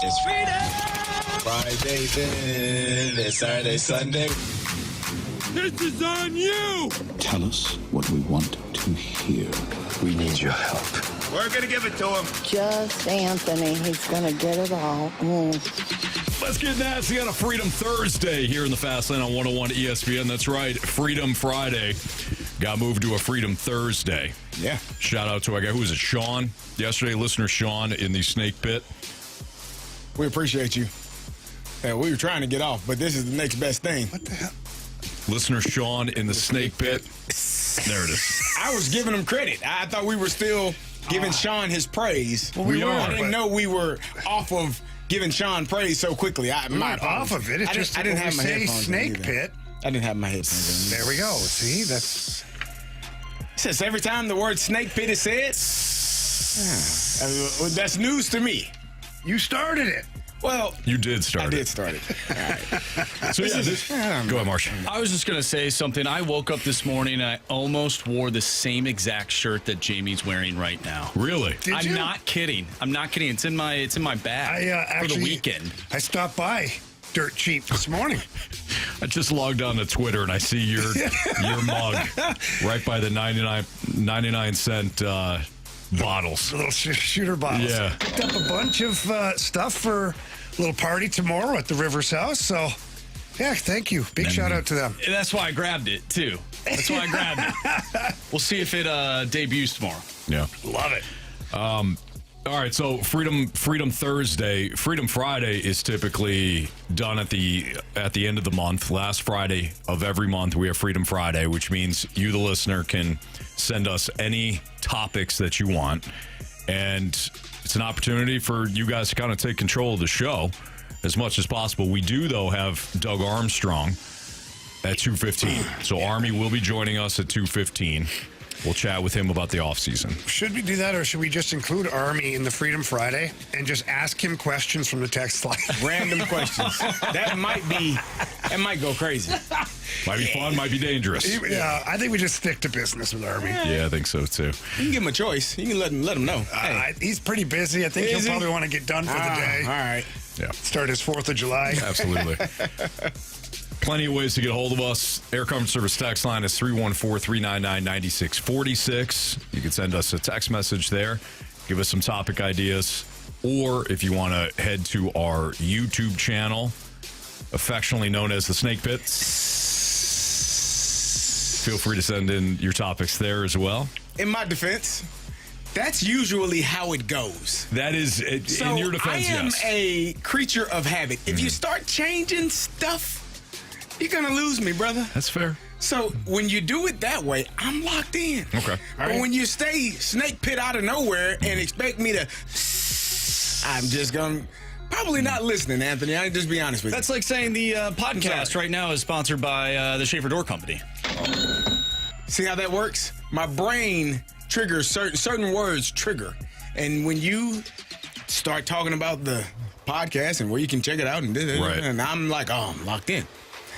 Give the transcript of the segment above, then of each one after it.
It's Friday, then it's Saturday, Sunday. This is on you! Tell us what we want to hear. We need your help. We're going to give it to him. Just Anthony. He's going to get it all. Let's get nasty on a Freedom Thursday here in the Fast Lane on 101 ESPN. That's right, Freedom Friday got moved to a Freedom Thursday. Yeah. Shout out to our guy, who was it, Sean? Yesterday, listener Sean in the Snake Pit. We appreciate you. Yeah, we were trying to get off, but this is the next best thing. What the hell? Listener Sean in the Snake Pit. There it is. I was giving him credit. I thought we were still giving Sean his praise. Well, we are. I didn't know we were off of giving Sean praise so quickly. We're not off of it. It's just I didn't have my headphones Snake in Pit. I didn't have my headphones in. There we go. See, that's... It says every time the word Snake Pit is said, that's news to me. You started it. Well, You did start I it. did start it. All right. So, go ahead, Marsh. I was just going to say something. I woke up this morning and I almost wore the same exact shirt that Jamie's wearing right now. Really? Did you? I'm not kidding. It's in my bag for actually, the weekend. I stopped by Dirt Cheap this morning. I just logged on to Twitter and I see your mug right by the 99 cent bottles. Little shooter bottles. Yeah. Picked up a bunch of stuff for a little party tomorrow at the Rivers House. So, yeah, thank you. Big shout out to them. And that's why I grabbed it, too. That's why I grabbed it. We'll see if it debuts tomorrow. Yeah. Love it. All right, so Freedom Thursday. Freedom Friday is typically done at the end of the month. Last Friday of every month, we have Freedom Friday, which means you, the listener, can send us any topics that you want. And it's an opportunity for you guys to kind of take control of the show as much as possible. We do, though, have Doug Armstrong at 2:15. So Army will be joining us at 2:15. We'll chat with him about the offseason. Should we do that, or should we just include Army in the Freedom Friday and just ask him questions from the text line? Random questions. That might go crazy. Might be fun, might be dangerous. Yeah, I think we just stick to business with Army. Yeah, I think so, too. You can give him a choice. You can let him know. Hey. He's pretty busy. I think he'll Is he? probably want to get done for the day. All right. Yeah. Start his 4th of July. Absolutely. Plenty of ways to get a hold of us. Air Comfort Service text line is 314-399-9646. You can send us a text message there. Give us some topic ideas. Or if you want to head to our YouTube channel, affectionately known as the Snake Pit, feel free to send in your topics there as well. In my defense, that's usually how it goes. That is, in your defense, I am yes. a creature of habit. If you start changing stuff, you're going to lose me, brother. That's fair. So when you do it that way, I'm locked in. Okay. But when you stay Snake Pit out of nowhere and expect me to, I'm just going to probably not listening, Anthony. I'll just be honest with you. That's like saying the podcast right now is sponsored by the Schaefer Door Company. See how that works? My brain triggers certain words trigger. And when you start talking about the podcast and where you can check it out and Right. and I'm like, oh, I'm locked in.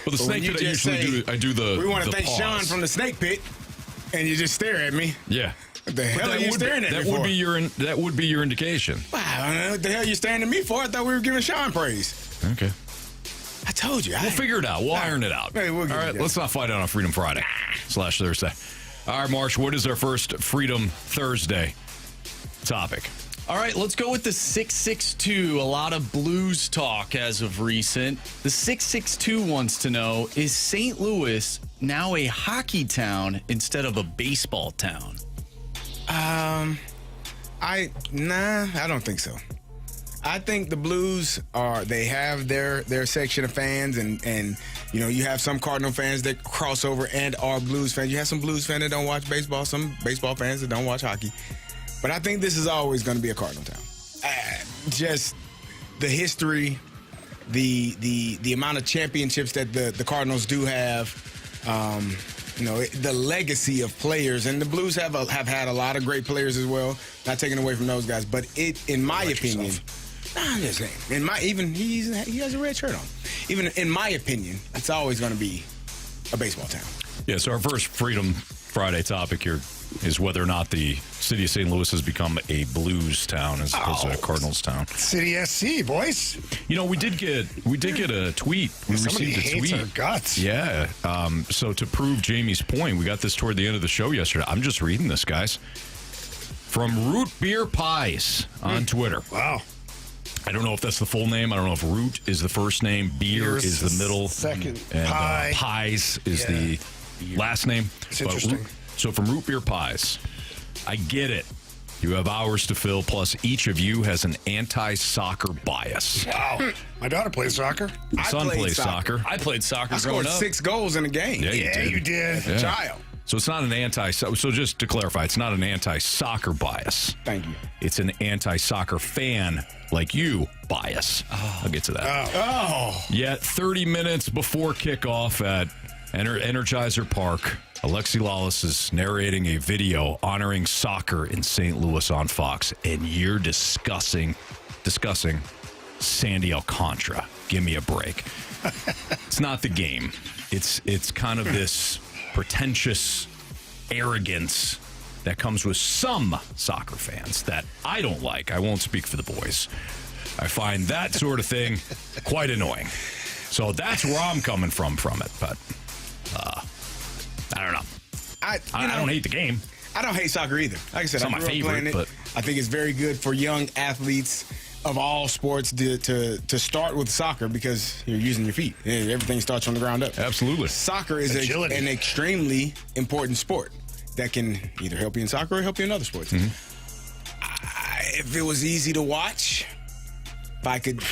Well, the But Snake when you Pit, I just usually do the we want to the thank pause. Sean from the Snake Pit, and you just stare at me. Yeah. What the hell are you staring at me that for? That would be your indication. Wow, I don't know what the hell you staring at me for? I thought we were giving Sean praise. Okay. I told you. We'll figure it out. We'll iron it out. Hey, we'll get All it right, together. let's not fight on Freedom Friday / Thursday. All right, Marsh, what is our first Freedom Thursday topic? All right, let's go with the 662. A lot of Blues talk as of recent. The 662 wants to know, is St. Louis now a hockey town instead of a baseball town? I don't think so. I think the Blues they have their section of fans, and you have some Cardinal fans that cross over and are Blues fans. You have some Blues fans that don't watch baseball, some baseball fans that don't watch hockey. But I think this is always going to be a Cardinal town. Just the history, the amount of championships that the Cardinals do have, the legacy of players, and the Blues have had a lot of great players as well. Not taking away from those guys, but in my opinion, I'm just saying. He has a red shirt on. Even in my opinion, it's always going to be a baseball town. Yeah. So our first Freedom Friday topic here. is whether or not the city of St. Louis has become a Blues town as opposed to a Cardinals town. City SC, boys. You know, we did get a tweet. We Somebody received a hates tweet. our guts. Yeah. So to prove Jamie's point, we got this toward the end of the show yesterday. I'm just reading this, guys. From Root Beer Pies on Twitter. Wow. I don't know if that's the full name. I don't know if Root is the first name, Beer Beer's is the middle, second. and Pie. Pies is the last name. It's interesting. So from Root Beer Pies, I get it. You have hours to fill, plus each of you has an anti-soccer bias. Wow. My daughter plays soccer. My son plays soccer. I played soccer I growing scored up. 6 goals in a game. Yeah, you did. Yeah. Child. So it's not an so just to clarify, it's not an anti-soccer bias. Thank you. It's an anti-soccer fan like you bias. I'll get to that. Oh. Yet 30 minutes before kickoff at Energizer Park, Alexi Lawless is narrating a video honoring soccer in St. Louis on Fox, and you're discussing Sandy Alcantara. Give me a break. It's not the game. It's kind of this pretentious arrogance that comes with some soccer fans that I don't like. I won't speak for the boys. I find that sort of thing quite annoying. So that's where I'm coming from it. But I don't know. I don't hate the game. I don't hate soccer either. Like I said, It's not I my grew up playing favorite, it. but I think it's very good for young athletes of all sports to start with soccer because you're using your feet. Everything starts from the ground up. absolutely. Soccer is Agility. an extremely important sport that can either help you in soccer or help you in other sports. If it was easy to watch, if I could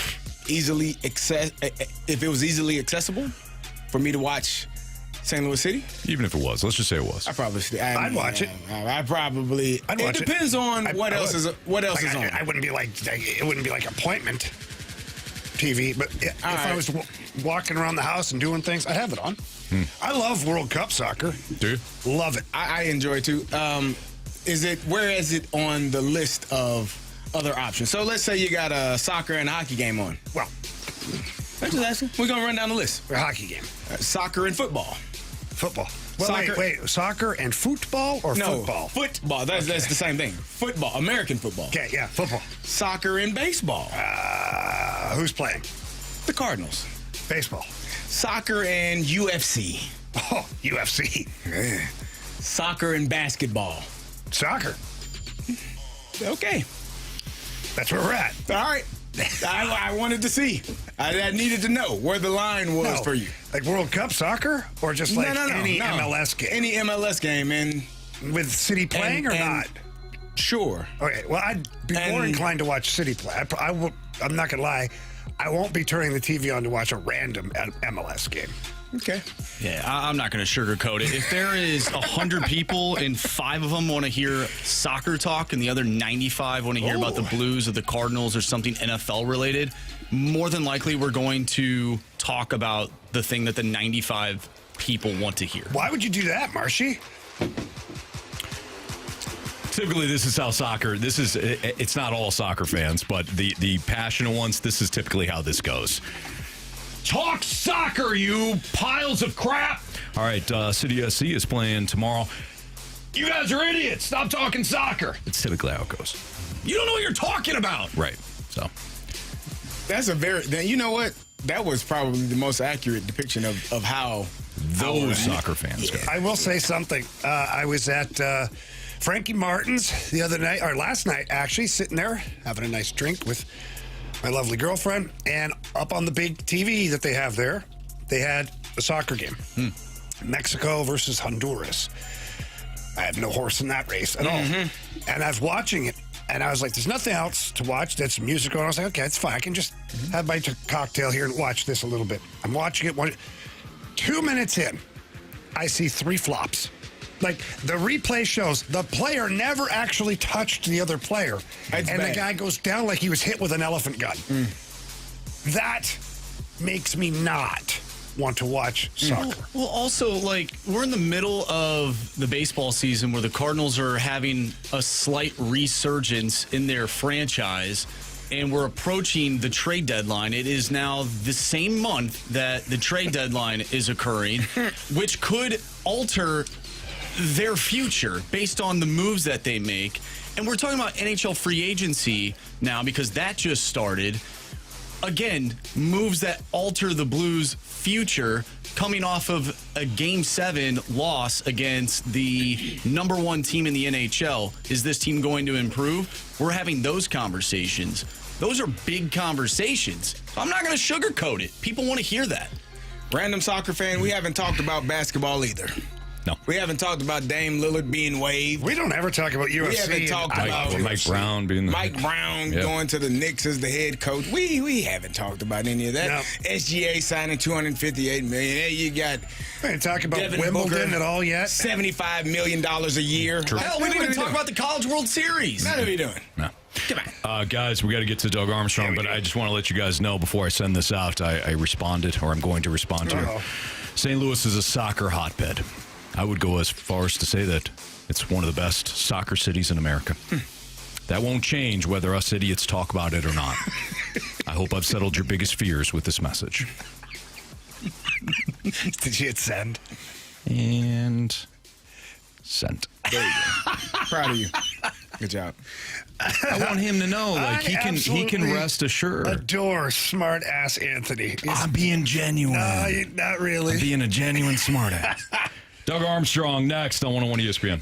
easily if it was easily accessible for me to watch St. Louis City, Even if it was, let's just say it was. I'd watch it. I'd probably. I'd watch it depends on what else is on. I wouldn't be like it wouldn't be like appointment TV, but if I was walking around the house and doing things, I'd have it on. I love World Cup soccer. Do you? Love it. I enjoy it too. Where is it on the list of other options? So let's say you got a soccer and a hockey game on. Well, I'm just asking. We're gonna run down the list. a hockey game, Soccer and football. football. Well, Soccer- wait, soccer and football or No, football? football. That's the same thing. Football, American football. Okay, yeah, football. Soccer and baseball. Who's playing? The Cardinals. Baseball. Soccer and UFC. Oh, UFC. Soccer and basketball. Soccer. Okay. That's where we're at. All right. I wanted to see. I needed to know where the line was No, for you. Like World Cup soccer or just like any no. MLS game? Any MLS game, and With City playing or and- not? sure. Okay, well, I'd be more And- inclined to watch City play. I'm not going to lie. I won't be turning the TV on to watch a random MLS game. Okay. Yeah, I'm not going to sugarcoat it. If there is 100 people and 5 of them want to hear soccer talk and the other 95 want to hear about the Blues or the Cardinals or something NFL related, more than likely we're going to talk about the thing that the 95 people want to hear. Why would you do that, Marshy? Typically, this is how it's not all soccer fans, but the passionate ones, this is typically how this goes. Talk soccer, you piles of crap. All right, City SC is playing tomorrow. You guys are idiots. Stop talking soccer. It's typically how it goes. You don't know what you're talking about. Right. So That's you know what? That was probably the most accurate depiction of how those soccer fans go. I will say something. I was at Frankie Martin's the other night, or last night, actually, sitting there having a nice drink with my lovely girlfriend, and up on the big TV that they have there, they had a soccer game. Mexico versus Honduras. I have no horse in that race at all. And I was watching it, and I was like, there's nothing else to watch. There's some music going on. I was like, okay, it's fine. I can just have my cocktail here and watch this a little bit. I'm watching it. 2 minutes in, I see 3 flops. Like, the replay shows the player never actually touched the other player. That's and bad. the guy goes down like he was hit with an elephant gun. That makes me not want to watch soccer. Well, also, like, we're in the middle of the baseball season where the Cardinals are having a slight resurgence in their franchise, and we're approaching the trade deadline. It is now the same month that the trade deadline is occurring, which could alter their future based on the moves that they make. And we're talking about NHL free agency now because that just started. Again, moves that alter the Blues' future coming off of a Game 7 loss against the number 1 team in the NHL. Is this team going to improve? We're having those conversations. Those are big conversations. I'm not going to sugarcoat it. People want to hear that. Random soccer fan, we haven't talked about basketball either. No. We haven't talked about Dame Lillard being waived. We don't ever talk about UFC. We haven't talked about Mike Brown being Mike Brown going to the Knicks as the head coach. We haven't talked about any of that. No. SGA signing $258 million. Hey, you got We didn't talk about Devin Wimbledon Booker, at all yet. $75 million a year. Hell, we didn't even talk about the College World Series. What are we doing? No. Come on. Guys, we got to get to Doug Armstrong, but I just want to let you guys know before I send this out, I responded, or I'm going to respond to you. St. Louis is a soccer hotbed. I would go as far as to say that it's one of the best soccer cities in America. That won't change whether us idiots talk about it or not. I hope I've settled your biggest fears with this message. Did you hit send? And sent. There you go. Proud of you. Good job. I want him to know, like, he can rest assured. Adore smart ass Anthony. I'm being genuine. No, not really. I'm being a genuine smart ass. Doug Armstrong next on 101 ESPN.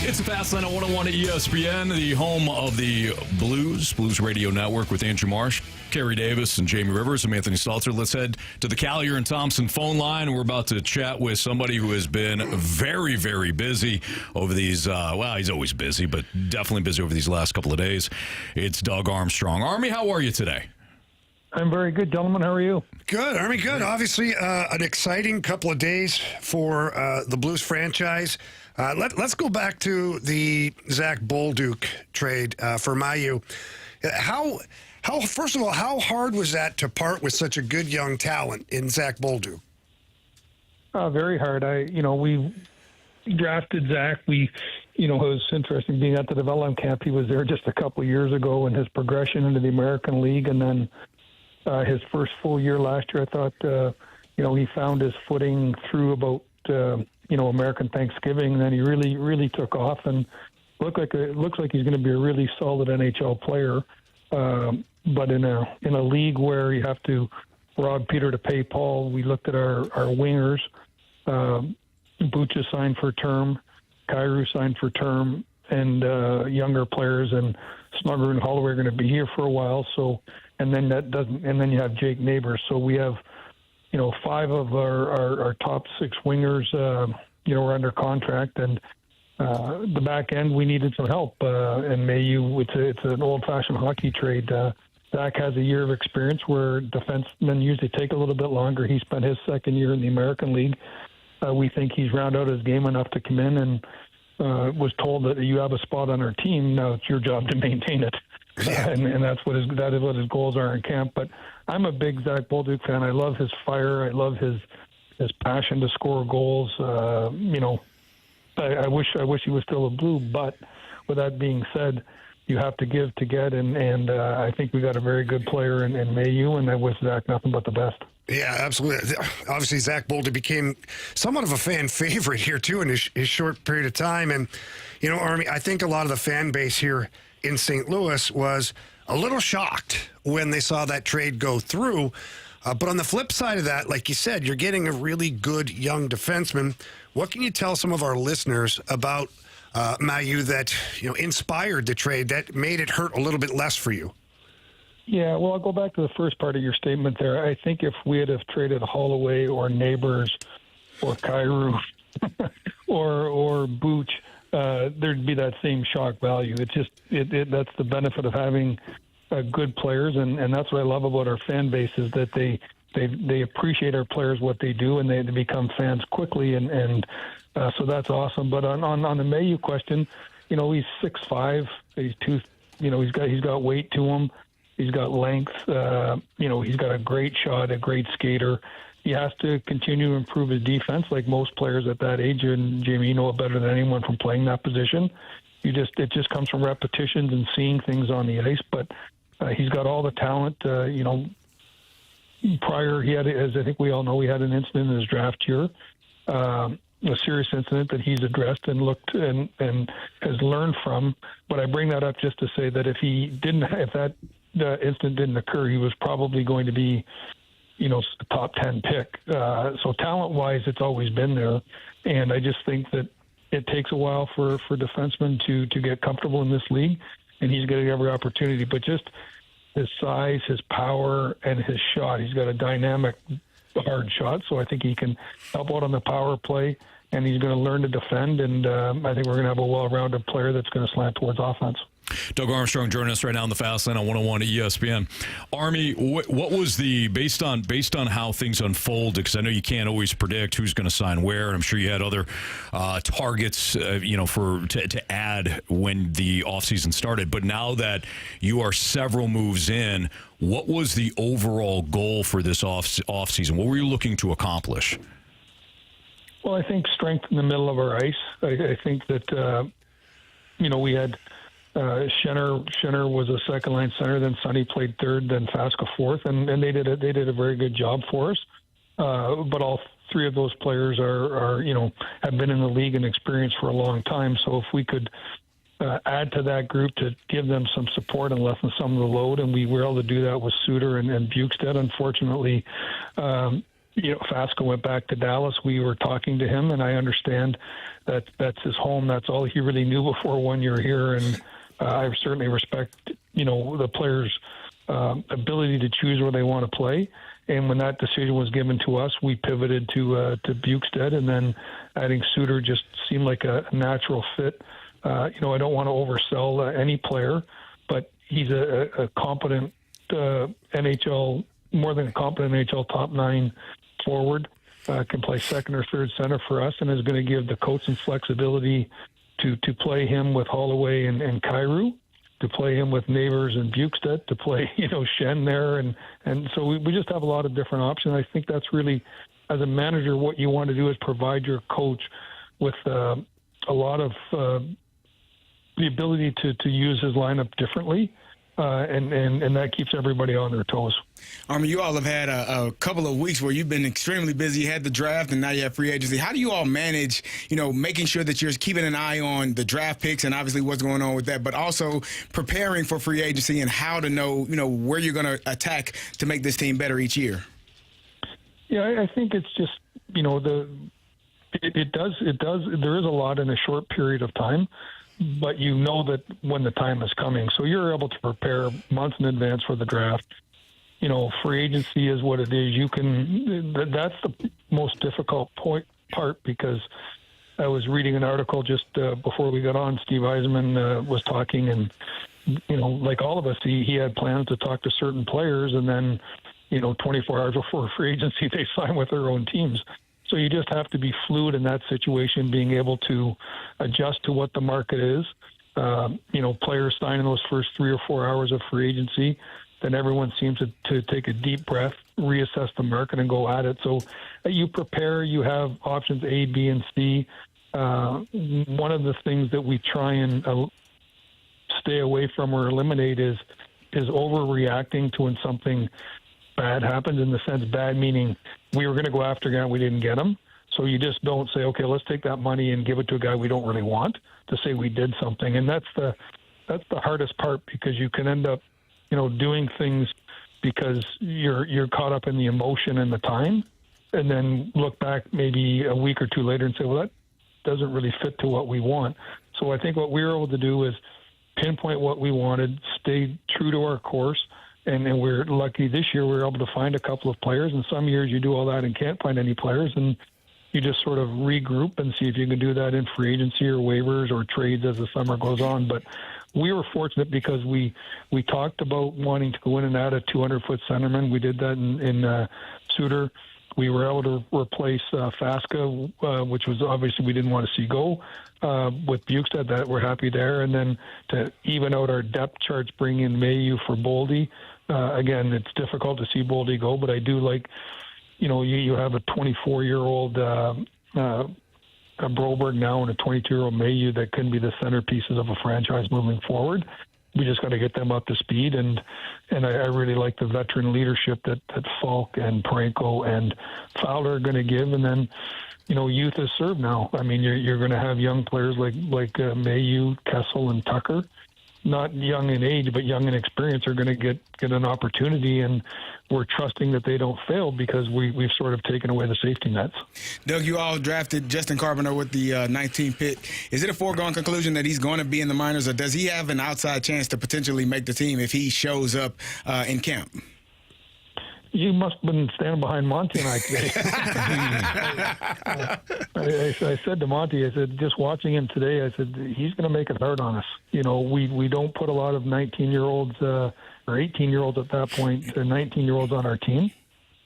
It's a Fast Lane at 101 at ESPN, the home of the Blues Radio Network with Andrew Marsh, Carey Davis, and Jamie Rivers. I'm Anthony Stalter. Let's head to the Collier and Thompson phone line. We're about to chat with somebody who has been very, very busy over these, well, he's always busy, but definitely busy over these last couple of days. It's Doug Armstrong. Army, how are you today? I'm very good, gentlemen. How are you? Good, Army, good. Obviously, an exciting couple of days for the Blues franchise. Let's go back to the Zach Bolduc trade for Mayu. First of all, how hard was that to part with such a good young talent in Zach Bolduc? Very hard. We drafted Zach. It was interesting being at the development camp. He was there just a couple of years ago, and his progression into the American League, and then his first full year last year, I thought, he found his footing through about, American Thanksgiving. And then he really, really took off, and looks like he's going to be a really solid NHL player. But in a league where you have to rob Peter to pay Paul, we looked at our wingers. Bucha signed for term, Carey signed for term, and younger players and Snugger and Holloway are going to be here for a while. So, and then you have Jake Neighbors. So we have, 5 of our top 6 wingers, are under contract, and the back end we needed some help. And Mayu, it's an old-fashioned hockey trade. Zach has a year of experience where defensemen usually take a little bit longer. He spent his second year in the American League. We think he's rounded out his game enough to come in, and was told that you have a spot on our team. Now it's your job to maintain it. And that is what his goals are in camp. But I'm a big Zach Bolduc fan. I love his fire. I love his passion to score goals. I wish he was still a Blue. But with that being said, you have to give to get, and I think we got a very good player in Mayu, and I wish Zach nothing but the best. Yeah, absolutely. Obviously, Zach Bolduc became somewhat of a fan favorite here, too, in his short period of time. And, Army, I think a lot of the fan base here in St. Louis was a little shocked when they saw that trade go through. But on the flip side of that, like you said, you're getting a really good young defenseman. What can you tell some of our listeners about Mayu that, inspired the trade, that made it hurt a little bit less for you? Yeah, well, I'll go back to the first part of your statement there. I think if we had have traded Holloway or Neighbors or Kyrou or Booch, there'd be that same shock value. It's just that's the benefit of having good players, and that's what I love about our fan base is that they appreciate our players, what they do, and they become fans quickly, and so that's awesome. But on the Mayu question, he's 6'5", he's he's got weight to him. He's got length. He's got a great shot, a great skater. He has to continue to improve his defense, like most players at that age. And Jamie, you know it better than anyone from playing that position. It just comes from repetitions and seeing things on the ice. But he's got all the talent. Prior, he had, as I think we all know, he had an incident in his draft year, a serious incident that he's addressed and looked and has learned from. But I bring that up just to say that if that incident didn't occur, he was probably going to be, a top 10 pick. So talent-wise, it's always been there. And I just think that it takes a while for defensemen to get comfortable in this league, and he's getting every opportunity. But just his size, his power, and his shot. He's got a dynamic, hard shot, so I think he can help out on the power play, and he's going to learn to defend, and I think we're going to have a well-rounded player that's going to slant towards offense. Doug Armstrong joining us right now on the Fast Lane on 101 ESPN. Army, what was based on how things unfolded? Because I know you can't always predict who's going to sign where. And I'm sure you had other targets, to add when the offseason started. But now that you are several moves in, what was the overall goal for this offseason? What were you looking to accomplish? Well, I think strength in the middle of our ice. I think that we had. Schenner was a second line center, then Sonny played third, then Fasca fourth, and they did a very good job for us. But all 3 of those players are have been in the league and experienced for a long time. So if we could add to that group to give them some support and lessen some of the load, and we were able to do that with Suter and Bukestad. Unfortunately, Fasca went back to Dallas. We were talking to him, and I understand that that's his home. That's all he really knew before 1 year here, and I certainly respect, the players' ability to choose where they want to play. And when that decision was given to us, we pivoted to Bukestad, and then adding Suter just seemed like a natural fit. I don't want to oversell any player, but he's a competent NHL, more than a competent NHL top 9 forward. Can play second or third center for us, and is going to give the coach some flexibility to play him with Holloway and Kyrou, to play him with Neighbors and Bukestad, to play Shen there, and so we just have a lot of different options. I think that's really as a manager, what you want to do is provide your coach with a lot of the ability to use his lineup differently, and that keeps everybody on their toes. You all have had a couple of weeks where you've been extremely busy. You had the draft, and now you have free agency. How do you all manage, making sure that you're keeping an eye on the draft picks and obviously what's going on with that, but also preparing for free agency and how to know, where you're going to attack to make this team better each year? Yeah, I think it's just, it does. There is a lot in a short period of time, but you know that when the time is coming. So you're able to prepare months in advance for the draft. Free agency is what it is. That's the most difficult part, because I was reading an article just before we got on. Steve Eisenman was talking, and, like all of us, he had plans to talk to certain players, and then, 24 hours before free agency, they sign with their own teams. So you just have to be fluid in that situation, being able to adjust to what the market is. Players sign in those first 3 or 4 hours of free agency, then everyone seems to take a deep breath, reassess the market, and go at it. So you prepare, you have options A, B, and C. One of the things that we try and stay away from or eliminate is overreacting to when something bad happens, in the sense bad meaning we were going to go after a guy and we didn't get him. So you just don't say, okay, let's take that money and give it to a guy we don't really want, to say we did something. And that's the hardest part, because you can end up, doing things because you're caught up in the emotion and the time, and then look back maybe a week or two later and say, well, that doesn't really fit to what we want. So I think what we were able to do is pinpoint what we wanted, stay true to our course, and we're lucky this year we were able to find a couple of players. And some years you do all that and can't find any players, and you just sort of regroup and see if you can do that in free agency or waivers or trades as the summer goes on. But we were fortunate because we talked about wanting to go in and add a 200-foot centerman. We did that in Suter. We were able to replace Fasca, which was obviously we didn't want to see go, with Bukestad. That we're happy there. And then to even out our depth charts, bring in Mayu for Boldy. Again, it's difficult to see Boldy go, but I do like, you have a 24-year-old Broberg now and a 22-year-old Mayu that can be the centerpieces of a franchise moving forward. We just got to get them up to speed, and I really like the veteran leadership that Falk and Parenko and Fowler are going to give, and then youth is served now. I mean, you're going to have young players like Mayu, Kessel, and Tucker, not young in age but young in experience, are going to get an opportunity, and we're trusting that they don't fail because we've sort of taken away the safety nets. Doug, you all drafted Justin Carpenter with the 19th pick. Is it a foregone conclusion that he's going to be in the minors, or does he have an outside chance to potentially make the team if he shows up in camp? You must have been standing behind Monty and I today. I said to Monty, I said, just watching him today, I said, he's going to make it hard on us. We don't put a lot of 19-year-olds or 18-year-olds at that point, 19-year-olds on our team.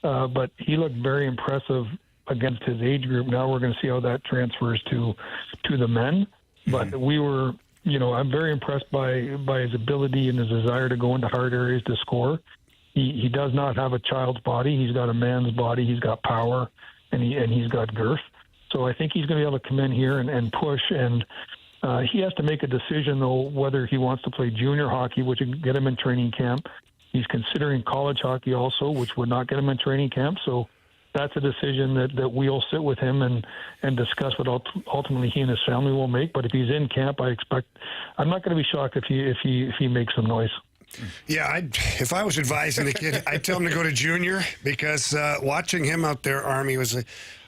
But he looked very impressive against his age group. Now we're going to see how that transfers to the men. But we were, I'm very impressed by his ability and his desire to go into hard areas to score. He does not have a child's body. He's got a man's body. He's got power, and he's got girth. So I think he's going to be able to come in here and push. And he has to make a decision, though, whether he wants to play junior hockey, which would get him in training camp. He's considering college hockey also, which would not get him in training camp. So that's a decision that we'll sit with him and discuss what ultimately he and his family will make. But if he's in camp, I'm not going to be shocked if he makes some noise. Yeah, if I was advising the kid, I'd tell him to go to junior, because watching him out there, Army, was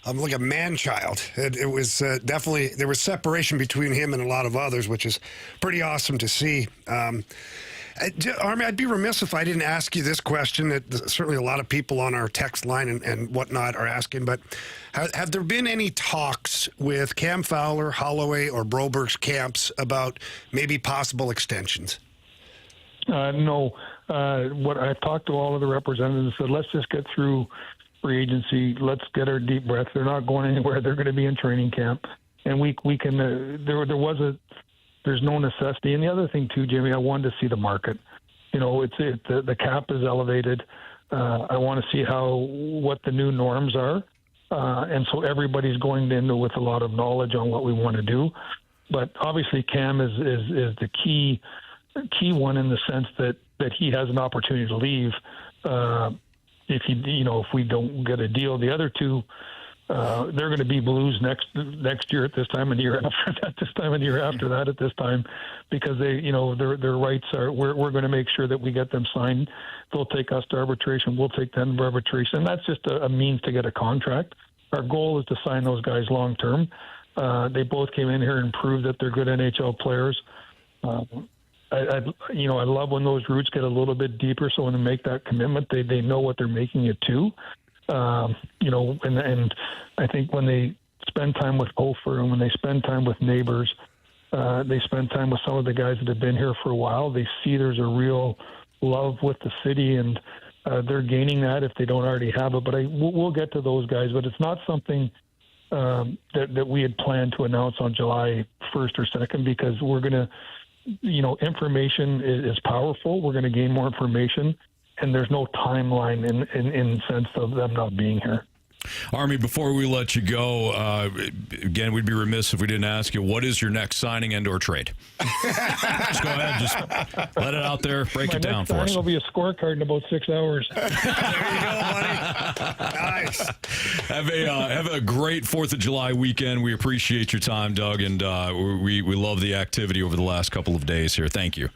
like a man-child. It was definitely, there was separation between him and a lot of others, which is pretty awesome to see. Army, I'd be remiss if I didn't ask you this question that certainly a lot of people on our text line and whatnot are asking, but have there been any talks with Cam Fowler, Holloway, or Broberg's camps about maybe possible extensions? No. What I've talked to all of the representatives and said, let's just get through free agency. Let's get our deep breath. They're not going anywhere. They're going to be in training camp, and we can. There's no necessity. And the other thing too, Jimmy, I wanted to see the market. The cap is elevated. I want to see what the new norms are. and so everybody's going into with a lot of knowledge on what we want to do. But obviously, Cam is the key one in the sense that he has an opportunity to leave if we don't get a deal. The other two, they're going to be Blues next year at this time, and the year after that, this time, and the year after that at this time, because they, their rights are. We're going to make sure that we get them signed. They'll take us to arbitration. We'll take them to arbitration. And that's just a means to get a contract. Our goal is to sign those guys long term. They both came in here and proved that they're good NHL players. I love when those roots get a little bit deeper. So when they make that commitment, they know what they're making it to. And I think when they spend time with Hofer and when they spend time with neighbors, they spend time with some of the guys that have been here for a while. They see there's a real love with the city, and they're gaining that if they don't already have it. But we'll get to those guys. But it's not something that we had planned to announce on July 1st or 2nd, because we're going to, information is powerful. We're going to gain more information, and there's no timeline in the sense of them not being here. Army, before we let you go, again, we'd be remiss if we didn't ask you, what is your next signing and or trade? Just go ahead, just let it out there, break it down for us. My next signing will be a scorecard in about 6 hours. There you go, buddy. Nice. Have a great 4th of July weekend. We appreciate your time, Doug, and we love the activity over the last couple of days here. Thank you.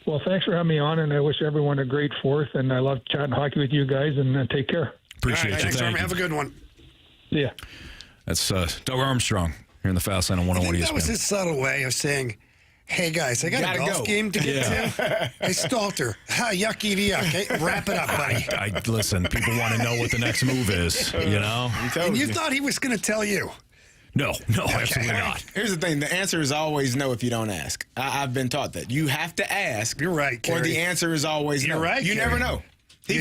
Well, thanks for having me on, and I wish everyone a great 4th, and I love chatting hockey with you guys, and take care. Appreciate you. Thanks, Thank Army. you. Have a good one. Yeah. That's Doug Armstrong here in the Fast Line on 101 ESPN. That was his subtle way of saying, hey, guys, I got a golf game to get to. Hey, Stalter, yucky to yuck. Hey, wrap it up, buddy. Listen, people want to know what the next move is, And you thought he was going to tell you. No, absolutely not. Here's the thing. The answer is always no if you don't ask. I've been taught that. You have to ask. You're right, Carey. Or the answer is always no. You're right, You Carey. never know. He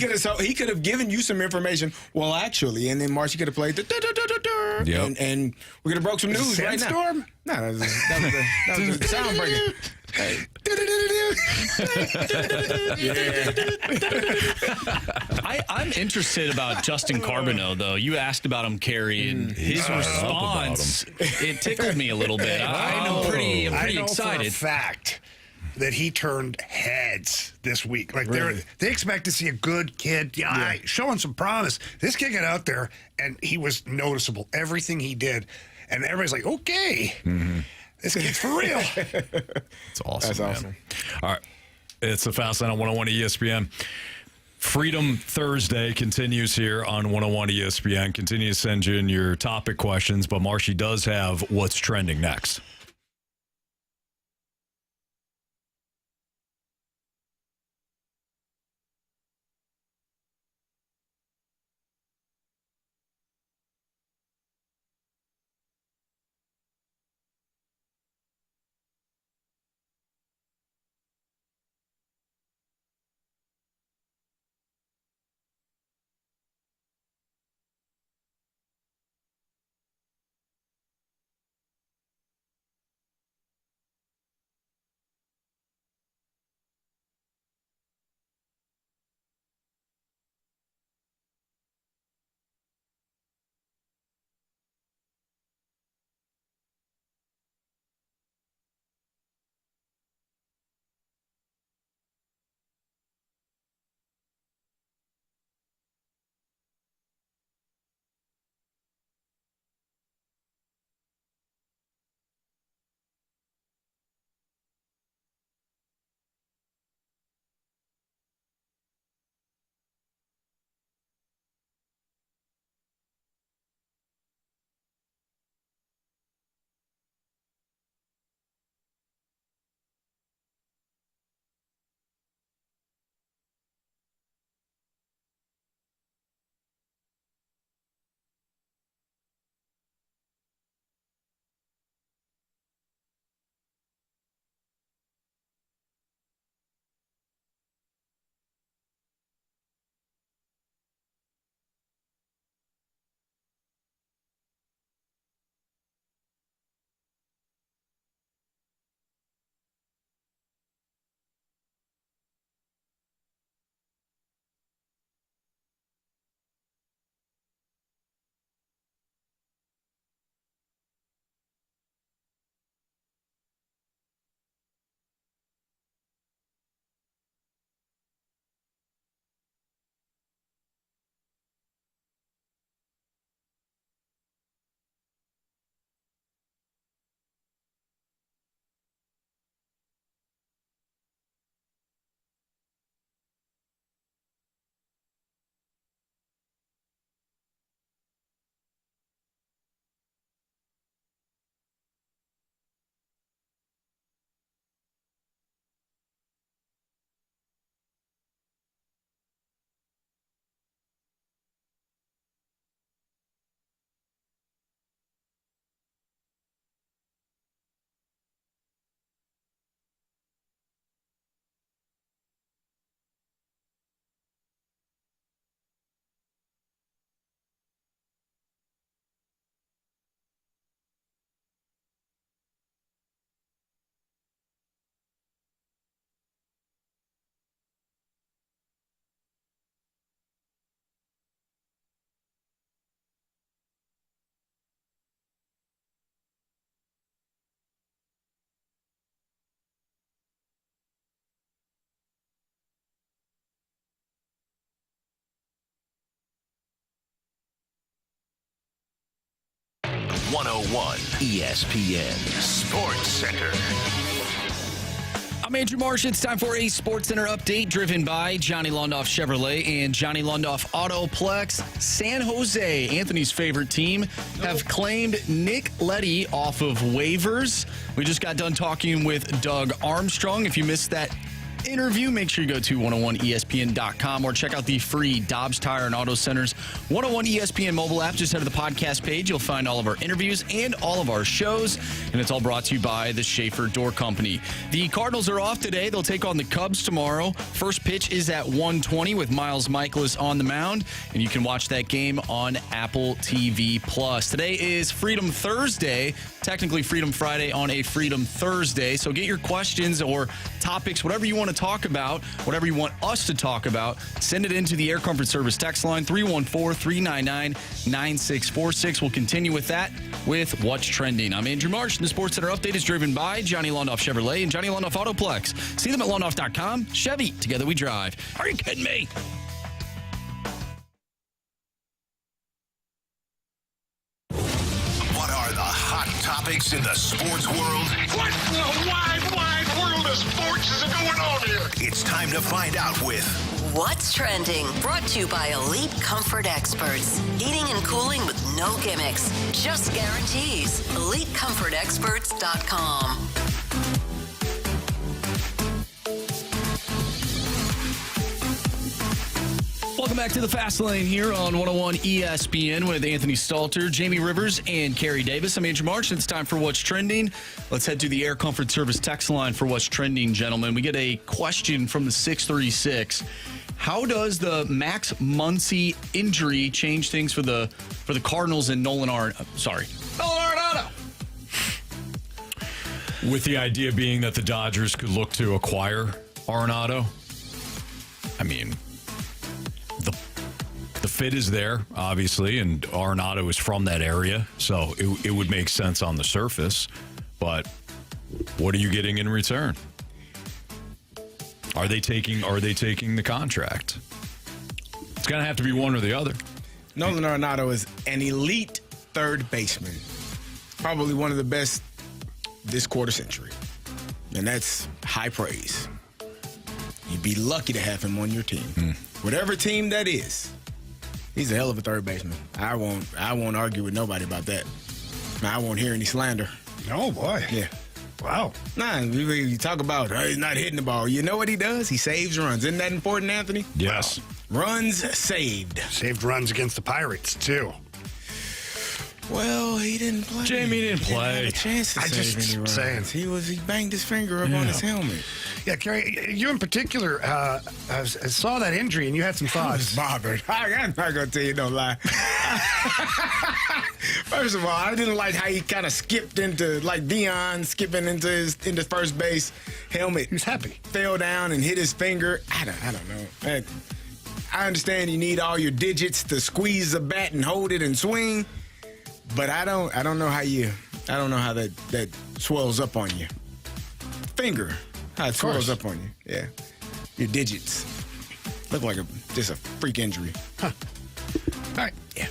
could have given you some information. Well, actually, and then Marcy could have played Yep. and we could have broke some news right now. Sandstorm? No, that was the sound breaker. Hey. I'm interested about Justin Carbonneau, though. You asked about him, Carey, and his response, it tickled me a little bit. I'm pretty excited. For a fact that he turned heads this week. Like they expect to see a good kid, showing some promise. This kid got out there and he was noticeable. Everything he did, and everybody's like, okay, this kid's for real. It's awesome. That's man. awesome. All right, it's the Fast Line on 101 ESPN. Freedom Thursday continues here on 101 ESPN. Continue to send you in your topic questions, but Marshy does have what's trending next. 101 ESPN Sports Center. I'm Andrew Marsh. It's time for a Sports Center update driven by Johnny Londoff Chevrolet and Johnny Londoff Autoplex. San Jose, Anthony's favorite team, have claimed Nick Leddy off of waivers. We just got done talking with Doug Armstrong. If you missed that interview, make sure you go to 101ESPN.com or check out the free Dobbs Tire and Auto Center's 101 ESPN mobile app. Just head to the podcast page. You'll find all of our interviews and all of our shows, and it's all brought to you by the Schaefer Door Company. The Cardinals are off today. They'll take on the Cubs tomorrow. First pitch is at 1:20 with Miles Mikolas on the mound, and you can watch that game on Apple TV+. Today is Freedom Thursday, technically Freedom Friday on a Freedom Thursday, so get your questions or topics, whatever you want to talk about, whatever you want us to talk about, send it into the Air Comfort Service text line, 314-399-9646. We'll continue with that with What's Trending. I'm Andrew Marsh, and the Sports Center update is driven by Johnny Londoff Chevrolet and Johnny Londoff Autoplex. See them at londoff.com. Chevy, together we drive. Are you kidding me? What are the hot topics in the sports world? What in the wide world of sports is going on here? It's time to find out with What's Trending, brought to you by Elite Comfort Experts. Heating and cooling with no gimmicks, just guarantees. EliteComfortExperts.com. Welcome back to the Fast Lane here on 101 ESPN with Anthony Stalter, Jamie Rivers, and Carey Davis. I'm Andrew March, and it's time for What's Trending. Let's head to the Air Comfort Service text line for What's Trending, gentlemen. We get a question from the 636. How does the Max Muncy injury change things for the Cardinals and Nolan Arenado? With the idea being that the Dodgers could look to acquire Arenado, I mean, the fit is there, obviously, and Arenado is from that area, so it would make sense on the surface. But what are you getting in return? Are they taking the contract? It's going to have to be one or the other. Nolan Arenado is an elite third baseman. Probably one of the best this quarter century. And that's high praise. You'd be lucky to have him on your team. Whatever team that is, he's a hell of a third baseman. I won't argue with nobody about that. I won't hear any slander. Oh, boy. Yeah. Wow. Nah, you talk about he's not hitting the ball. You know what he does? He saves runs. Isn't that important, Anthony? Yes. Wow. Runs saved. Saved runs against the Pirates, too. Well, he didn't play. Jamie didn't play. He didn't have a chance to save any runs. Saying. He banged his finger up on his helmet. Yeah, Carey, you in particular I saw that injury, and you had some I was thoughts. bothered. I'm not going to tell you no lie. First of all, I didn't like how he kind of skipped into, like Dion skipping into first base. Helmet. He was happy. Fell down and hit his finger. I don't know. I understand you need all your digits to squeeze the bat and hold it and swing, but I don't know how that swells up on you. Finger. How it swells up on you. Yeah. Your digits. Look like just a freak injury. Huh. All right. Yeah.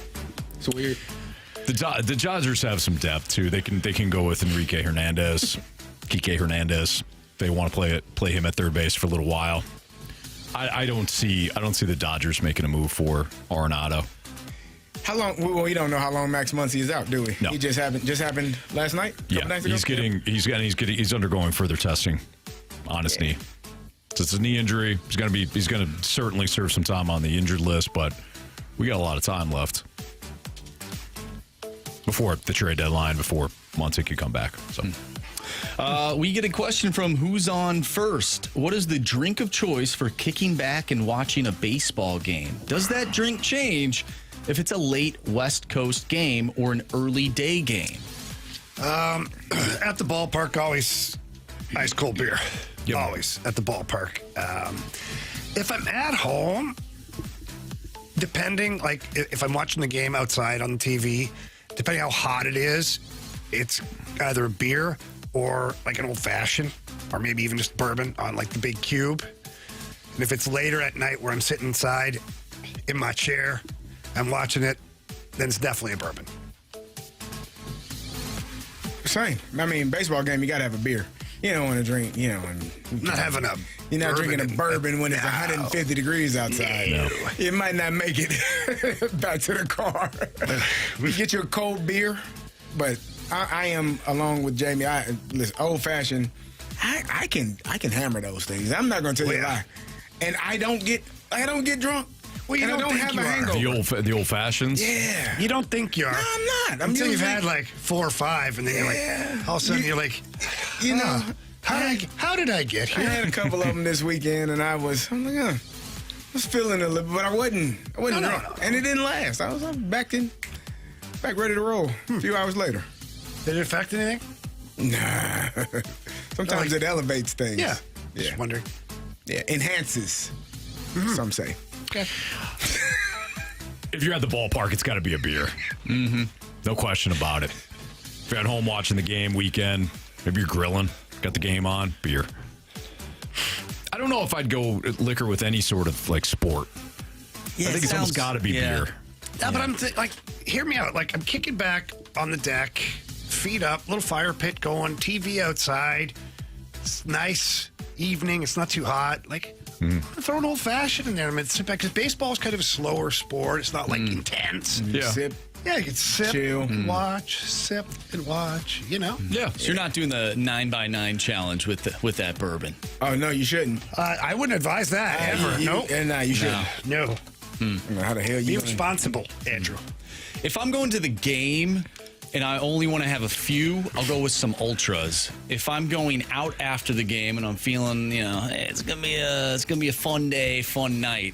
It's weird. The Dodgers have some depth too. They can go with Kike Hernandez. They want to play him at third base for a little while. I don't see the Dodgers making a move for Arenado. How long? Well, we don't know how long Max Muncy is out, do we? No. He just happened last night. Yeah, he's undergoing further testing on his knee. So it's a knee injury. He's going to certainly serve some time on the injured list, but we got a lot of time left before the trade deadline, before Muncy could come back. So. We get a question from Who's On First. What is the drink of choice for kicking back and watching a baseball game? Does that drink change if it's a late West Coast game or an early day game? At the ballpark, always ice cold beer. Yep. Always at the ballpark. If I'm at home, depending, like if I'm watching the game outside on the TV, depending how hot it is, it's either a beer or like an old fashioned, or maybe even just bourbon on like the big cube. And if it's later at night where I'm sitting inside in my chair, I'm watching it, then it's definitely a bourbon. Same. I mean, baseball game, you got to have a beer. You don't want to drink, Not having a You're not bourbon drinking a bourbon when it's No. 150 degrees outside. No. You might not make it back to the car. You get you a cold beer, but I am, along with Jamie, listen, old-fashioned, I can hammer those things. I'm not going to tell you a lie. And I don't get drunk. Well, you and don't I don't think have you a are. hangover. The old fashions. Yeah. You don't think you are. No, I'm not. Until you've had like 4 or 5, and then you're like, all of a sudden you're like, how did I get I here? had a couple of them this weekend, and I'm like, I was feeling a little, but I wasn't drunk. No. And it didn't last. I was back ready to roll a few hours later. Did it affect anything? Nah. Sometimes it elevates things. Yeah. Just wondering. Yeah, enhances, some say. Okay. If you're at the ballpark, it's got to be a beer. Mm-hmm. No question about it. If you're at home watching the game weekend, maybe you're grilling, got the game on, beer. I don't know if I'd go liquor with any sort of like sport. Yeah, I think it's almost got to be beer. Yeah, but I'm hear me out. Like, I'm kicking back on the deck, feet up, little fire pit going, TV outside. It's nice evening. It's not too hot. Like, throw an old fashioned in there. I mean, sit back because baseball is kind of a slower sport. It's not like intense. Yeah. Sip. Yeah, you can sip, Chill. watch, sip and watch. Yeah. So you're not doing the 9x9 challenge with that bourbon. Oh, no, you shouldn't. I wouldn't advise that ever. Nope. Nah, you shouldn't. No. I don't know how the hell Be you responsible, Andrew. If I'm going to the game and I only want to have a few, I'll go with some ultras. If I'm going out after the game and I'm feeling, hey, it's gonna be a fun day, fun night,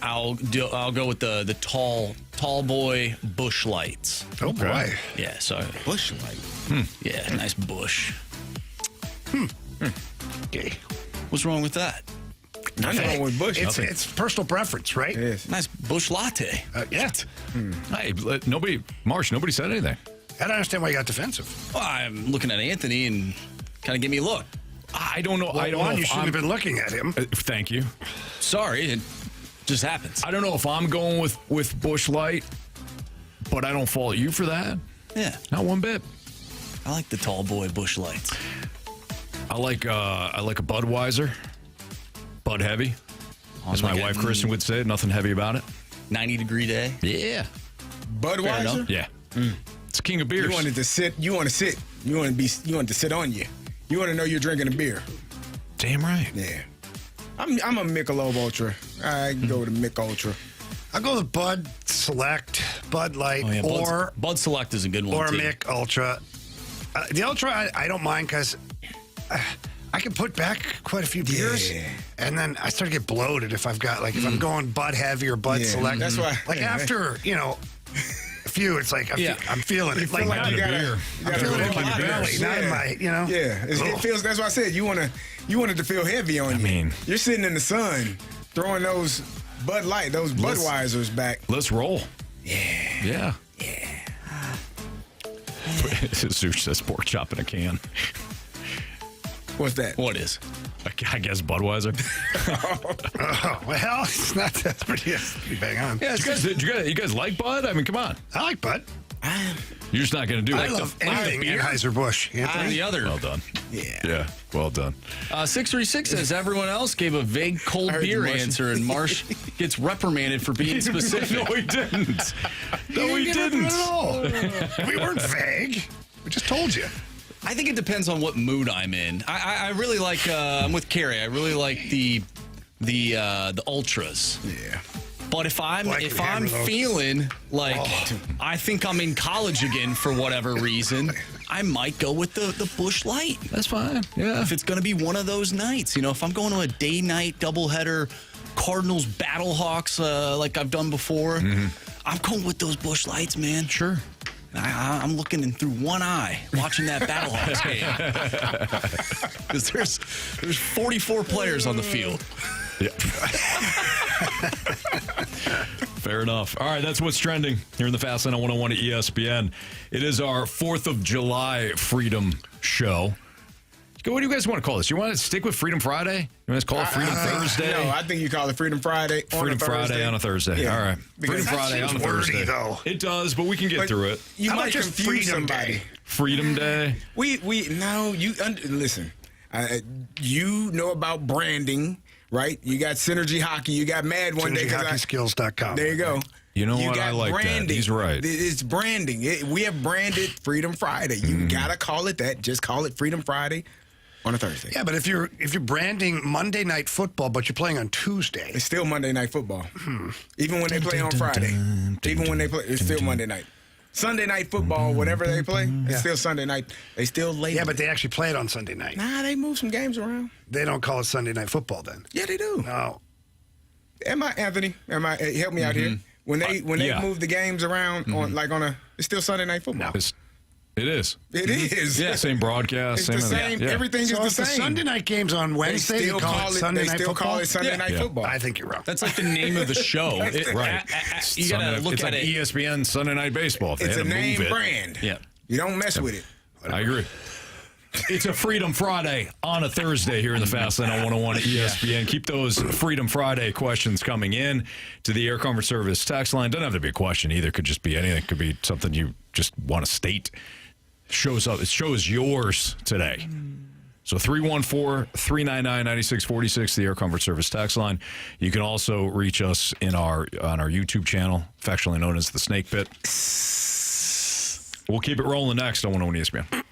I'll go with the tall boy Bush Lights. Oh boy. Yeah, so Bush Light. yeah, nice bush. Okay. What's wrong with that? Nothing wrong with Bush. It's personal preference, right? It is. Nice bush latte. Yeah. Hey, nobody said anything. I don't understand why you got defensive. Well, I'm looking at Anthony and kind of give me a look. I don't know. Well, I don't know. you if shouldn't have been looking at him. Thank you. Sorry, it just happens. I don't know if I'm going with Bush Light, but I don't fault you for that. Yeah, Not one bit. I like the tall boy Bush Lights. I like a Budweiser. Bud heavy. As my wife Kristen would say, nothing heavy about it. 90-degree day. Yeah. Budweiser? Yeah. It's king of beers. You want it to sit. You want it to sit on you. You want to know you're drinking a beer. Damn right. Yeah. I'm a Michelob Ultra. I go with a Mick Ultra. I'll go with Bud Select, Bud Light, Oh, yeah, or Bud Select is a good one, or too. Mick Ultra. The Ultra, I don't mind because I can put back quite a few beers, and then I start to get bloated if I've got if I'm going Bud Heavy or Bud Select. That's why. After a few, it's like I'm feeling it. feel like you gotta- I'm feeling it in my belly, not in my Yeah, it feels. That's why I said you want it to feel heavy on you. mean- you're sitting in the sun, throwing those Bud Light, those Budweisers back. Let's roll. Yeah. Sush says pork chop in a can. What's that? What is? I guess Budweiser. Oh, well, it's not that's pretty bang on. Yeah, you guys like Bud? I mean, come on. I like Bud. You're just not going to do I it. love anything Anheuser-Busch. Anthony? The other. Well done. Yeah. Well done. 636 says everyone else gave a vague cold heard beer you, Marsh. answer, and Marsh gets reprimanded for being specific. No, he didn't. No, he didn't. At all. We weren't vague. We just told you. I think it depends on what mood I'm in. I really like. I'm with Carey. I really like the ultras. Yeah. But if I'm Well, I can hammer those. feeling like I think I'm in college again for whatever reason, I might go with the Bush Light. That's fine. Yeah. If it's going to be one of those nights, if I'm going to a day-night doubleheader, Cardinals Battlehawks like I've done before, I'm going with those Bush Lights, man. Sure. I'm looking in through one eye watching that Battlehawks game. Because there's 44 players on the field. Yeah. Fair enough. All right, that's what's trending here in the Fast Lane on 101 at ESPN. It is our 4th of July Freedom Show. You What do you guys want to call this? You want to stick with Freedom Friday? You want to call it Freedom Thursday? No, I think you call it Freedom Friday Freedom Friday on a Thursday. Yeah. All right. Because Freedom Friday on a Thursday. Though. It does, but we can get through it. You How might about just confuse Freedom somebody. Day? Freedom Day. Listen. You know about branding, right? You got Synergy Hockey. You got mad one day. SynergyHockeySkills.com. There you go. You know You what? got I like branding. that. He's right. It's branding. We have branded Freedom Friday. You gotta call it that. Just call it Freedom Friday on a Thursday. Yeah, but if you're branding Monday Night Football, but you're playing on Tuesday, It's still Monday Night Football. Even when they play on Friday. Even when they play, it's still Monday night. Sunday Night Football, whatever they play, it's still Sunday night. They still label yeah, but it. they actually play it on Sunday night. Nah, they move some games around. They don't call it Sunday Night Football then. Yeah, they do. No. Anthony? Help me out here. When they yeah. move the games around it's still Sunday Night Football. It is. It is. Yeah, same broadcast. It's the same. Yeah. Everything So is if the the same. Sunday night game's on Wednesday, They still call it Sunday Night Yeah. Football. I think you're wrong. That's like the name of the show. Right. You got to look it's at like it. ESPN Sunday Night Baseball. If they It's had a to move name it. brand. Yeah. You don't mess with it. I agree. It's a Freedom Friday on a Thursday here in the Fast Lane on 101 ESPN. Keep those Freedom Friday questions coming in to the Air Comfort Service text line. Doesn't have to be a question either. Could just be anything. Could be something you just want to state. Shows up. It shows yours today. So 314-399-9646, the Air Comfort Service text line. You can also reach us on our YouTube channel, affectionately known as the Snake Pit. We'll keep it rolling next on 101 ESPN.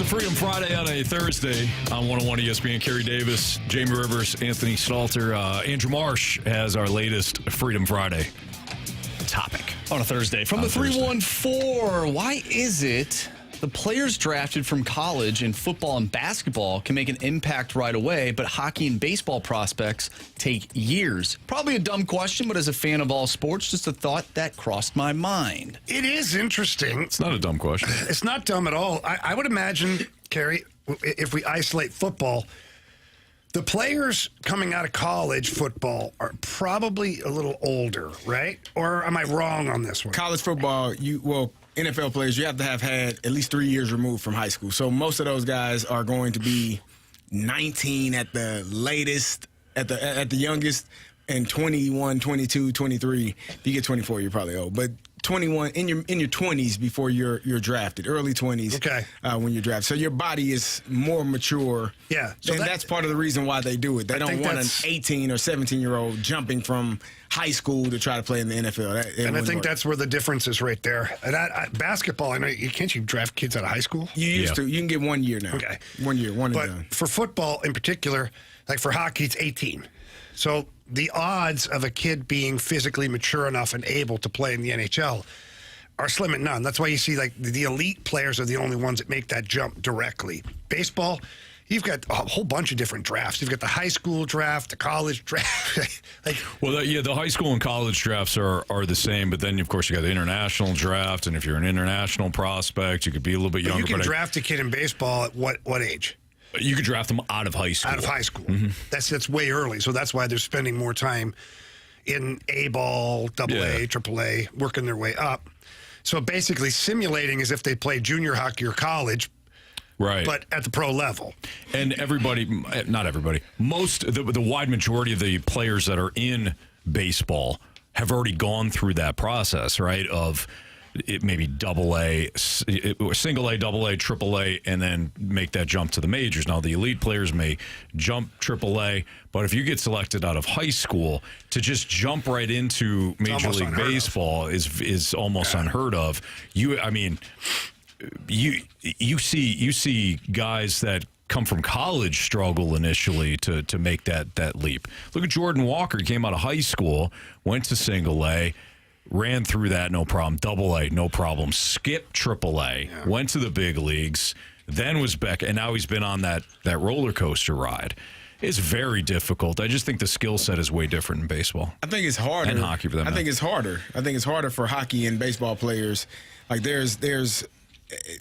Freedom Friday on a Thursday on 101 ESPN. Carey Davis, Jamie Rivers, Anthony Stalter. Andrew Marsh has our latest Freedom Friday topic. On a Thursday. From the 314, why is it the players drafted from college in football and basketball can make an impact right away, but hockey and baseball prospects take years? Probably a dumb question, but as a fan of all sports, just a thought that crossed my mind. It is interesting. It's not a dumb question. It's not dumb at all. I would imagine, Carey, if we isolate football, the players coming out of college football are probably a little older, right? Or am I wrong on this one? College football, NFL players, you have to have had at least 3 years removed from high school. So most of those guys are going to be 19 at the latest, at the youngest, and 21, 22, 23. If you get 24, you're probably old. But 21 in your 20s before you're drafted, early 20s. Okay. When you're drafted, so your body is more mature. Yeah, so and that's part of the reason why they do it. They don't want an 18 or 17-year-old jumping from high school to try to play in the NFL. And I think that's where the difference is right there. And basketball, I know you draft kids out of high school. You used to. You can get 1 year now. Okay, 1 year, one but and done. For football in particular, like for hockey, it's 18. So the odds of a kid being physically mature enough and able to play in the NHL are slim and none. That's why you see like the elite players are the only ones that make that jump directly. Baseball, you've got a whole bunch of different drafts. You've got the high school draft, the college draft. The high school and college drafts are the same, but then, of course, you got the international draft, and if you're an international prospect, you could be a little bit younger. You can draft a kid in baseball at what age? You could draft them out of high school. Out of high school. Mm-hmm. That's way early, so that's why they're spending more time in A-ball, AA, AAA, working their way up. So basically simulating as if they play junior hockey or college, right? But at the pro level. And not everybody, the wide majority of the players that are in baseball have already gone through that process, right? Of it maybe AA, single A, AA, AAA, and then make that jump to the majors. Now, the elite players may jump AAA, but if you get selected out of high school, to just jump right into Major League Baseball is almost unheard of. You see guys that come from college struggle initially to make that leap. Look at Jordan Walker. He came out of high school, went to single A, ran through that, no problem. AA, no problem. Skipped AAA, went to the big leagues, then was back, and now he's been on that roller coaster ride. It's very difficult. I just think the skill set is way different in baseball. I think it's harder. And hockey for that matter. I think it's harder. I think it's harder for hockey and baseball players. Like there's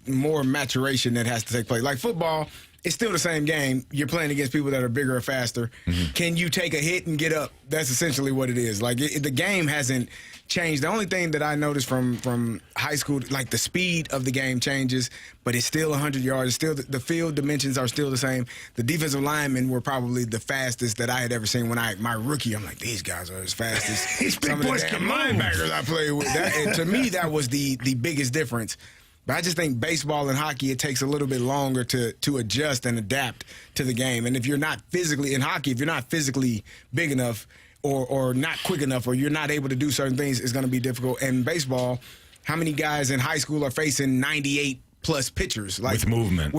more maturation that has to take place. Like football, it's still the same game. You're playing against people that are bigger or faster. Mm-hmm. Can you take a hit and get up? That's essentially what it is. Like the game hasn't changed. The only thing that I noticed from high school, like the speed of the game changes, but it's still 100 yards. It's still the field dimensions are still the same. The defensive linemen were probably the fastest that I had ever seen when my rookie. I'm like, these guys are as fast as these big boys can move. Linebackers I played with. And to me, that was the biggest difference. But I just think baseball and hockey, it takes a little bit longer to adjust and adapt to the game. And if you're not physically in hockey, if you're not physically big enough or not quick enough, or you're not able to do certain things, it's going to be difficult. And baseball, how many guys in high school are facing 98 plus pitchers with movement?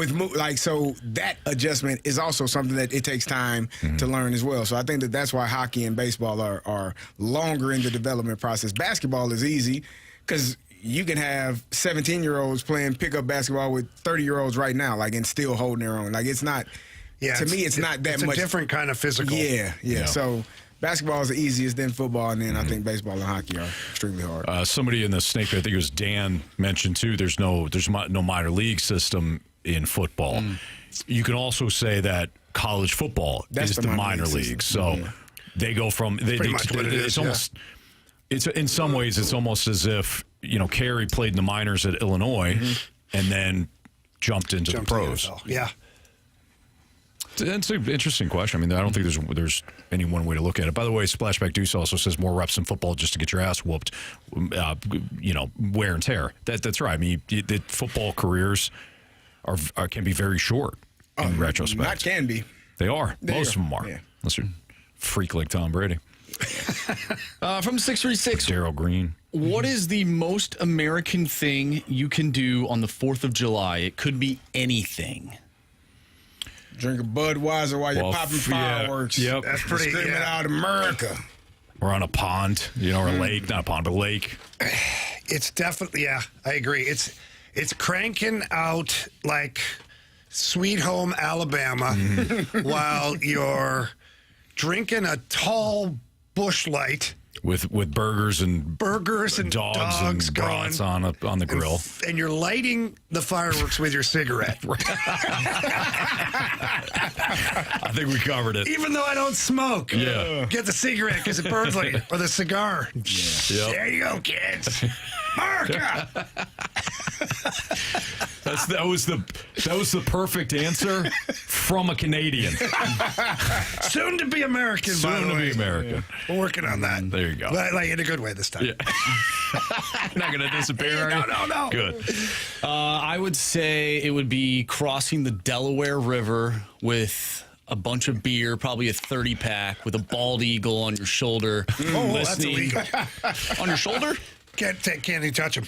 So that adjustment is also something that it takes time to learn as well. So I think that's why hockey and baseball are longer in the development process. Basketball is easy because you can have 17-year-olds playing pickup basketball with 30-year-olds right now, and still holding their own. It's not. Yeah, to me, it's not that much. It's a different kind of physical. Yeah. So basketball is the easiest, then football, and then I think baseball and hockey are extremely hard. Somebody in the Snake, I think it was Dan, mentioned too. There's no minor league system in football. You can also say that college football is the minor league. So they go from It's in some ways it's almost as if Carey played in the minors at Illinois and then jumped into the pros. Yeah. That's an interesting question. I mean, I don't think there's any one way to look at it. By the way, Splashback Deuce also says more reps in football just to get your ass whooped, wear and tear. That's right. I mean, the football careers can be very short in retrospect. Not can be. They are. Most of them are. Yeah. Unless you're a freak like Tom Brady. From 636. Daryl Green. What is the most American thing you can do on the 4th of July? It could be anything. Drink a Budweiser while you're popping fireworks. Yep. That's pretty. Screaming out America. Or on a pond, or a lake. Not a pond, but a lake. It's definitely, I agree. It's cranking out like Sweet Home Alabama while you're drinking a tall Busch Light. With burgers and dogs and brats on the grill. And you're lighting the fireworks with your cigarette. I think we covered it. Even though I don't smoke. Yeah. Get the cigarette because it burns like, or the cigar. Yeah. Yep. There you go, kids. America. That was the perfect answer from a Canadian. Soon to be American, by the way. Soon to be American. We're working on that. There you go. But, like in a good way this time. Yeah. Not going to disappear, are you? No. Good. I would say it would be crossing the Delaware River with a bunch of beer, probably a 30-pack, with a bald eagle on your shoulder. That's illegal. On your shoulder? Can't even touch him.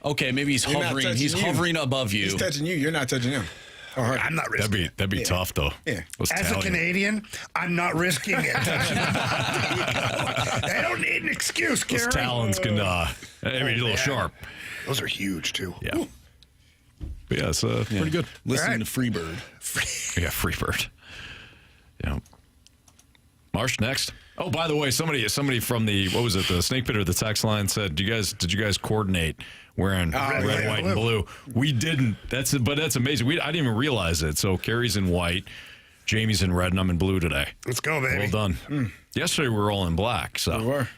Okay, maybe he's hovering. He's hovering above you. He's touching you. You're not touching him. All right. I'm not risking it. That'd be tough, though. Yeah. As a Canadian, I'm not risking it. I don't need an excuse, Carey. Those talons can maybe a little sharp. Those are huge, too. Yeah. Ooh. But yeah, it's pretty good. Listening to Freebird. Yeah, Freebird. Yeah. Marsh, next. Oh, by the way, somebody from the the Snake Pit or the text line said, did you guys coordinate wearing red, white, and blue? We didn't. That's amazing. I didn't even realize it. So Carey's in white, Jamie's in red, and I'm in blue today. Let's go, baby. Well done. Yesterday we were all in black, so We were.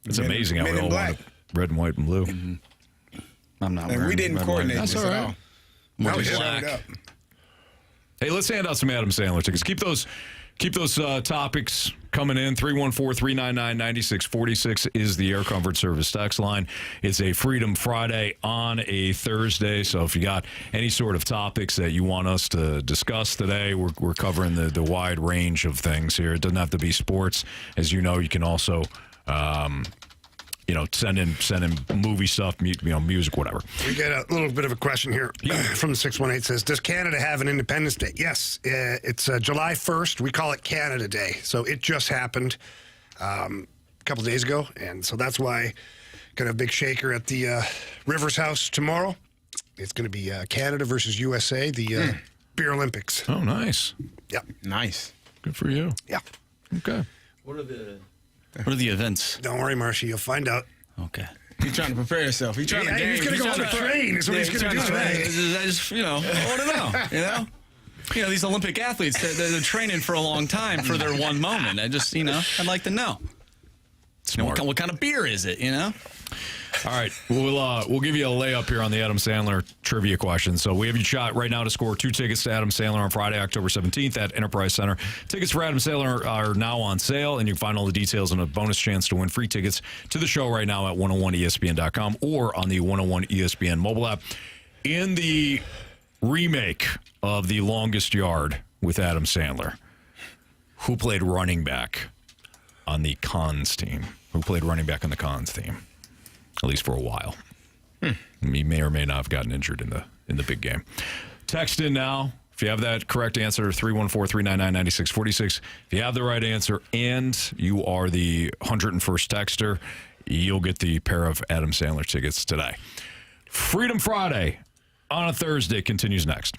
it's amazing how we all wanted red and white and blue. Mm-hmm. I'm not. And we didn't coordinate That's this all at right. all. More We black. showed up. Hey, let's hand out some Adam Sandler tickets. Keep those topics coming in. 314-399-9646 is the Air Comfort Service text line. It's a Freedom Friday on a Thursday. So if you got any sort of topics that you want us to discuss today, we're covering the wide range of things here. It doesn't have to be sports. As you know, you can also send in movie stuff, music, whatever. We get a little bit of a question here from the 618. Says, does Canada have an Independence Day? Yes, it's July 1st. We call it Canada Day. So it just happened a couple days ago. And so that's why going to have a big shaker at the Rivers House tomorrow. It's going to be Canada versus USA, the Beer Olympics. Oh, nice. Yeah. Nice. Good for you. Yeah. Okay. What are the events? Don't worry, Marshy. You'll find out. Okay. He's trying to prepare himself. He's trying to game. He's going to go on the train. Is what he's going to do today. I just, I want to know. These Olympic athletes, they're training for a long time for their one moment. I'd like to know. What kind of beer is it, All right, we'll give you a layup here on the Adam Sandler trivia question. So we have you shot right now to score 2 tickets to Adam Sandler on Friday, October 17th at Enterprise Center. Tickets for Adam Sandler are now on sale, and you can find all the details and a bonus chance to win free tickets to the show right now at 101ESPN.com or on the 101 ESPN mobile app. In the remake of The Longest Yard with Adam Sandler, who played running back on the Cons team? Who played running back on the Cons team? At least for a while. He may or may not have gotten injured in the big game. Text in now. If you have that correct answer, 314-399-9646. If you have the right answer and you are the 101st texter, you'll get the pair of Adam Sandler tickets today. Freedom Friday on a Thursday continues next.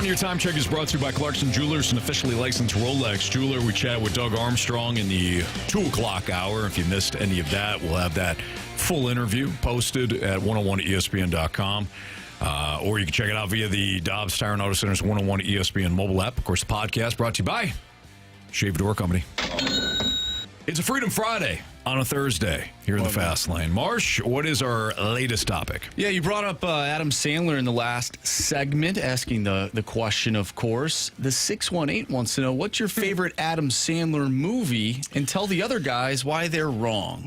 1, your time check is brought to you by Clarkson Jewelers, an officially licensed Rolex jeweler. We chatted with Doug Armstrong in the 2 o'clock hour. If you missed any of that, we'll have that full interview posted at 101ESPN.com. Or you can check it out via the Dobbs Tire and Auto Center's 101 ESPN mobile app. Of course, the podcast brought to you by Shave Door Company. It's a Freedom Friday on a Thursday here in the Fast Lane. Marsh, what is our latest topic? Yeah, you brought up Adam Sandler in the last segment, asking the question, of course. The 618 wants to know, what's your favorite Adam Sandler movie? And tell the other guys why they're wrong.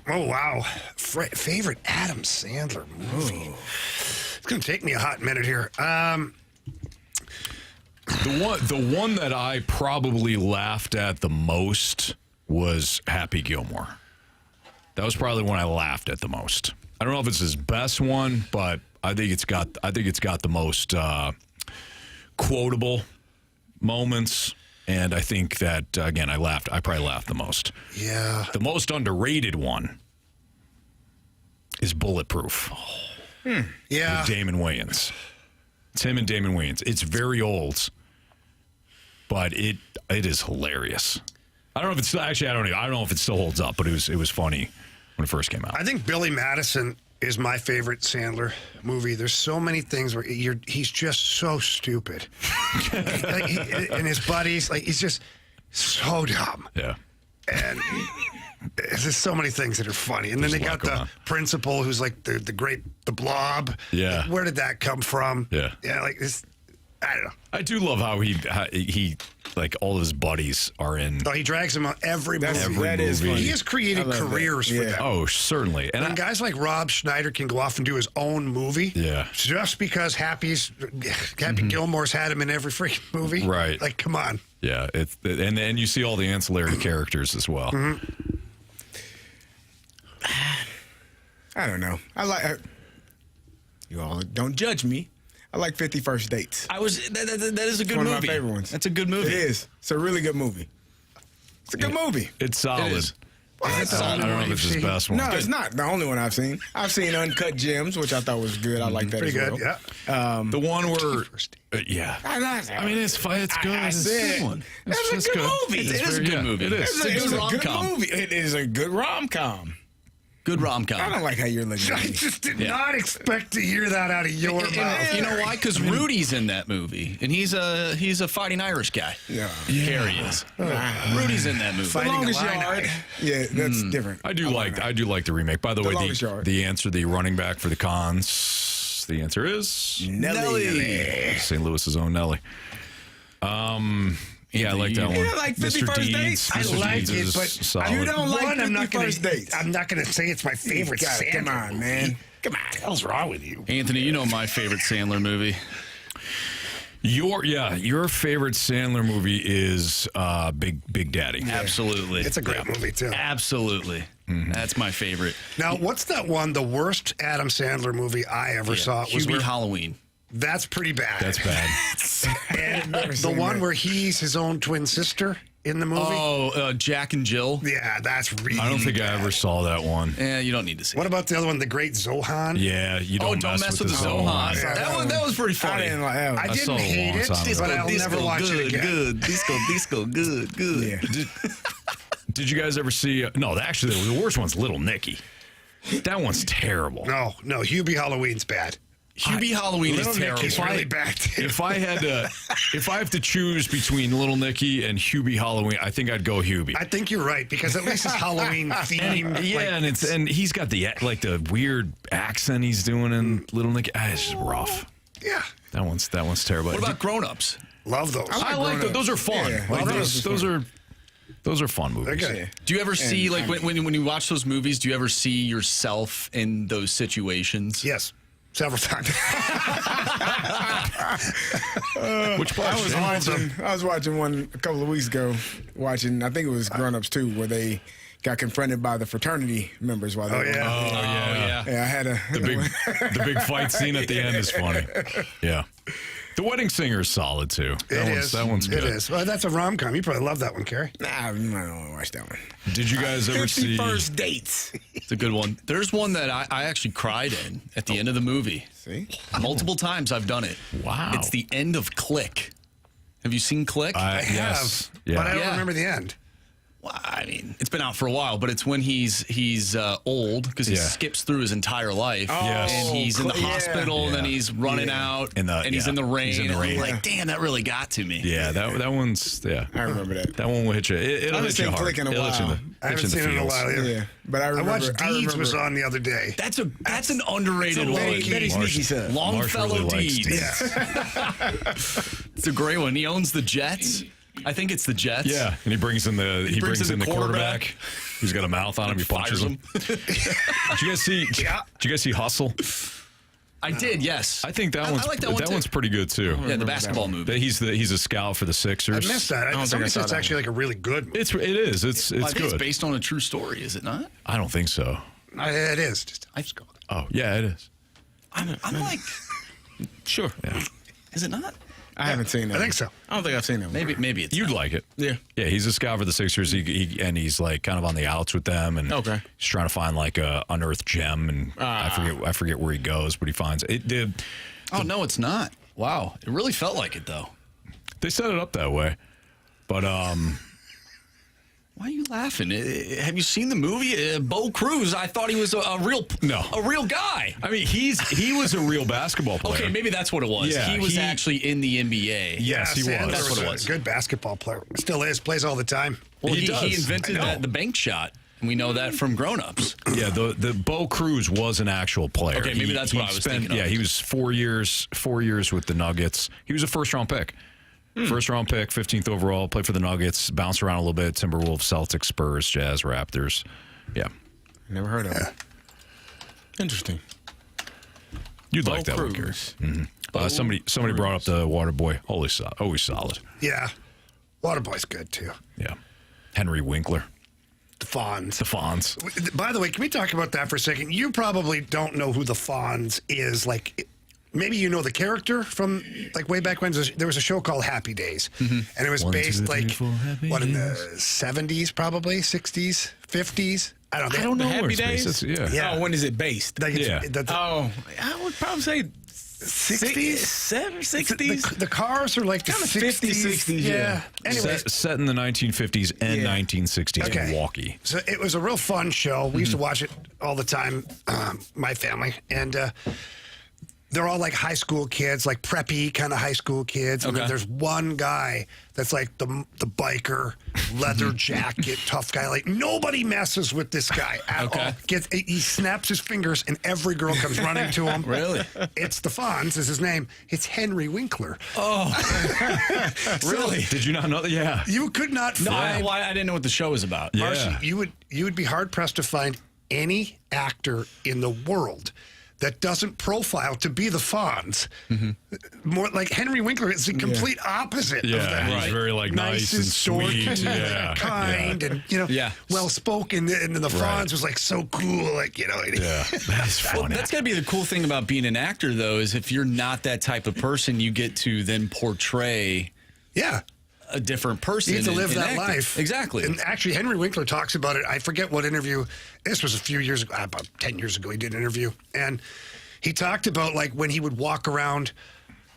Oh, wow. Favorite Adam Sandler movie? It's going to take me a hot minute here. The one that I probably laughed at the most was Happy Gilmore. That was probably when I laughed at the most. I don't know if it's his best one, but I think it's got the most quotable moments, and I think that again I probably laughed the most. Yeah. The most underrated one is Bulletproof. Yeah. With Damon Wayans. It's him and Damon Wayans. It's very old, but it is hilarious. I don't know if it's actually. I don't know if it still holds up, but it was funny when it first came out. I think Billy Madison is my favorite Sandler movie. There's so many things where he's just so stupid, and his buddies, he's just so dumb. Yeah, and there's just so many things that are funny. And then they got the principal, who's like the Blob. Yeah, where did that come from? Yeah, like this. I don't know. I do love how he like all his buddies are in. Oh, he drags them on every movie. That is funny. He has created careers for them. Oh, certainly. And guys like Rob Schneider can go off and do his own movie. Yeah. Just because Happy Gilmore's had him in every freaking movie. Right. Like, come on. Yeah. And you see all the ancillary characters as well. Mm-hmm. I don't know. You all don't judge me. I like 50 First Dates. That is a good movie. One of my favorite ones. That's a good movie. It is. It's a really good movie. It's a good movie. It's solid. It is. I don't know if it's his best one. No, it's not the only one I've seen. I've seen Uncut Gems, which I thought was good. I like that Pretty as good, well. yeah. The one where, yeah. I mean, it's good. It's a good one. That's a good movie. It is a good movie. It is. It's a good rom-com. movie. It is a good rom-com. Good rom-com. I don't like how you're looking at I me. just did not expect to hear that out of your mouth. You know why? Because Rudy's in that movie, and he's a fighting Irish guy. Yeah. Carey is. Rudy's in that movie. The Longest Yard. Yeah, that's different. I do like the remake. By the way, Longest Yard. the running back for the Cons, the answer is Nelly. St. Louis's own Nelly. Yeah, I like that one. You like 50 Mr. First Deeds. Dates? I Mr. like Deeds it, is but solid. You don't like 50 First Dates. I'm not going to say it's my favorite Sandler Come on, movie. man. Come on. What the hell's wrong with you? Anthony, you know my favorite Sandler movie. Your favorite Sandler movie is Big Daddy. Yeah. Absolutely. It's a great movie, too. Absolutely. Mm-hmm. That's my favorite. Now, what's that one, the worst Adam Sandler movie I ever saw? Was Hubie Halloween. That's pretty bad. That's bad. And the one where he's his own twin sister in the movie? Oh, Jack and Jill. Yeah, that's really I don't think bad. I ever saw that one. Yeah, you don't need to see What it. about the other one, The Great Zohan? Yeah, you don't mess with the Zohan. Zohan. That was pretty funny. I didn't like that one. I saw didn't it a hate long it, time ago. but I'll never watch it again. Good. Disco, good. Yeah. Did you guys ever see? No, actually, the worst one's Little Nicky. That one's terrible. No, Hubie Halloween's bad. Hubie Halloween is Little terrible. Nicky's really bad, too. If I have to choose between Little Nicky and Hubie Halloween, I think I'd go Hubie. I think you're right, because at least it's Halloween themed. Yeah, and he's got the weird accent he's doing in Little Nicky. It's just rough. Yeah. That one's terrible. What about Grown Ups? Love those. I like those. Those are fun. Yeah, Like Grown-Ups those are fun movies. They're good. Do you ever see, when you watch those movies, do you ever see yourself in those situations? Yes. Several times. Which part? I was watching one a couple of weeks ago. I think it was Grown Ups 2, where they got confronted by the fraternity members while they were. Yeah. Yeah, I had The big fight scene at the end is funny. Yeah. The Wedding Singer is solid too. That one's good. It is. Well, that's a rom-com. You probably love that one, Carey. Nah, you might want to watch that one. Did you guys ever see First Dates? It's a good one. There's one that I actually cried in at the end of the movie. See? Multiple times I've done it. Wow. It's the end of Click. Have you seen Click? I Yes. have, Yeah. but I don't remember the end. Well, I mean, it's been out for a while, but it's when he's old because he skips through his entire life, Yes. and he's in the hospital, and then Yeah. he's running out, and he's in the rain. He's in the rain. I'm like, damn, that really got to me. Yeah, that one's I remember that. That one will hit you. It'll I haven't hit you seen hard. Click in a It'll hit you while. I haven't seen it in a while either. Yeah, but I remember. I watched Deeds was remember- on the other day. That's an underrated one. Very sneaky son. Longfellow really likes Deeds. It's a great one. He owns the Jets. I think it's the Jets. Yeah, and he brings in the quarterback. Who's got a mouth on him. He punches him. Did you guys see Hustle? I did. Yes. I think that like that one too. one's pretty good too. Yeah, the basketball movie. He's a scout for the Sixers. I missed that. Somebody said it's actually like a really good movie. It is. It's Well, I think good. it's based on a true story, is it not? I don't think so. It is. Just go. Oh yeah, it is. I'm like, Sure. Yeah. is it not? I haven't seen that. I think so. I don't think I've seen that. Maybe it's you'd like it. Yeah. Yeah, he's a scout for the Sixers. He's like kind of on the outs with them, and Okay. he's trying to find like a unearthed gem, and I forget where he goes, but he finds it. Did Oh no, it's not. Wow, it really felt like it though. they set it up that way? But Why are you laughing? Have you seen the movie? Bo Cruz, I thought he was a real guy. I mean, he was a real basketball player. Okay, maybe that's what it was. Yeah, he was actually in the NBA. Yes, he was. Sandler That's what it was. A good basketball player. Still is. Plays all the time. Well, He he does. invented I know. the bank shot. And we know that from grown-ups. Yeah, the Bo Cruz was an actual player. Okay, maybe that's what I was thinking of. Yeah, he was 4 years with the Nuggets. He was a first-round pick. First-round pick, 15th overall, played for the Nuggets, bounced around a little bit, Timberwolves, Celtics, Spurs, Jazz, Raptors. Yeah. Never heard of it. Interesting. You'd Bo like that one, Gary. Cruz. Somebody brought up the Waterboy. Always solid. Yeah. Waterboy's good too. Yeah. Henry Winkler. The Fonz. The Fonz. By the way, can we talk about that for a second? You probably don't know who the Fonz is. Like, maybe you know the character from like way back when. There was a show called Happy Days, and it was 1, 2, based 3, like 4 happy what in the days. 70s, probably 60s, 50s. I don't know. where Happy it's based. Days? Yeah. Yeah. Oh, when is it based? Like Yeah. Oh, I would probably say 60s, 60s. The cars are like the Kinda 50s, 60s, yeah. Anyways, Set in the 1950s and 1960s Okay. Milwaukee. so it was a real fun show. We used to watch it all the time, my family, and they're all like high school kids, like preppy kind of high school kids. And then Okay. there's one guy that's like the biker, leather jacket, tough guy. Like nobody messes with this guy at all. He snaps his fingers and every girl comes running to him. Really? It's the Fonz is his name. It's Henry Winkler. Really? Did you not know that? Yeah. You could not No, find I didn't know what the show was about. Yeah. Marcy, you would be hard pressed to find any actor in the world that doesn't profile to be the Fonz. More like Henry Winkler is the complete opposite of Yeah, that. he's Right. very like nice and dorky, sweet. Yeah. kind, and Yeah. well spoken. And then the Fonz Right. was like so cool, like Yeah, that's funny. That's got to be the cool thing about being an actor, though, is if you're not that type of person, you get to then portray yeah. a different person. You get to live in that acting. life. Exactly. And actually, Henry Winkler talks about it. I forget what interview. This was a few years ago, about 10 years ago, he did an interview. And he talked about like when he would walk around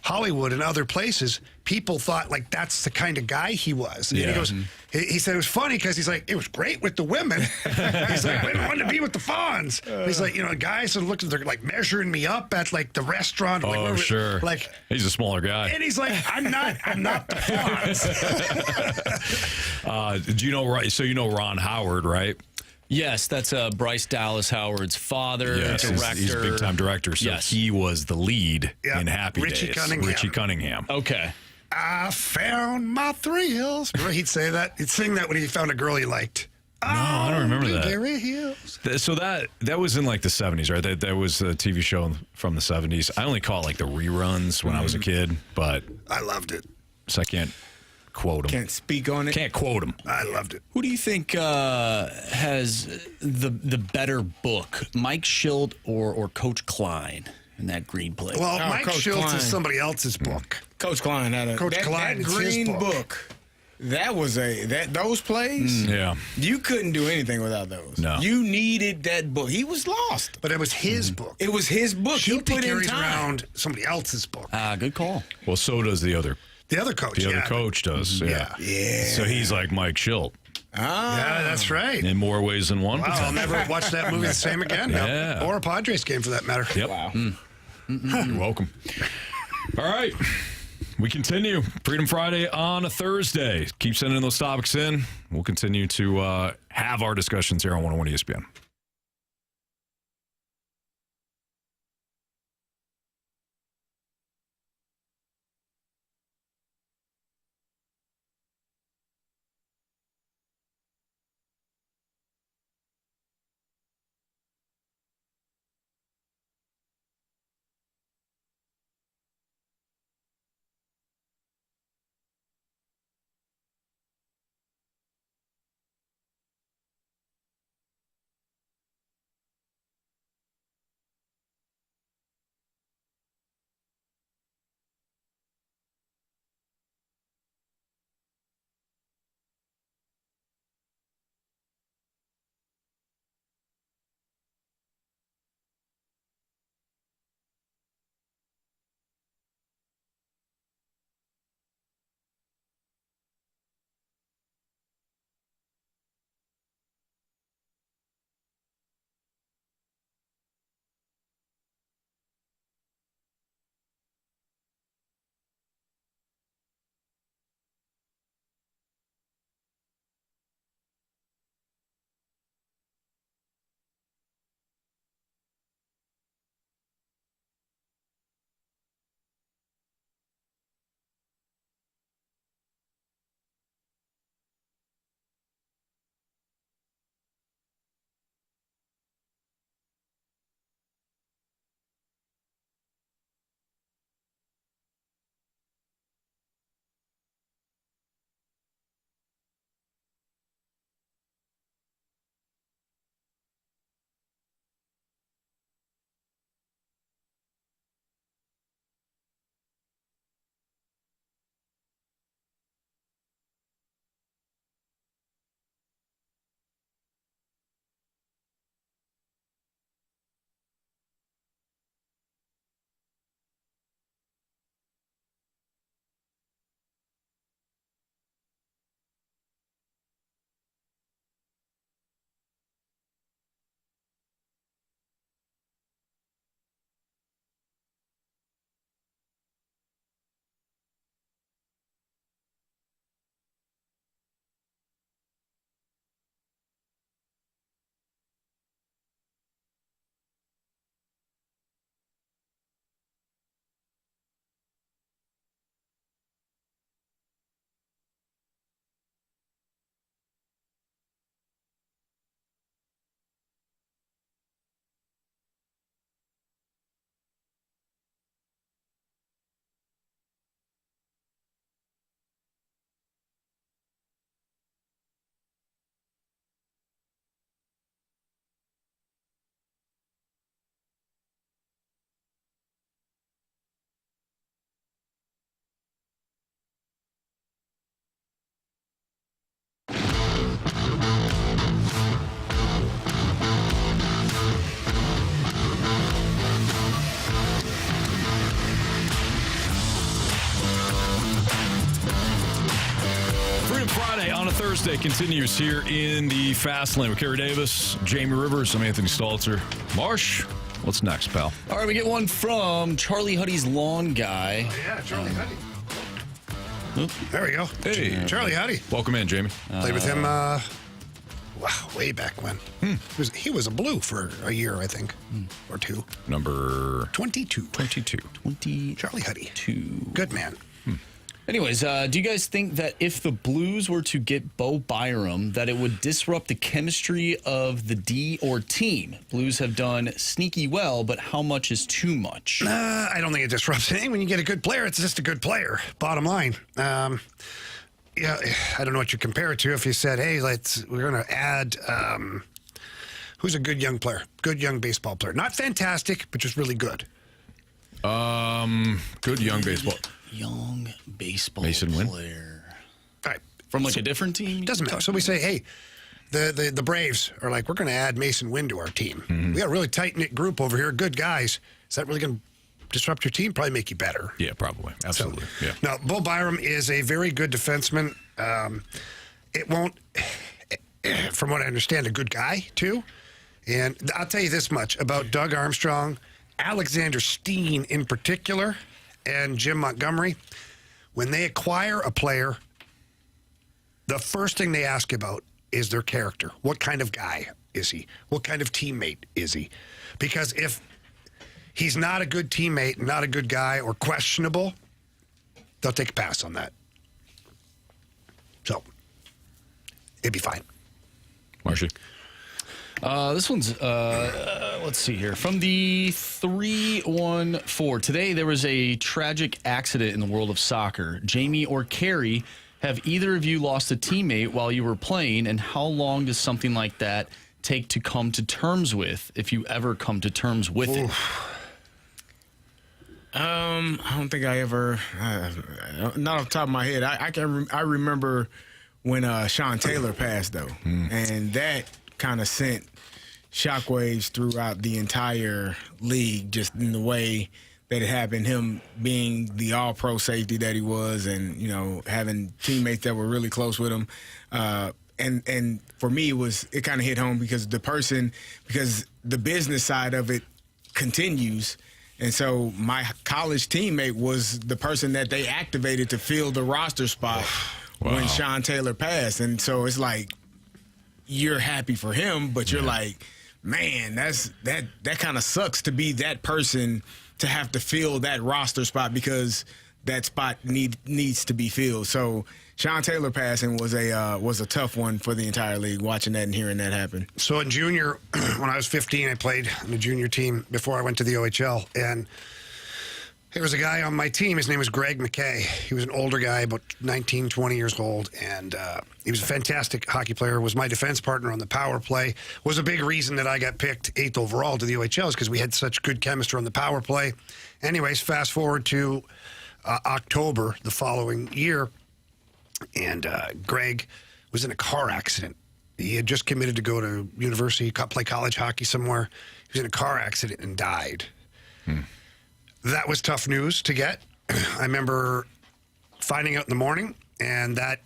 Hollywood and other places, people thought like that's the kind of guy he was. And he Yeah. goes, he said it was funny because he's like, it was great with the women. He's like, women wanted to be with the Fonz. He's like, guys are looking, they're like measuring me up at like the restaurant. Like, Oh, sure. Like, he's a smaller guy. and he's like, I'm not the Fonz. Do you know? So you know Ron Howard, right? Yes, that's Bryce Dallas Howard's father, Yes, director. he's a big time director. So Yes. he was the lead Yeah, in Happy Richie Days. Cunningham. Richie Cunningham. Okay. I found my thrills. Remember he'd say that? He'd sing that when he found a girl he liked. No, I don't remember that. Blueberry Hills. So that was in like the 70s, right? That was a TV show from the 70s. I only caught like the reruns when I was a kid, but I loved it. so I can't quote him. Can't speak on it. Can't quote him. I loved it. Who do you think has the better book, Mike Schilt or Coach Klein? in that green plate. Well, Mike Coach Schultz Klein. is somebody else's book. Coach Klein had Klein, that it's his green book. book. That was those plays. Yeah. You couldn't do anything without those. No. You needed that book. He was lost. But it was his book. It was his book. Schultz He put in carries time. around somebody else's book. Good call. Well, so does the other coach. The other coach does. Yeah. So he's like Mike Schilt Yeah, that's right. in more ways than one. Wow, I'll never watch that movie the same again. Yeah. Or a Padres game for that matter. Yep. Wow. You're welcome. All right. We continue. Freedom Friday on a Thursday. Keep sending those topics in. We'll continue to have our discussions here on 101 ESPN. On a Thursday continues here in the Fast Lane with Carey Davis, Jamie Rivers. I'm Anthony Stalter. Marsh, what's next, pal? All right, we get one from Charlie Huddy's lawn guy. Oh, yeah, Charlie Huddy. There we go. Hey. Charlie Huddy. Welcome in, Jamie. Played with him way back when. He was a Blue for a year, I think, or two. Number 22. 22. Charlie Huddy. 2. Good man. Anyways, do you guys think that if the Blues were to get Bo Byram, that it would disrupt the chemistry of the D or team? Blues have done sneaky well, but how much is too much? I don't think it disrupts anything. When you get a good player, it's just a good player. Bottom line. Yeah, I don't know what you compare it to. If you said, hey, we're going to add, who's a good young player, good young baseball player. Not fantastic, but just really good. Good young baseball. Young baseball Mason Wynn? player. All right. From like a different team? Doesn't matter. So we say, hey, the Braves are like, we're going to add Mason Wynn to our team. We got a really tight-knit group over here, good guys. Is that really going to disrupt your team? Probably make you better. Yeah, probably. Absolutely. Yeah. Now, Bo Byram is a very good defenseman. It won't, from what I understand, a good guy, too. And I'll tell you this much about Doug Armstrong, Alexander Steen in particular, and Jim Montgomery. When they acquire a player, the first thing they ask about is their character. What kind of guy is he? What kind of teammate is he? Because if he's not a good teammate, not a good guy, or questionable, they'll take a pass on that. So, it'd be fine. Marshy? This one's, let's see here. From the 314. Today, there was a tragic accident in the world of soccer. Jamie or Carey, have either of you lost a teammate while you were playing, and how long does something like that take to come to terms with, if you ever come to terms with it? I don't think I ever, not off the top of my head. I remember when Sean Taylor passed, though, and that kind of sent shockwaves throughout the entire league, just in the way that it happened, him being the all-pro safety that he was, and, you know, having teammates that were really close with him. And for me, it kind of hit home because because the business side of it continues. And so my college teammate was the person that they activated to fill the roster spot when Sean Taylor passed. And so it's like, you're happy for him, but you're like, man, that kind of sucks to be that person to have to fill that roster spot because that spot needs to be filled. So Sean Taylor passing was a tough one for the entire league, watching that and hearing that happen. So in junior, when I was 15, I played on the junior team before I went to the OHL. And there was a guy on my team. His name was Greg McKay. He was an older guy, about 19, 20 years old. And he was a fantastic hockey player, was my defense partner on the power play. Was a big reason that I got picked 8th overall to the OHL is because we had such good chemistry on the power play. Anyways, fast forward to October the following year. And Greg was in a car accident. He had just committed to go to university, play college hockey somewhere. He was in a car accident and died. That was tough news to get. I remember finding out in the morning, and that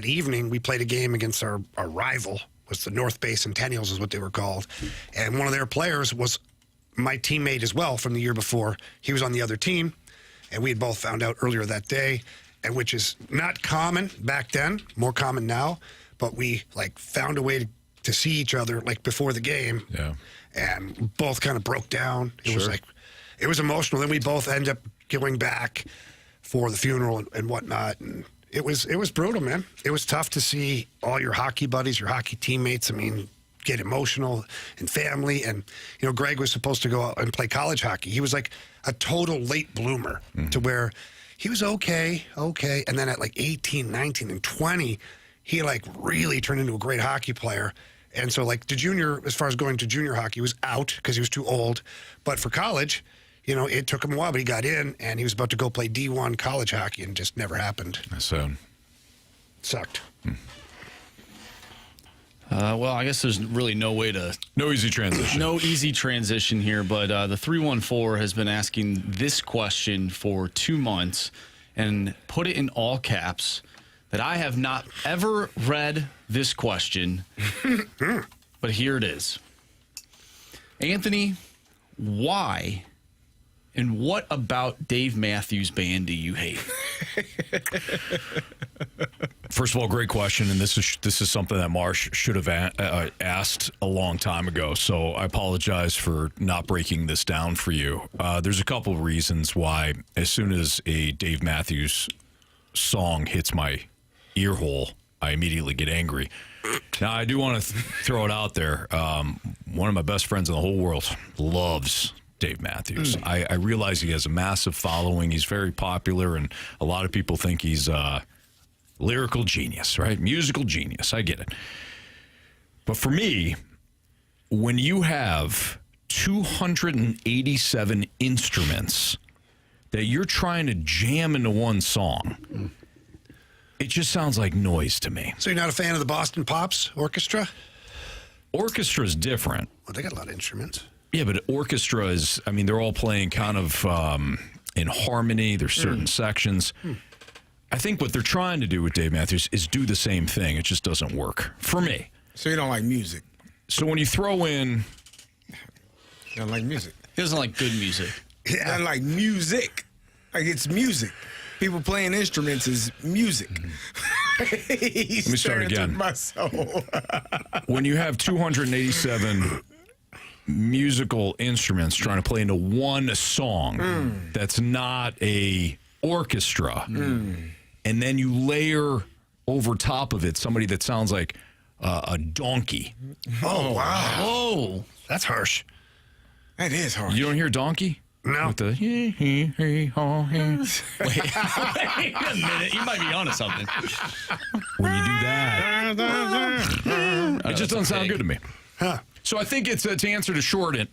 evening, we played a game against our rival, was the North Bay Centennials is what they were called. And one of their players was my teammate as well from the year before. He was on the other team, and we had both found out earlier that day, and which is not common back then, more common now, but we found a way to see each other before the game. Yeah. And both kind of broke down. It was emotional. Then we both end up going back for the funeral and whatnot. And it was brutal, man. It was tough to see all your hockey buddies, your hockey teammates, get emotional, and family. And, Greg was supposed to go out and play college hockey. He was like a total late bloomer to where he was okay. And then at 18, 19, and 20, he really turned into a great hockey player. And so the junior, as far as going to junior hockey, was out because he was too old. But for college, it took him a while, but he got in, and he was about to go play D1 college hockey, and just never happened. So sucked. Well, I guess there's really no easy transition. No easy transition here, but the 314 has been asking this question for 2 months and put it in all caps that I have not ever read this question, but here it is. Anthony, why and what about Dave Matthews Band do you hate? First of all, great question, and this is something that Marsh should have asked a long time ago. So I apologize for not breaking this down for you. There's a couple of reasons why, as soon as a Dave Matthews song hits my ear hole, I immediately get angry. Now, I do want to throw it out there. One of my best friends in the whole world loves Dave Matthews. I realize he has a massive following. He's very popular, and a lot of people think he's a lyrical genius, right? Musical genius. I get it. But for me, when you have 287 instruments that you're trying to jam into one song. It just sounds like noise to me. So you're not a fan of the Boston Pops Orchestra? Orchestra's different. Well, they got a lot of instruments. Yeah, but orchestra is, I mean, they're all playing kind of in harmony. There's certain sections. I think what they're trying to do with Dave Matthews is do the same thing. It just doesn't work for me. So you don't like music? So when you throw in... You don't like music? He doesn't like good music. Yeah. Doesn't like music. Like, it's music. People playing instruments is music. Let me start again. My soul. When you have 287 musical instruments trying to play into one song that's not a orchestra, and then you layer over top of it somebody that sounds like a donkey. Oh, wow. Oh, that's harsh. That is harsh. You don't hear donkey? No. With the wait a minute. You might be onto something. When you do that, it just doesn't sound good to me. Huh. So I think it's to answer to shorten,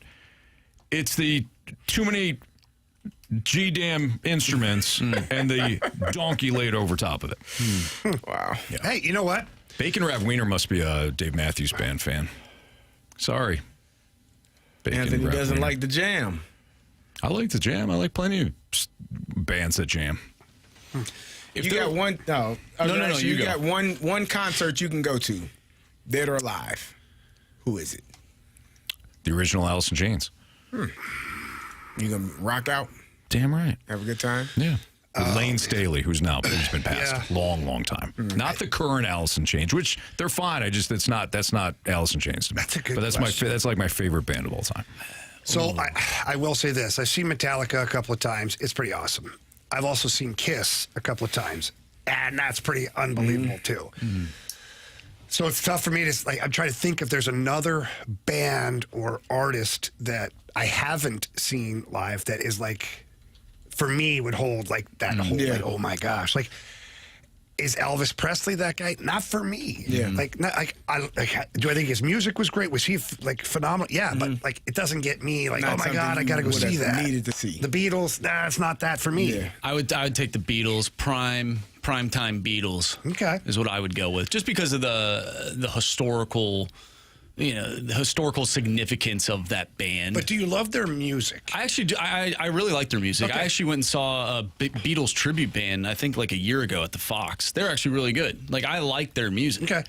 it's the too many G-damn instruments and the donkey laid over top of it. Wow. Yeah. Hey, you know what? Bacon Wrap Wiener must be a Dave Matthews Band fan. Sorry. Bacon Anthony Wrap doesn't Wiener. like the jam. I like the jam. I like plenty of bands that jam. If you got one, no. You go. got one concert you can go to, dead or alive. Who is it? The original Alice in Chains. You gonna rock out? Damn right. Have a good time? Yeah. With Lane Staley, who's been passed long time. Not the current Alice in Chains, which they're fine. That's not Alice in Chains to me. That's a good But that's question. that's like my favorite band of all time. So I will say this. I've seen Metallica a couple of times. It's pretty awesome. I've also seen Kiss a couple of times. And that's pretty unbelievable, too. So it's tough for me to, I'm trying to think if there's another band or artist that I haven't seen live that is for me, would hold that whole, oh my gosh. Is Elvis Presley that guy? Not for me. Yeah. Do I think his music was great? Was he phenomenal? Yeah, but it doesn't get me Not oh my God, I got to go see that. Needed to see The Beatles, it's not that for me. Yeah. I would take the Beatles, prime time Beatles. Okay. Is what I would go with, just because of the historical, the historical significance of that band. But do you love their music? I actually do. I really like their music. Okay. I actually went and saw a Beatles tribute band, I think a year ago at the Fox. They're actually really good. I like their music. Okay.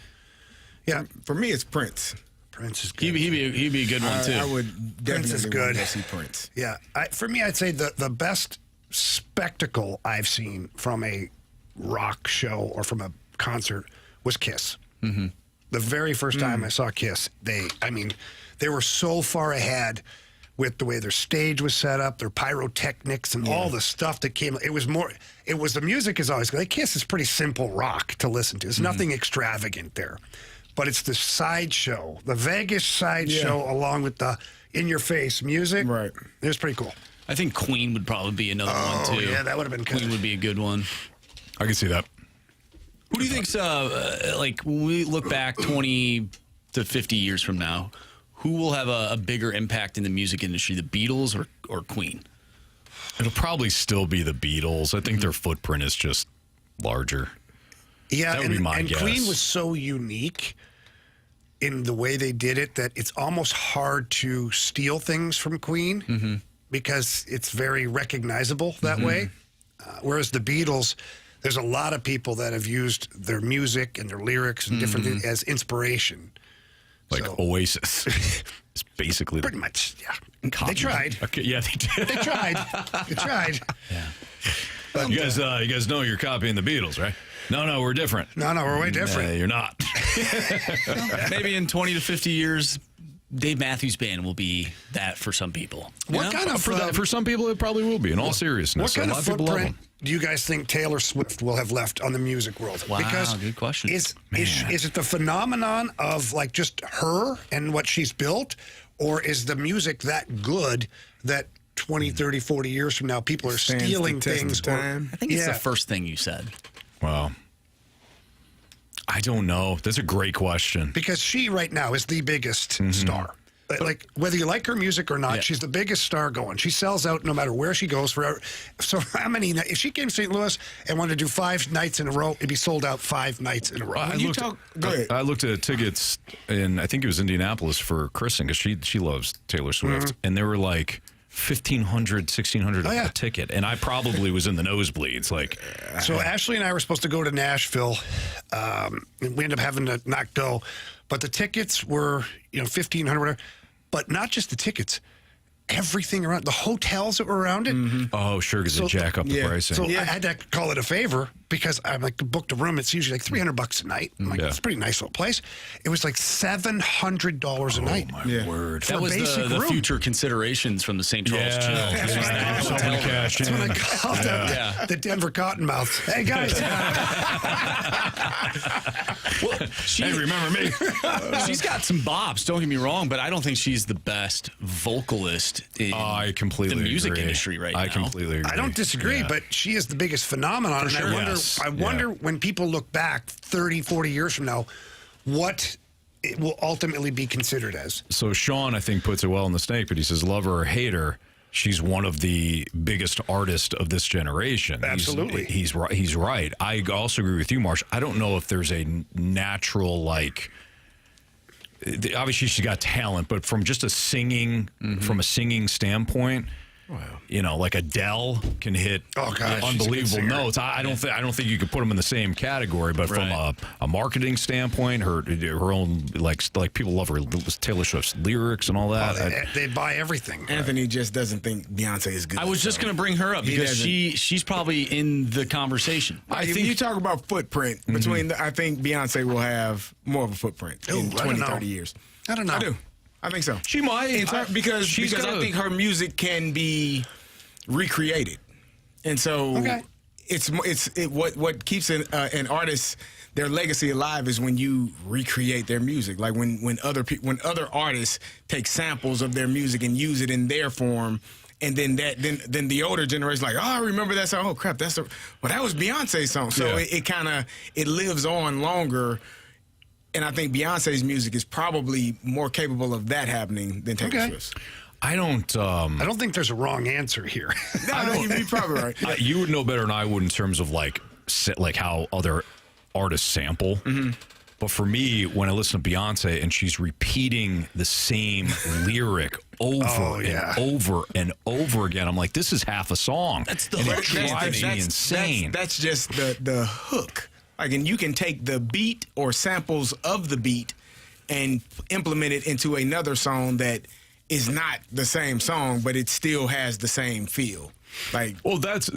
Yeah. For me, it's Prince. Prince is good. He'd be a good one too. I would Prince is definitely good. want to see Prince. Yeah. For me, I'd say the best spectacle I've seen from a rock show or from a concert was Kiss. Mm-hmm. The very first time I saw Kiss, they were so far ahead with the way their stage was set up, their pyrotechnics, and all the stuff that came. The music is always good. Kiss is pretty simple rock to listen to. There's nothing extravagant there. But it's the sideshow, the Vegas sideshow, along with the in-your-face music. Right. It was pretty cool. I think Queen would probably be another one too. Yeah, that would have been good. Queen would be a good one. I can see that. Who do you think's when we look back 20 to 50 years from now, who will have a bigger impact in the music industry, the Beatles or Queen? It'll probably still be the Beatles. I think their footprint is just larger. Yeah, That would be my and guess. Queen was so unique in the way they did it that it's almost hard to steal things from Queen because it's very recognizable that way. Whereas the Beatles, there's a lot of people that have used their music and their lyrics and different things as inspiration. Oasis. It's basically Pretty much, yeah. They tried. Okay, yeah, they did. They tried. They tried. Yeah. But you guys know you're copying the Beatles, right? No, we're different. No, we're way different. You're not. Maybe in 20 to 50 years, Dave Matthews Band will be that for some people. What kind of for some people it probably will be. In all seriousness, what kind a lot of of people love footprint them. do you guys think Taylor Swift will have left on the music world? Wow, because good question. Is it the phenomenon of just her and what she's built, or is the music that good that 20, 30, 40 years from now people are Stands the stealing test of things? time. I think it's the first thing you said. Wow. I don't know. That's a great question. Because she right now is the biggest star. Like, whether you like her music or not, she's the biggest star going. She sells out no matter where she goes. So how many? If she came to St. Louis and wanted to do 5 nights in a row, it'd be sold out 5 nights in a row. Go ahead. I looked at tickets in, I think it was Indianapolis for Kristen, because she loves Taylor Swift, and they were like $1,500, $1,600 a ticket, and I probably was in the nosebleeds. Like, so Ashley and I were supposed to go to Nashville, and we ended up having to not go. But the tickets were, $1,500, whatever. But not just the tickets, everything around, the hotels that were around it. Oh, sure, because they jack up the pricing. So I had to call it a favor because I'm like, booked a room. It's usually like $300 a night. I'm like, it's a pretty nice little place. It was like $700 a night. Oh, my word. That was the future considerations from the St. Charles Chill. That's when I called out the Denver Cottonmouths. Hey, guys. Hey, remember me? She's got some bops, don't get me wrong, but I don't think she's the best vocalist in I completely the music agree. industry right now. I completely agree. I don't disagree, but she is the biggest phenomenon. For And sure. I wonder when people look back 30, 40 years from now, what it will ultimately be considered as. So Sean, I think, puts it well in the snake, but he says, love her or hate her, she's one of the biggest artists of this generation. Absolutely. He's right. He's right. I also agree with you, Marsh. I don't know if there's a natural, like, obviously she's got talent, but from just a singing, from a singing standpoint, like Adele can hit unbelievable notes. I don't think you could put them in the same category, but from a marketing standpoint, her own like people love her Taylor Swift's lyrics and all that. They buy everything. Anthony just doesn't think Beyonce is good. I was just going to bring her up because she's probably in the conversation. I think you talk about footprint between. I think Beyonce will have more of a footprint in 20, 30 years. I don't know. I do. I think so. She might because I think her music can be recreated, and so what keeps an artist their legacy alive is when you recreate their music. Like when other artists take samples of their music and use it in their form. And then the older generation like, oh, I remember that song. Oh crap, that was Beyonce's song. So it lives on longer. And I think Beyonce's music is probably more capable of that happening than Taylor Swift's. I don't think there's a wrong answer here. No, you're probably right. You would know better than I would in terms of like how other artists sample. But for me, when I listen to Beyonce and she's repeating the same lyric over and over and over again, I'm like, this is half a song. That's the hook. It drives me insane. That's just the hook. Like, and you can take the beat or samples of the beat and implement it into another song that is not the same song, but it still has the same feel. Like, well, that's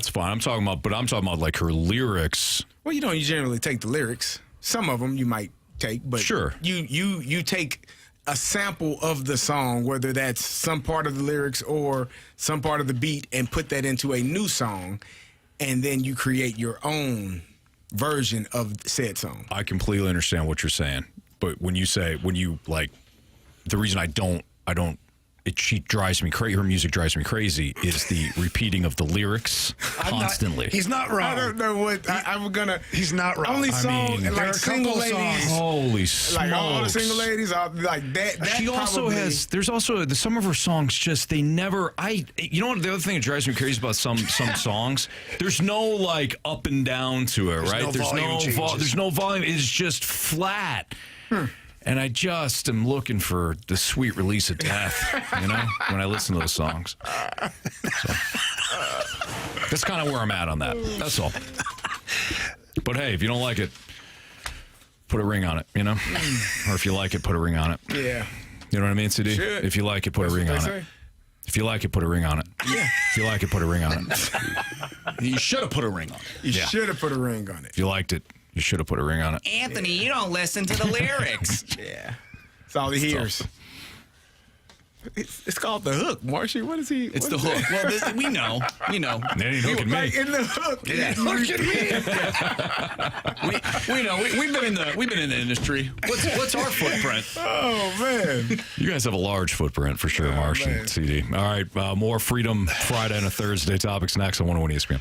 fine. I'm talking about like her lyrics. Well, you don't generally take the lyrics. Some of them you might take, but sure, you take a sample of the song, whether that's some part of the lyrics or some part of the beat, and put that into a new song, and then you create your own version of said song. I completely understand what you're saying, but the reason I don't she drives me crazy. Her music drives me crazy is the repeating of the lyrics constantly. He's not wrong. I don't know what I'm gonna. He's not wrong. Only song there like are a single couple ladies. songs. Holy smokes! Like all the single ladies are like that. She also has. There's also some of her songs. Just they never. You know what? The other thing that drives me crazy about some songs. There's no like up and down to it, right? There's no volume. It's just flat. And I just am looking for the sweet release of death, when I listen to those songs. So, that's kind of where I'm at on that. That's all. But hey, if you don't like it, put a ring on it, Or if you like it, put a ring on it. Yeah. You know what I mean, CD? Should. If you like it, put a ring on it. If you like it, put a ring on it. Yeah. If you like it, put a ring on it. You should have put a ring on it. You should have put a ring on it. If you liked it, you should have put a ring on it. Anthony, you don't listen to the lyrics. Yeah. That's all he hears. It's called the hook, Marshy. What is he? It's the hook. Well, we know. They ain't hooking me. Like in the hook. Yeah. Look at me. we know. We've been in the industry. What's our footprint? Oh man. You guys have a large footprint for sure, Marsh and CD. All right, more Freedom Friday and a Thursday topics next on 101 ESPN.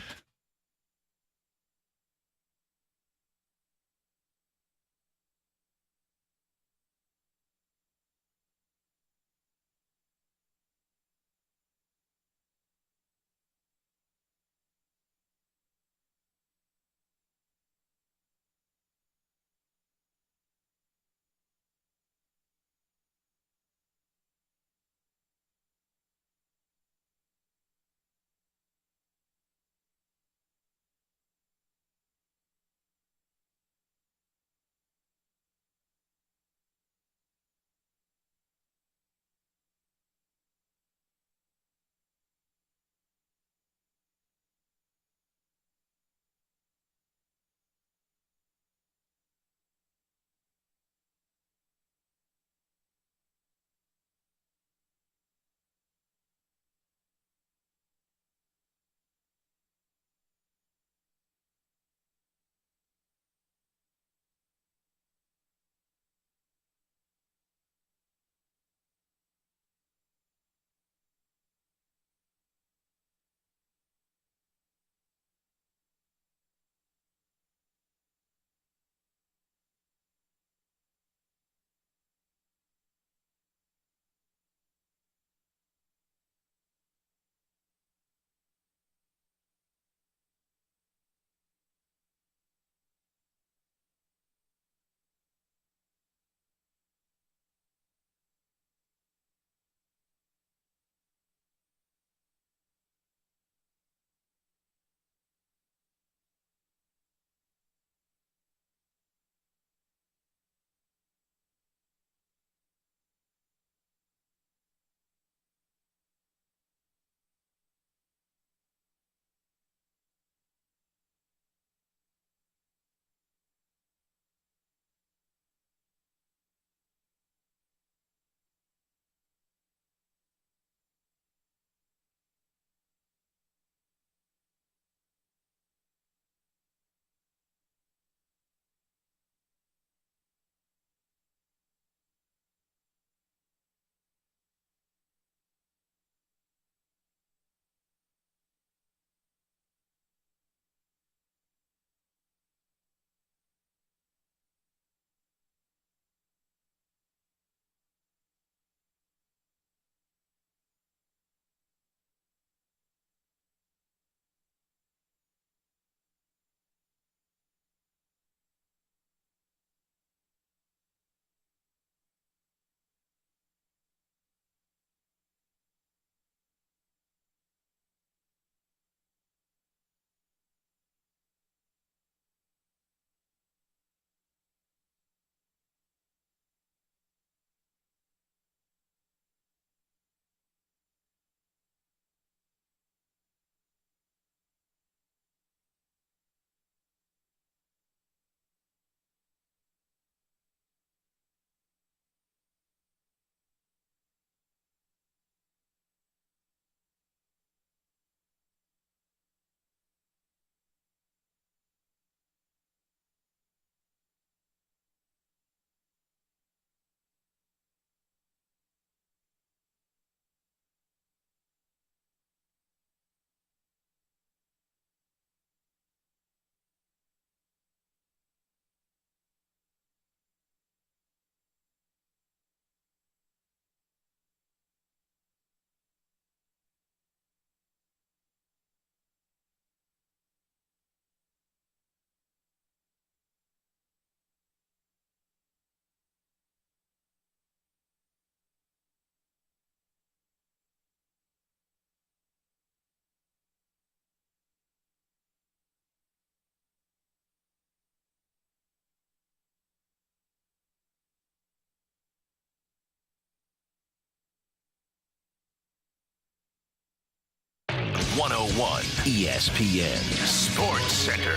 101 ESPN Sports Center.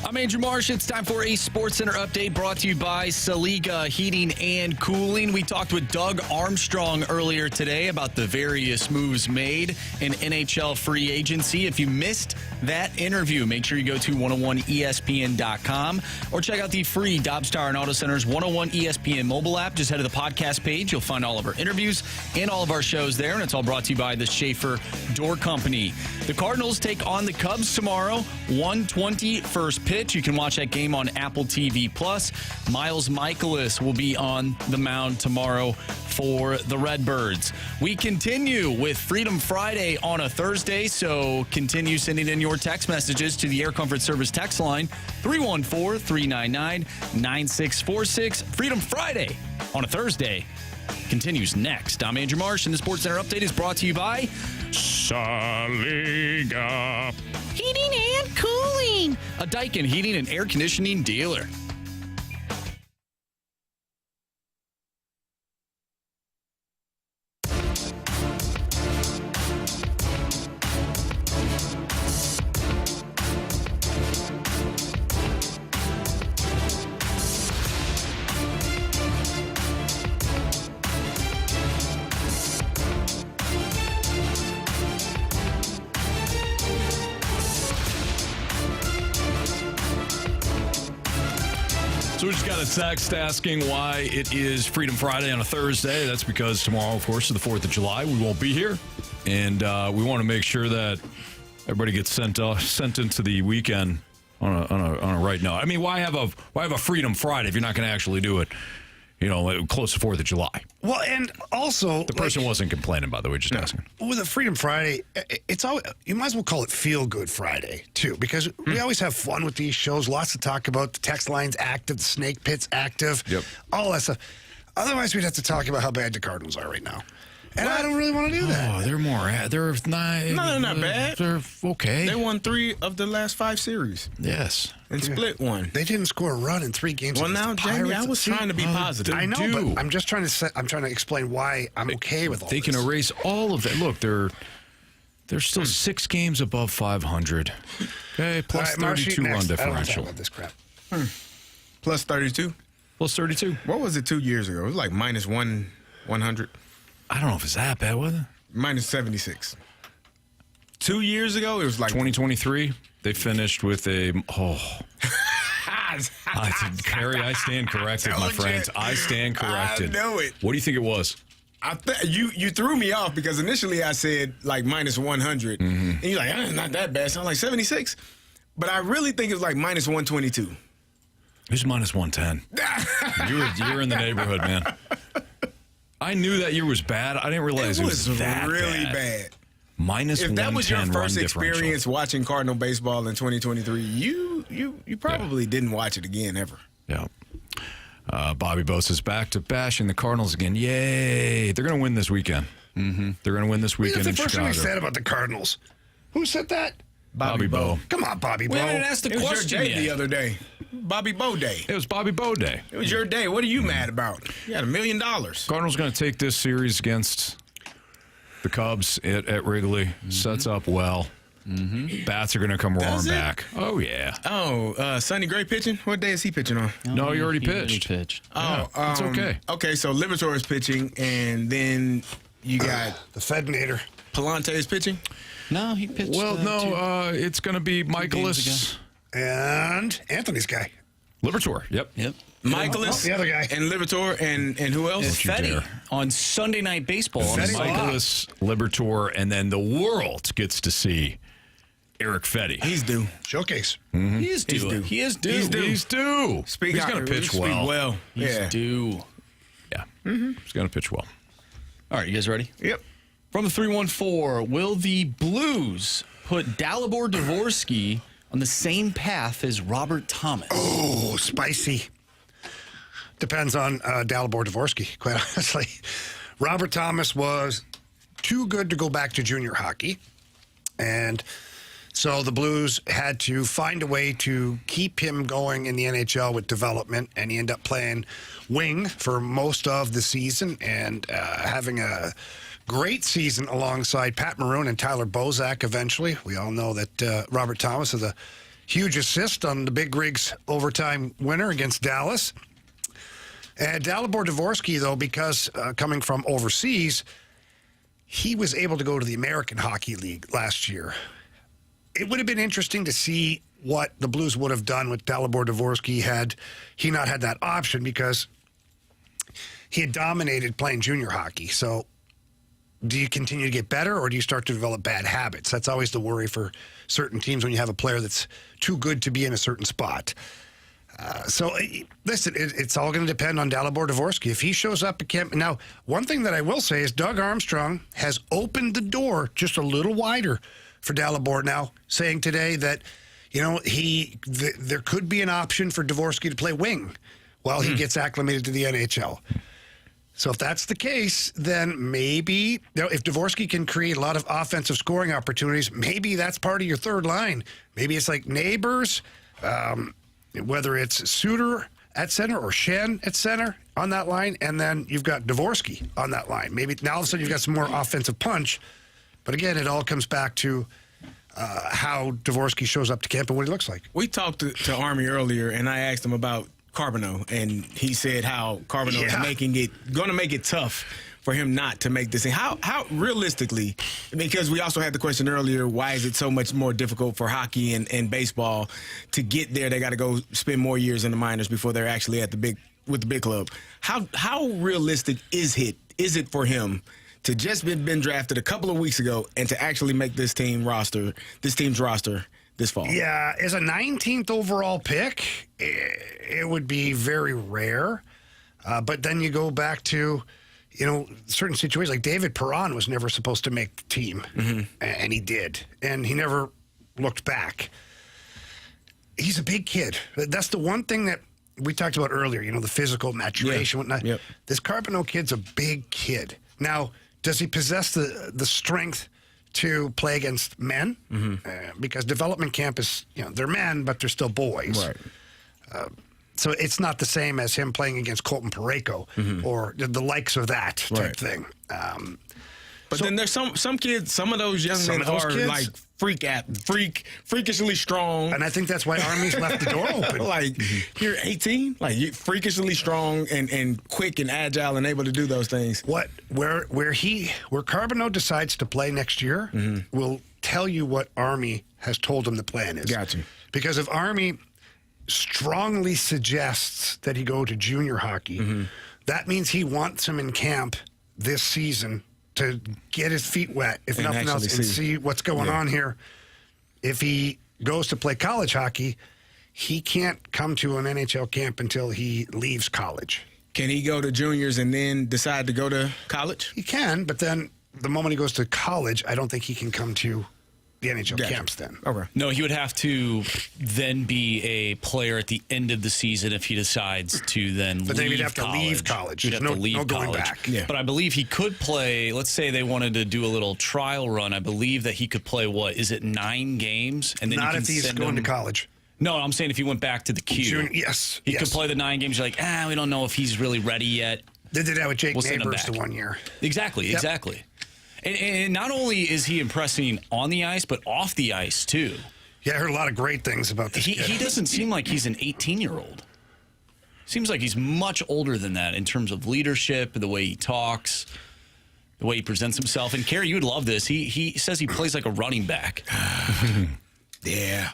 I'm Andrew Marsh. It's time for a Sports Center update brought to you by Saliga Heating and Cooling. We talked with Doug Armstrong earlier today about the various moves made in NHL free agency. If you missed that interview, make sure you go to 101ESPN.com or check out the free Dobbs Tire and Auto Center's 101 ESPN mobile app. Just head to the podcast page. You'll find all of our interviews and all of our shows there, and it's all brought to you by the Schaefer Door Company. The Cardinals take on the Cubs tomorrow, 1:20 first pitch. You can watch that game on Apple TV+. Miles Michaelis will be on the mound tomorrow for the Redbirds. We continue with Freedom Friday on a Thursday, so continue sending in your text messages to the Air Comfort Service text line, 314-399-9646. Freedom Friday on a Thursday continues next. I'm Andrew Marsh, and the Sports Center update is brought to you by Saliga Heating and Cooling, a Daikin heating and air conditioning dealer. So we just got a text asking why it is Freedom Friday on a Thursday. That's because tomorrow, of course, is the 4th of July. We won't be here. And we want to make sure that everybody gets sent into the weekend on a right note. I mean, why have a Freedom Friday if you're not going to actually do it, close to 4th of July? Well, and also... The person wasn't complaining, by the way, just asking. With a Freedom Friday, it's always, you might as well call it Feel Good Friday, too, because we always have fun with these shows, lots to talk about, the text line's active, the snake pit's active, all that stuff. Otherwise, we'd have to talk about how bad the Cardinals are right now. And I don't really want to do that. Oh, they're not. No, they're not bad. They're okay. They won 3 of the last 5 series. Yes. And split one. They didn't score a run in 3 games. Well, now, Jamie, I was trying to be positive. I know, but I'm just trying to explain why I'm okay with all this. They can erase all of that. Look, they're still 6 games above 500. Okay, plus 32 run differential. I don't talk about this crap. Plus 32? Plus 32. What was it 2 years ago? It was like minus 100. I don't know if it's that bad, was it? Minus 76. 2 years ago, it was like 2023. They finished with a Carey, I stand corrected, my friends. I stand corrected. I know it. What do you think it was? You threw me off because initially I said like minus 100, and you're like, it's not that bad. So I'm like 76, but I really think it was like minus 122. It was minus 110. You were in the neighborhood, man. I knew that year was bad. I didn't realize it was that really bad. Minus 110 If that was your first experience differential. watching Cardinal baseball in 2023, you probably didn't watch it again ever. Yeah. Bobby Bosa's back to bashing the Cardinals again. Yay! They're going to win this weekend. Mm-hmm. They're going to win this weekend in Chicago. That's the first thing we said about the Cardinals. Who said that? Bobby Bo. Come on, Bobby Bo. We haven't asked the question yet. The other day. Bobby Bo Day. It was Bobby Bo Day. It was your day. What are you mad about? You had $1 million. Cardinals going to take this series against the Cubs at Wrigley. Sets up well. Bats are going to come roaring back. Oh, yeah. Oh, Sonny Gray pitching? What day is he pitching on? No, he already pitched. Oh, yeah, it's okay. Okay, so Liberatore is pitching, and then you got the Fedinator. Palante is pitching? No, he pitched. Well, it's going to be Michaelis and Anthony's guy. Liberatore. Yep. Michaelis, the other guy, and Liberatore, and who else? Fetty on Sunday Night Baseball. Michaelis, Liberatore, and then the world gets to see Eric Fetty. He's due. Showcase. Mm-hmm. He is due. He is due. He's due. He's going to pitch well. He's due. Yeah. He's going to pitch well. All right, you guys ready? Yep. From the 314, will the Blues put Dalibor Dvorsky on the same path as Robert Thomas? Oh, spicy. Depends on Dalibor Dvorsky, quite honestly. Robert Thomas was too good to go back to junior hockey. And so the Blues had to find a way to keep him going in the NHL with development. And he ended up playing wing for most of the season and having a great season alongside Pat Maroon and Tyler Bozak eventually. We all know that Robert Thomas has a huge assist on the Big Rigs overtime winner against Dallas. And Dalibor Dvorsky, though, because coming from overseas, he was able to go to the American Hockey League last year. It would have been interesting to see what the Blues would have done with Dalibor Dvorsky had he not had that option, because he had dominated playing junior hockey. So do you continue to get better, or do you start to develop bad habits? That's always the worry for certain teams when you have a player that's too good to be in a certain spot. Listen, it's all going to depend on Dalibor Dvorsky. If he shows up at camp. Now, one thing that I will say is Doug Armstrong has opened the door just a little wider for Dalibor now, saying today that, there could be an option for Dvorsky to play wing while he gets acclimated to the NHL. So if that's the case, then maybe, if Dvorsky can create a lot of offensive scoring opportunities, maybe that's part of your third line. Maybe it's like Neighbors, whether it's Suter at center or Shen at center on that line, and then you've got Dvorsky on that line. Maybe now all of a sudden you've got some more offensive punch. But again, it all comes back to how Dvorsky shows up to camp and what he looks like. We talked to Army earlier, and I asked him about Carbonneau, and he said how Carbonneau is going to make it tough for him not to make this thing. How realistically, because we also had the question earlier, why is it so much more difficult for hockey and baseball to get there? They got to go spend more years in the minors before they're actually at the big club. How realistic is it for him to just been drafted a couple of weeks ago and to actually make this team's roster this fall? Yeah, as a 19th overall pick, it would be very rare. But then you go back to, certain situations. Like David Perron was never supposed to make the team, and he did. And he never looked back. He's a big kid. That's the one thing that we talked about earlier, the physical maturation, whatnot. Yep. This Carbonneau kid's a big kid. Now, does he possess the strength to play against men? Because development camp is, they're men, but they're still boys. Right. So it's not the same as him playing against Colton Parayko or the likes of that type thing. But then there's some kids, some of those young men are kids, like freakishly strong. And I think that's why Army's left the door open. Like, you're 18, like you're freakishly strong and quick and agile and able to do those things. Where Carbonneau decides to play next year will tell you what Army has told him the plan is. Got you. Because if Army strongly suggests that he go to junior hockey, that means he wants him in camp this season to get his feet wet, if and nothing else, and see what's going on here. If he goes to play college hockey, he can't come to an NHL camp until he leaves college. Can he go to juniors and then decide to go to college? He can, but then the moment he goes to college, I don't think he can come to the NHL camps then. Okay. No, he would have to then be a player at the end of the season if he decides to then leave college. But then he'd have to leave college. He'd have to leave no going college. back. Yeah. But I believe he could play, let's say they wanted to do a little trial run. I believe that he could play, 9 games? And then Not you can if he's send going him to college. No, I'm saying if he went back to the queue. Yes. He could play the 9 games. You're like, we don't know if he's really ready yet. They did that with Jake We'll Neighbors the 1 year. Exactly. And not only is he impressing on the ice, but off the ice, too. Yeah, I heard a lot of great things about this kid. He doesn't seem like he's an 18-year-old. Seems like he's much older than that in terms of leadership, the way he talks, the way he presents himself. And, Carey, you would love this. He says he plays like a running back. Yeah.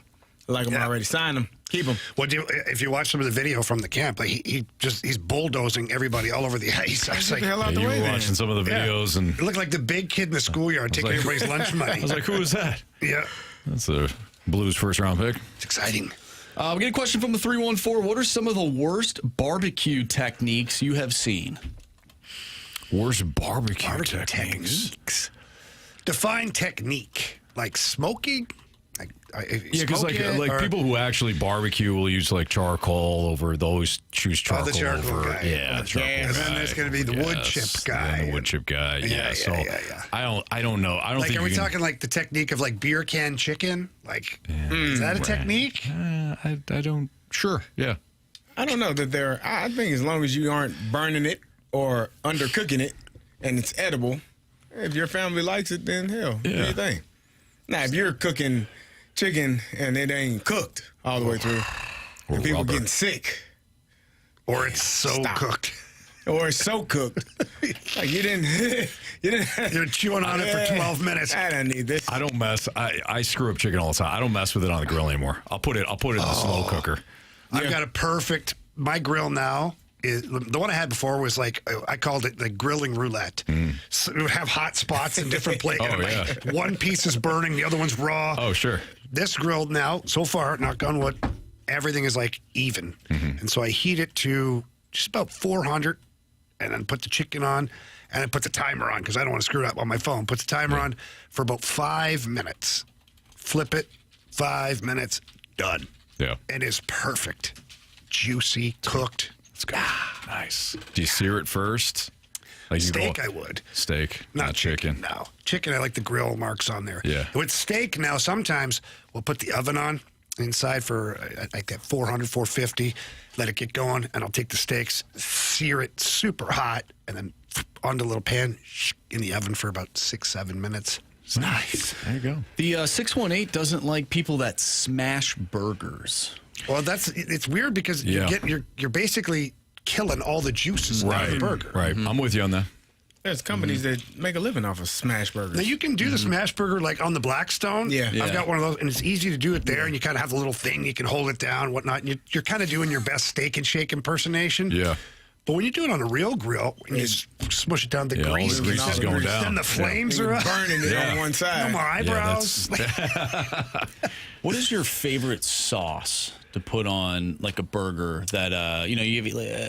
I like him already. Sign him. Keep him. If you watch some of the video from the camp, like he's bulldozing everybody all over the ice. I was like, you were watching some of the videos, and it looked like the big kid in the schoolyard taking everybody's lunch money. I was like, who is that? Yeah, that's a Blues first-round pick. It's exciting. We get a question from the 314. What are some of the worst barbecue techniques you have seen? Worst barbecue techniques. Define technique. Like smoking? Because like people who actually barbecue will use like charcoal over those. Choose charcoal the charcoal over. Guy. Yeah, charcoal. And then there's going to be the wood chip guy. And the wood chip guy. Yeah. I don't know. I don't think. Are we talking like the technique of like beer can chicken? Like, is that a technique? I don't. Sure. Yeah. I don't know that there. I think as long as you aren't burning it or undercooking it, and it's edible, If your family likes it, then hell, what do Yeah. you think? Now, if you're cooking chicken and it ain't cooked all the way through, and people rubber. getting sick, Or it's so Stop. cooked. or it's so cooked, like you didn't. You're chewing on it for 12 minutes. I don't need this. I don't mess. I screw up chicken all the time. I don't mess with it on the grill anymore. I'll put it in the slow cooker. I've got a perfect. My grill now is the one I had before was like I called it the grilling roulette. So it would have hot spots in different places. Oh, yeah. One piece is burning, the other one's raw. Oh, sure. This grill now, so far, knock on wood, everything is like even, and so I heat it to just about 400, and then put the chicken on, and then put the timer on because I don't want to screw it up on my phone. Put the timer on for about 5 minutes. Flip it, 5 minutes, done. Yeah. It is perfect. Juicy, cooked. It's good. Nice. Do you sear it first? Like you Steak, go- I would. Steak, Not chicken. No. Chicken, I like the grill marks on there. Yeah. With steak now, sometimes we'll put the oven on inside for like that 400, 450, let it get going, and I'll take the steaks, sear it super hot, and then onto a little pan in the oven for about 6-7 minutes. It's nice. There you go. The 618 doesn't like people that smash burgers. Well, it's weird because Yeah. you're basically killing all the juices out of the burger. Right. I'm with you on that. There's companies that make a living off of smash burgers. Now you can do the smash burger like on the Blackstone. Yeah. I've got one of those, and it's easy to do it there. And you kind of have a little thing you can hold it down, and whatnot. And you're kind of doing your best Steak and Shake impersonation. Yeah. But when you do it on a real grill, and you smush it down, the Yeah, all the grease grease gets is in, going down. Then the flames are up. burning it Yeah. on one side. No more eyebrows. What is your favorite sauce to put on like a burger that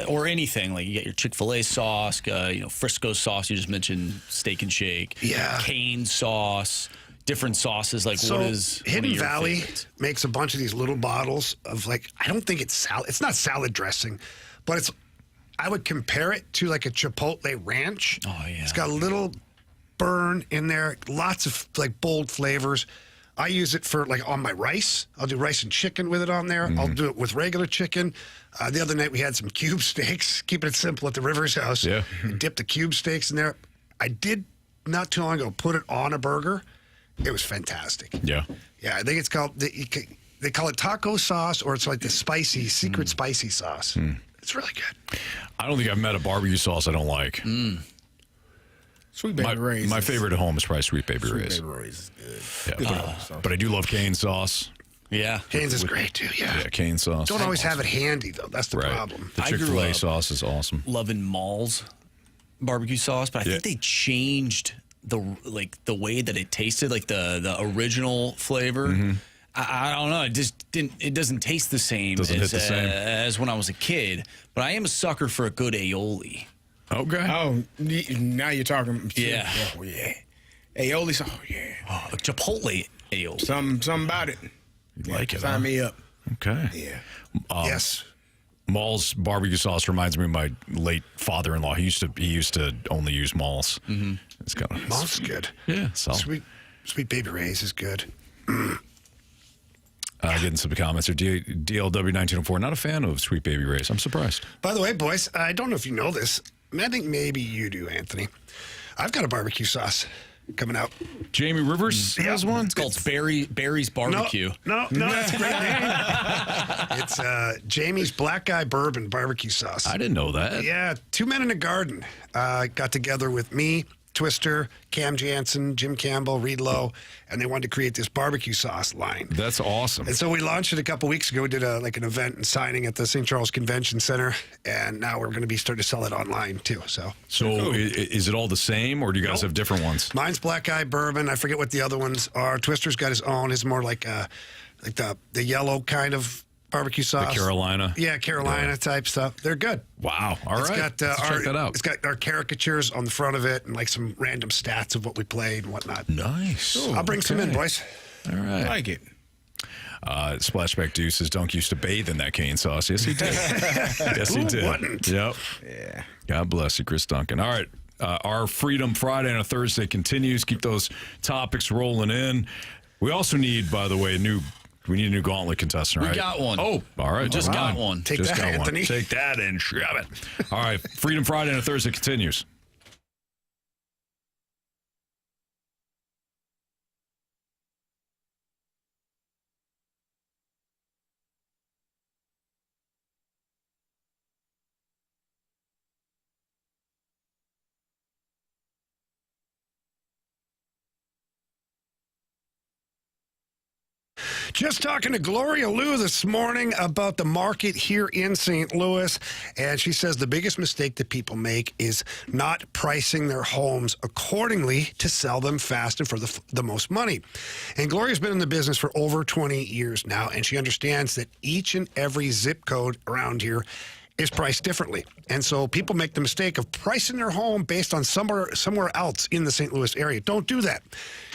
or anything, like you get your Chick-fil-A sauce, Frisco sauce, you just mentioned Steak and Shake, Yeah. cane sauce, different sauces, like So what is one Hidden of your Valley favorites? makes a bunch of these little bottles of like, I don't think it's salad. It's not salad dressing, but I would compare it to like a Chipotle ranch. Oh, yeah. It's got a little burn in there, lots of like bold flavors. I use it for like on my rice. I'll do rice and chicken with it on there. I'll do it with regular chicken. The other night we had some cube steaks, keeping it simple at the Rivers house. Yeah. Dip the cube steaks in there. I did not too long ago put it on a burger. It was fantastic. Yeah. Yeah, I think it's called, they call it taco sauce, or it's like the spicy, secret spicy sauce. It's really good. I don't think I've met a barbecue sauce I don't like. Sweet Baby Ray's. My favorite at home is probably Sweet Baby Sweet Ray's. Baby Ray's is good. Yeah. But I do love cane sauce. Yeah. Cane's is great too, Yeah, cane sauce. Don't always have it handy though. That's the Right. problem. The I grew Chick-fil-A up sauce is awesome. Loving Mall's barbecue sauce, but I think they changed the way that it tasted, like the original flavor. I don't know. It just didn't. It doesn't taste the same as when I was a kid. But I am a sucker for a good aioli. Okay. Oh, now you're talking. Yeah. Oh, yeah. Aioli sauce. Oh, yeah. Oh, a Chipotle aioli. Something about it. You like it, Sign huh? me up. Okay. Yeah. Yes. Mall's barbecue sauce reminds me of my late father-in-law. He used to only use Mall's. It's kind of Malt's good. Yeah. So Sweet Baby Ray's is good. getting some comments here. DLW1904, not a fan of Sweet Baby Ray's. I'm surprised. By the way, boys, I don't know if you know this. I think maybe you do, Anthony. I've got a barbecue sauce coming out. Jamie Rivers has one. It's called Barry's Barbecue. No, that's a great name. It's Jamie's Black Guy Bourbon Barbecue Sauce. I didn't know that. Yeah, two men in a garden got together with me, Twister, Cam Jansen, Jim Campbell, Reed Lowe, and they wanted to create this barbecue sauce line. That's awesome. And so we launched it a couple weeks ago. We did an event and signing at the St. Charles Convention Center, and now we're going to be starting to sell it online too. So is it all the same, or do you guys have different ones? Mine's Black Eye Bourbon. I forget what the other ones are. Twister's got his own. It's more like the yellow kind of barbecue sauce. The Carolina? Yeah, Carolina type stuff. They're good. Wow. All right. Let's check that out. It's got our caricatures on the front of it and like some random stats of what we played and whatnot. Nice. I'll bring some in, boys. All right. I like it. Splashback Deuces, Dunk used to bathe in that cane sauce. Yes, he did. Yes, he did. Wouldn't? Yep. Yeah. God bless you, Chris Duncan. All right. Our Freedom Friday and a Thursday continues. Keep those topics rolling in. We also need, by the way, we need a new Gauntlet contestant, right? We got one. Oh, all right. Just got one. Take that, Anthony. Take that and shove it. All right. Freedom Friday and a Thursday continues. Just talking to Gloria Liu this morning about the market here in St. Louis, and she says the biggest mistake that people make is not pricing their homes accordingly to sell them fast and for the most money. And Gloria's been in the business for over 20 years now, and she understands that each and every zip code around here is priced differently. And so people make the mistake of pricing their home based on somewhere else in the St. Louis area. Don't do that.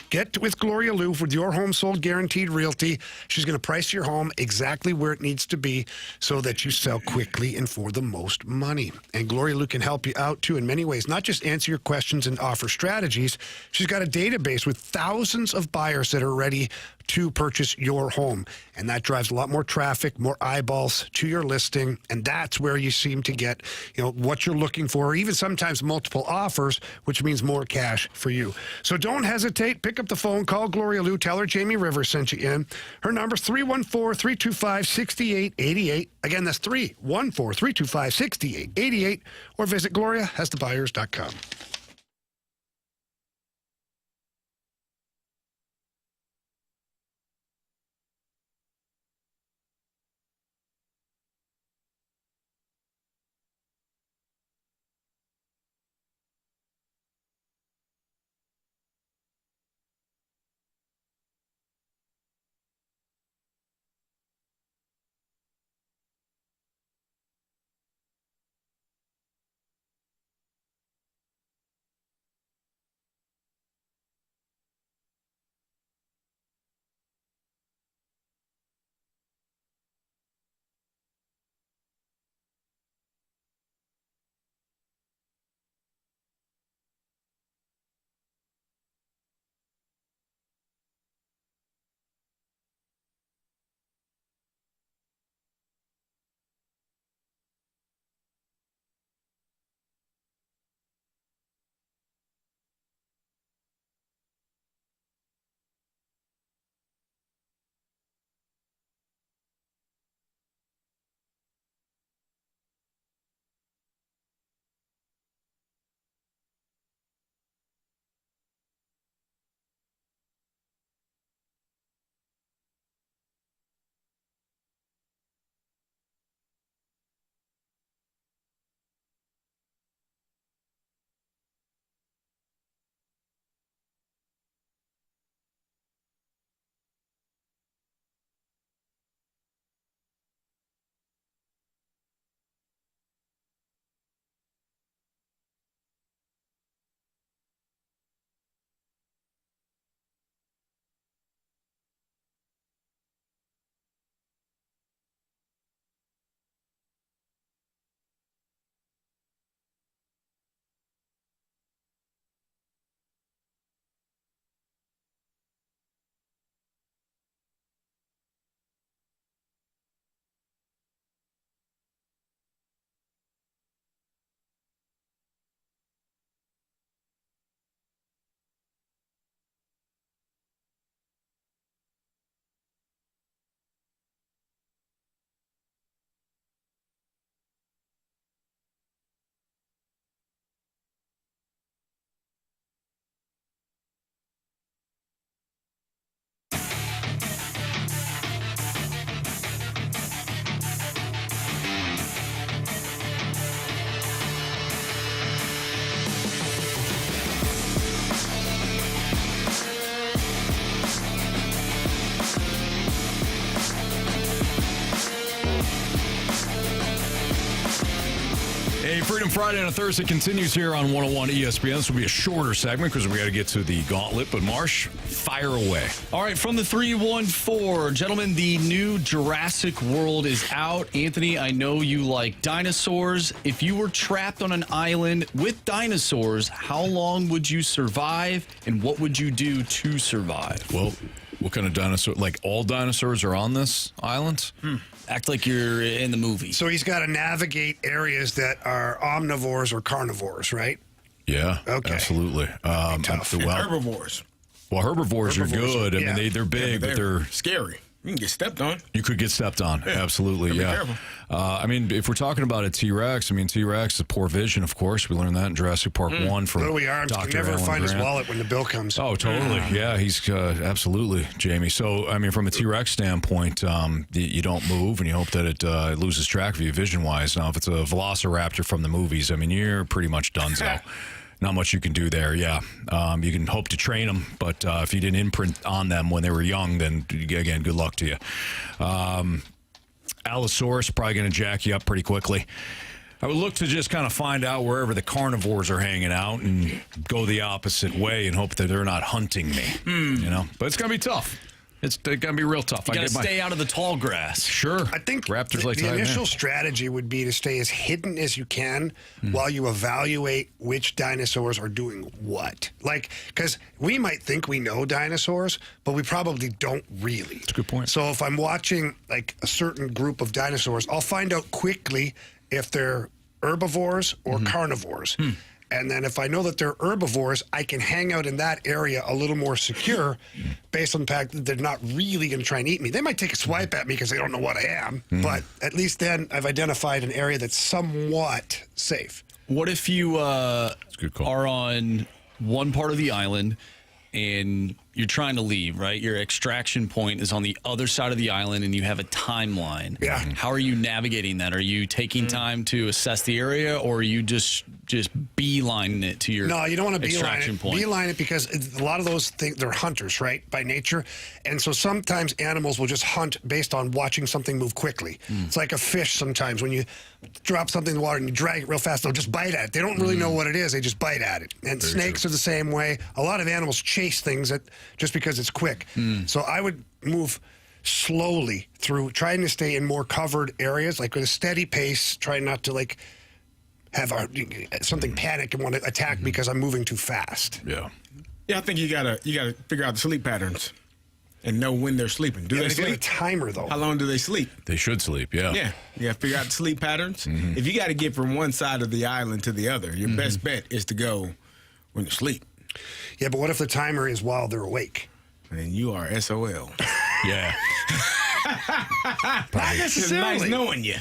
Get with Gloria Liu with your home sold guaranteed realty. She's going to price your home exactly where it needs to be so that you sell quickly and for the most money. And Gloria Liu can help you out too in many ways, not just answer your questions and offer strategies. She's got a database with thousands of buyers that are ready to purchase your home. And that drives a lot more traffic, more eyeballs to your listing. And that's where you seem to get, what you're looking for, or even sometimes multiple offers, which means more cash for you. So don't hesitate. Pick up the phone, call Gloria Liu, tell her Jamie Rivers sent you in. Her number's 314-325-6888. Again, that's 314-325-6888. Or visit GloriaHasTheBuyers.com. Hey, Freedom Friday on a Thursday continues here on 101 ESPN. This will be a shorter segment because we got to get to the Gauntlet. But Marsh, fire away. All right, from the 314, gentlemen, the new Jurassic World is out. Anthony, I know you like dinosaurs. If you were trapped on an island with dinosaurs, how long would you survive, and what would you do to survive? Well, what kind of dinosaur? Like all dinosaurs are on this island? Act like you're in the movie. So he's got to navigate areas that are omnivores or carnivores, right? Yeah, okay. Absolutely. Tough. Herbivores. Well, herbivores are good. I yeah. mean, they're big, but they're scary. You can get stepped on. You could get stepped on. Yeah. Absolutely, Be yeah. careful. I mean, if we're talking about a T-Rex, T-Rex is poor vision, of course. We learned that in Jurassic Park 1 from Louis Arms Dr. can never Alan find his Grant. wallet when the bill comes. Oh, totally. Yeah, he's absolutely, Jamie. So, from a T-Rex standpoint, you don't move and you hope that it loses track of you vision-wise. Now, if it's a velociraptor from the movies, you're pretty much donezo. Not much you can do there, yeah. You can hope to train them, but if you didn't imprint on them when they were young, then, again, good luck to you. Allosaurus probably going to jack you up pretty quickly. I would look to just kind of find out wherever the carnivores are hanging out and go the opposite way and hope that they're not hunting me, But it's going to be tough. It's going to be real tough. You got to stay out of the tall grass. Sure. I think Raptors like the to initial strategy would be to stay as hidden as you can while you evaluate which dinosaurs are doing what. Because we might think we know dinosaurs, but we probably don't really. That's a good point. So if I'm watching a certain group of dinosaurs, I'll find out quickly if they're herbivores or carnivores. And then if I know that they're herbivores, I can hang out in that area a little more secure based on the fact that they're not really going to try and eat me. They might take a swipe at me because they don't know what I am, but at least then I've identified an area that's somewhat safe. What if you are on one part of the island and you're trying to leave, right? Your extraction point is on the other side of the island and you have a timeline. Yeah. How are you navigating that? Are you taking time to assess the area, or are you just beelining it to your No, you don't want to extraction point? Beeline it because a lot of those things, they're hunters, right, by nature. And so sometimes animals will just hunt based on watching something move quickly. It's like a fish sometimes. When you drop something in the water and you drag it real fast, they'll just bite at it. They don't really know what it is. They just bite at it. And snakes are the same way. A lot of animals chase things just because it's quick. So I would move slowly through, trying to stay in more covered areas, with a steady pace, trying not to have something panic and want to attack because I'm moving too fast. Yeah. Yeah, I think you gotta figure out the sleep patterns and know when they're sleeping. Do they They have a sleep? timer though. How long do they sleep? They should sleep, yeah. Yeah, you gotta figure out the sleep patterns. If you got to get from one side of the island to the other, your best bet is to go when you sleep. Yeah, but what if the timer is while they're awake? And you are SOL. Yeah. Not It's necessarily. nice knowing you.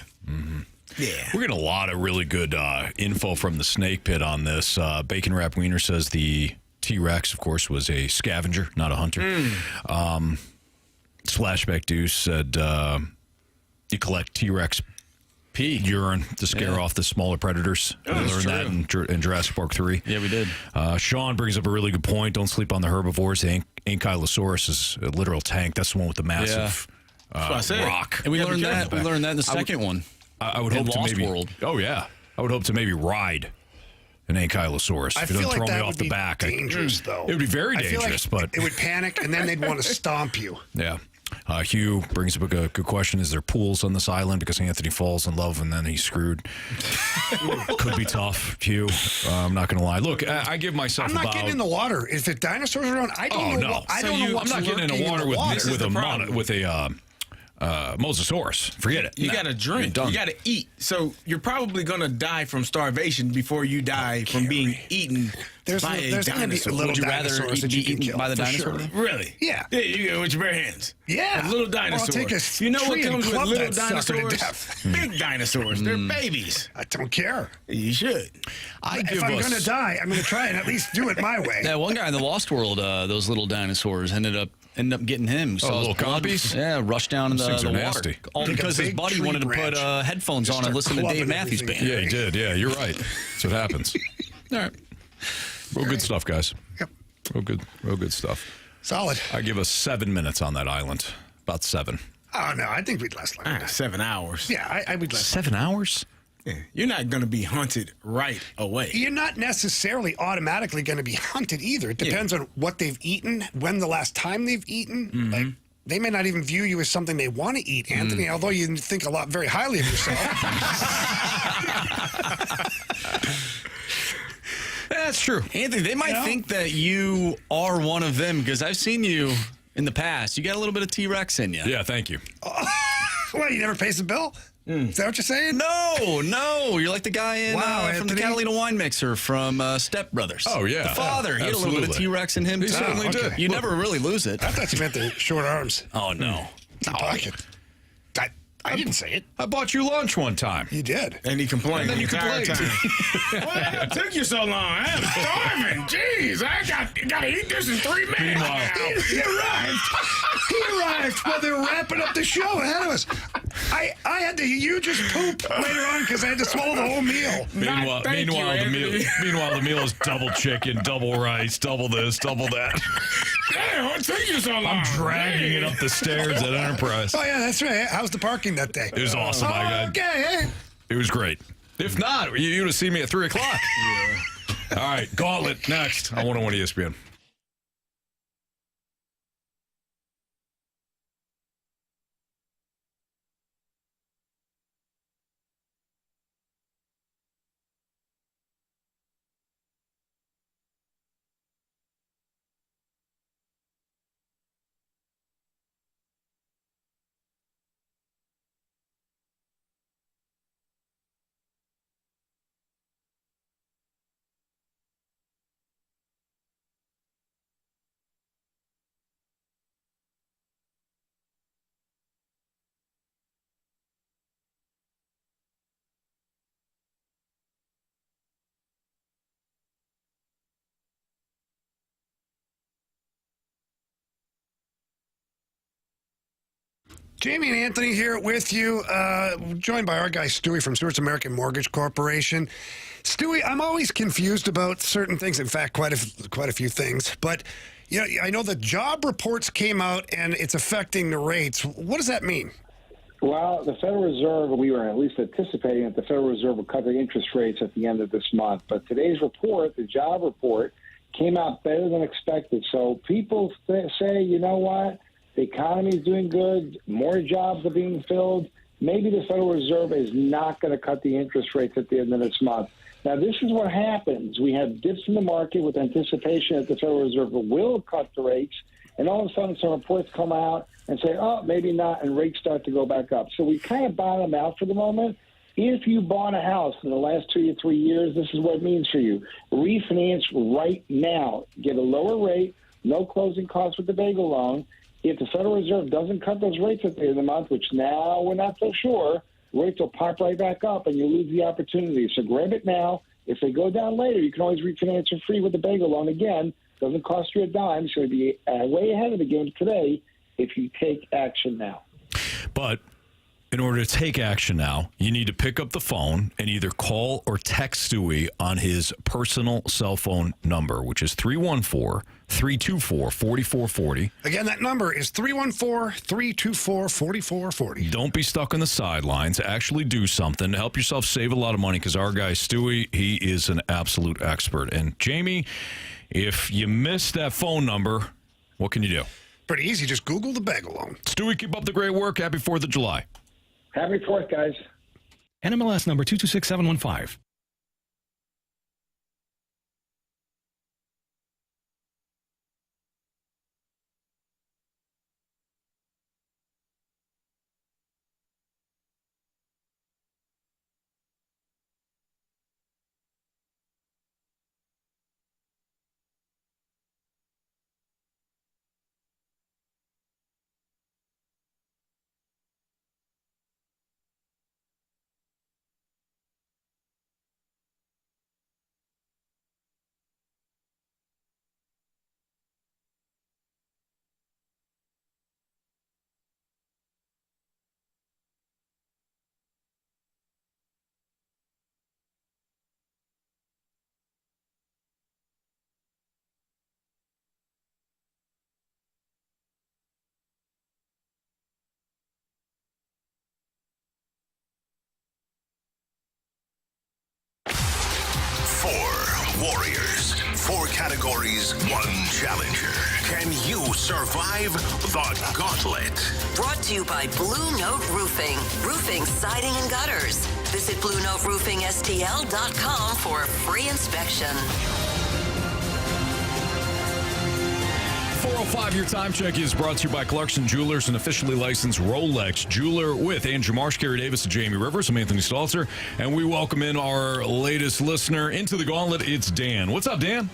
Yeah. We're getting a lot of really good info from the Snake Pit on this. Bacon Wrap Wiener says the T-Rex, of course, was a scavenger, not a hunter. Splashback Deuce said you collect T-Rex urine to scare off the smaller predators. We learned that in Jurassic Park 3. Yeah, we did. Sean brings up a really good point. Don't sleep on the herbivores. The Ankylosaurus is a literal tank. That's the one with the massive That's what I said. rock. And we learned careful. that. We learned that in the second one. I would in hope to Lost maybe. World. Oh yeah, I would hope to maybe ride an Ankylosaurus. I If it feel doesn't like throw that me off would the be back, dangerous, though. It would be very I feel like dangerous, but it would panic, and then they'd want to stomp you. yeah. Hugh brings up a good question. Is there pools on this island? Because Anthony falls in love and then he's screwed. Could be tough, Hugh. I'm not going to lie. Look, I give myself I'm not getting in the water. If the dinosaurs are around, I don't know. I don't know what's I'm not getting in the water with a Mosasaurus. Forget it. You got to drink. You got to eat. So you're probably going to die from starvation before you die from being eaten by a there's gonna be dinosaur. little Would you rather dinosaurs that be you can eaten kill, by the for dinosaur? sure. Really? Yeah. Yeah, you go with your bare hands. Yeah. A little Well, dinosaur. I'll take a You know what tree and comes with club little that sucker to dinosaurs? death. Big dinosaurs. They're babies. I don't care. You should. If I'm going to die, I'm going to try and at least do it my way. That one guy in the Lost World, those little dinosaurs ended up getting him. So little compies? Yeah, rushed down in the things are water. nasty. All Take a because his big buddy tree wanted to put branch. headphones Just on and start listen to Dave clubbing Matthews everything. Band. Yeah, he did. Yeah, you're right. That's what happens. All right. Real good stuff, guys. Yep. Real good stuff. Solid. I give us 7 minutes on that island. About 7. Oh, no, I think we'd last longer. 7 hours. Yeah, I would last 7 hours? Yeah. You're not going to be hunted right away. You're not necessarily automatically going to be hunted either. It depends on what they've eaten, when the last time they've eaten. Like, they may not even view you as something they want to eat, Anthony, although you think very highly of yourself. That's true. Anthony, they might think that you are one of them because I've seen you in the past. You got a little bit of T-Rex in you. Yeah, thank you. What, you never pays the bill? Is that what you're saying? No. You're like the guy from the Anthony. Catalina wine mixer from Step Brothers. Oh, yeah. The father. He had a little bit of Absolutely. T-Rex in him, He too. certainly did. You never really lose it. I thought you meant the short arms. Oh, no. Pocket. I didn't say it. I bought you lunch one time. You did. And he complained And then the you entire complained. time. Well, it took you so long. I'm starving. Jeez, I got to eat this in 3 minutes. Meanwhile, He arrived. He arrived while they were wrapping up the show ahead of us. I had to. You just poop later on because I had to swallow the whole meal. Meanwhile, the meal is double chicken, double rice, double this, double that. Damn, what took you so long? I'm dragging it up the stairs at Enterprise. Oh yeah, that's right. How's the parking that day? It was awesome. Okay. It was great. If not, you would have seen me at 3 o'clock. Yeah. All right, Gauntlet next on 101 ESPN. Jamie and Anthony here with you, joined by our guy Stewie from Stewart's American Mortgage Corporation. Stewie, I'm always confused about certain things. In fact, quite a few things. But you know, I know the job reports came out and it's affecting the rates. What does that mean? Well, the Federal Reserve, we were at least anticipating that the Federal Reserve would cut their interest rates at the end of this month. But today's report, the job report, came out better than expected. So people say, you know what? The economy is doing good. More jobs are being filled. Maybe the Federal Reserve is not going to cut the interest rates at the end of this month. Now, this is what happens. We have dips in the market with anticipation that the Federal Reserve will cut the rates, and all of a sudden some reports come out and say, oh, maybe not, and rates start to go back up. So we kind of bottom out for the moment. If you bought a house in the last 2 to 3 years, this is what it means for you. Refinance right now. Get a lower rate, no closing costs with the bagel loan. If the Federal Reserve doesn't cut those rates at the end of the month, which now we're not so sure, rates will pop right back up and you lose the opportunity. So grab it now. If they go down later, you can always refinance for free with the bagel loan. Again, doesn't cost you a dime. So you'll be way ahead of the game today if you take action now. But in order to take action now, you need to pick up the phone and either call or text Stewie on his personal cell phone number, which is 314-324-4440. Again, that number is 314-324-4440. Don't be stuck on the sidelines. Actually do something to help yourself save a lot of money, because our guy Stewie, he is an absolute expert. And Jamie, if you missed that phone number, what can you do? Pretty easy. Just Google the bagel loan. Stewie, keep up the great work. Happy 4th of July. Happy 4th, guys. NMLS number 226715. Warriors. 4 categories, 1 challenger. Can you survive the gauntlet? Brought to you by Blue Note Roofing. Roofing, siding, and gutters. Visit BlueNoteRoofingSTL.com for a free inspection. 4:05, your time check is brought to you by Clarkson Jewelers, an officially licensed Rolex jeweler, with Andrew Marsh, Carey Davis, and Jamie Rivers. I'm Anthony Stalter, and we welcome in our latest listener into the gauntlet. It's Dan. What's up, Dan?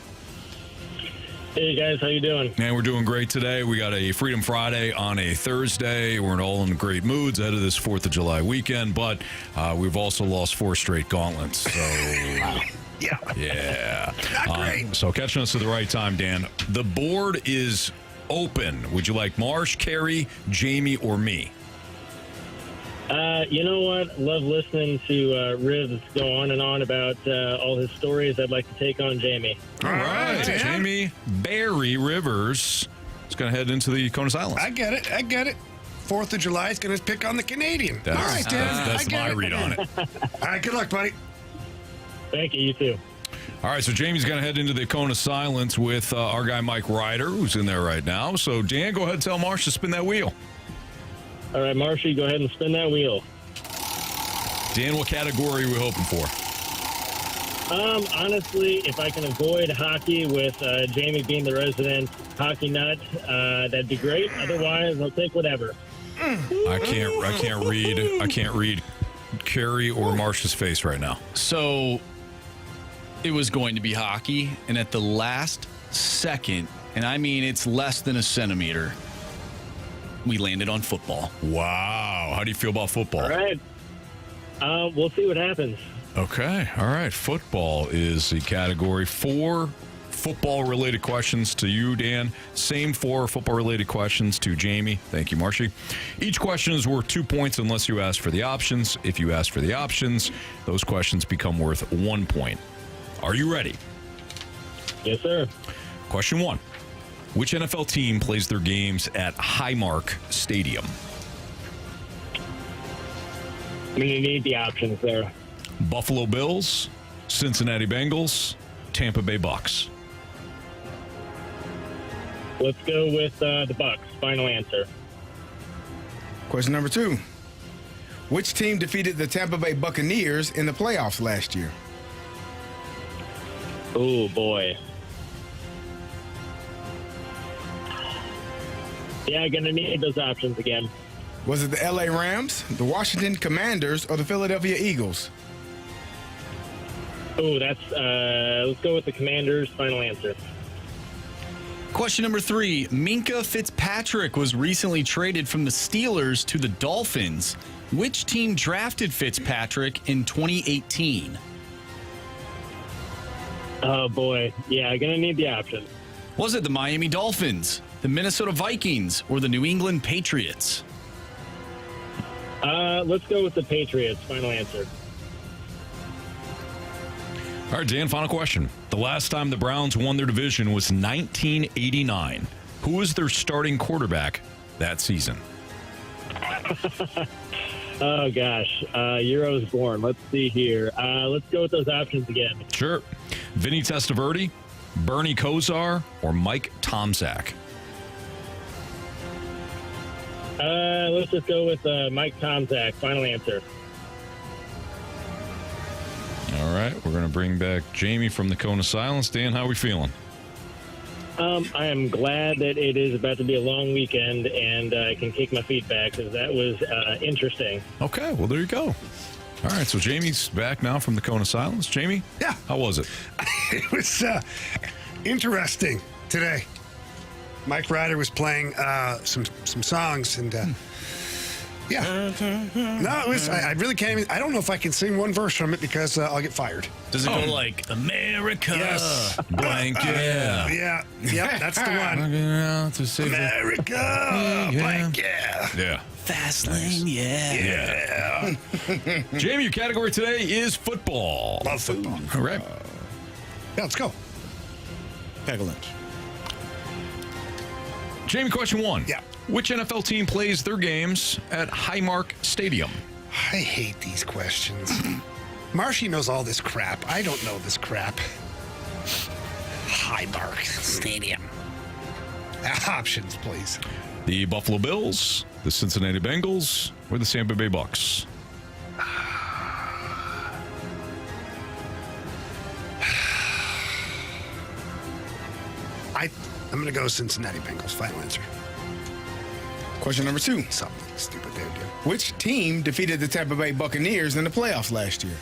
Hey guys, how you doing? Man, we're doing great today. We got a Freedom Friday on a Thursday. We're all in great moods ahead of this 4th of July weekend, but we've also lost 4 straight gauntlets. So, yeah. Not great. So catching us at the right time, Dan. The board is open. Would you like Marsh, Carey, Jamie, or me? You know what? Love listening to Rivs go on and on about all his stories. I'd like to take on Jamie. All right. Jamie Barry Rivers is going to head into the Conus Islands. I get it. 4th of July is going to pick on the Canadian. All right, Dan. That's my read on it. All right, good luck, buddy. Thank you. You too. All right, so Jamie's going to head into the Conus Islands with our guy Mike Ryder, who's in there right now. So, Dan, go ahead and tell Marsh to spin that wheel. All right, Marshy, go ahead and spin that wheel. Dan, what category are we hoping for? Honestly, if I can avoid hockey with Jamie being the resident hockey nut, that'd be great. Otherwise, I'll take whatever. I can't read Carey or Marsh's face right now. So it was going to be hockey, and at the last second, and I mean it's less than a centimeter, we landed on football. Wow. How do you feel about football? All right. We'll see what happens. Okay. All right. Football is the category. 4 football-related questions to you, Dan. Same 4 football-related questions to Jamie. Thank you, Marshy. Each question is worth 2 points unless you ask for the options. If you ask for the options, those questions become worth 1 point. Are you ready? Yes, sir. Question 1. Which NFL team plays their games at Highmark Stadium? I'm going to need the options there. Buffalo Bills, Cincinnati Bengals, Tampa Bay Bucks. Let's go with the Bucks. Final answer. Question number 2. Which team defeated the Tampa Bay Buccaneers in the playoffs last year? Oh, boy. Yeah, going to need those options again. Was it the LA Rams, the Washington Commanders, or the Philadelphia Eagles? Oh, let's go with the Commanders. Final answer. Question number 3. Minkah Fitzpatrick was recently traded from the Steelers to the Dolphins. Which team drafted Fitzpatrick in 2018? Oh, boy. Yeah, going to need the options. Was it the Miami Dolphins, the Minnesota Vikings, or the New England Patriots? Let's go with the Patriots. Final answer. All right, Dan, final question. The last time the Browns won their division was 1989. Who was their starting quarterback that season? Oh, gosh. Year I was born. Let's see here. Let's go with those options again. Sure. Vinny Testaverde, Bernie Kosar, or Mike Tomczak? Let's just go with Mike Tomczak. Final answer. All right, we're going to bring back Jamie from the Conus Islands. Dan, how are we feeling? I am glad that it is about to be a long weekend and I can kick my feet back because that was interesting. Okay, well, there you go. All right, so Jamie's back now from the Conus Islands. Jamie? Yeah. How was it? It was interesting today. Mike Ryder was playing some songs, and yeah. No, it was. I really can't even. I don't know if I can sing one verse from it because I'll get fired. Does it go like America? Yes. Blank, yeah. Yep, that's the one. America, blank, yeah. Yeah. Fast lane, Yeah. Jamie, your category today is football. Love football. All right. Yeah, let's go. Pack a lunch. Jamie, question 1. Yeah. Which NFL team plays their games at Highmark Stadium? I hate these questions. Marshy knows all this crap. I don't know this crap. Highmark Stadium. Options, please. The Buffalo Bills, the Cincinnati Bengals, or the Tampa Bay Bucks? I'm going to go Cincinnati Bengals. Final answer. Question number 2. Something stupid they do. Which team defeated the Tampa Bay Buccaneers in the playoffs last year?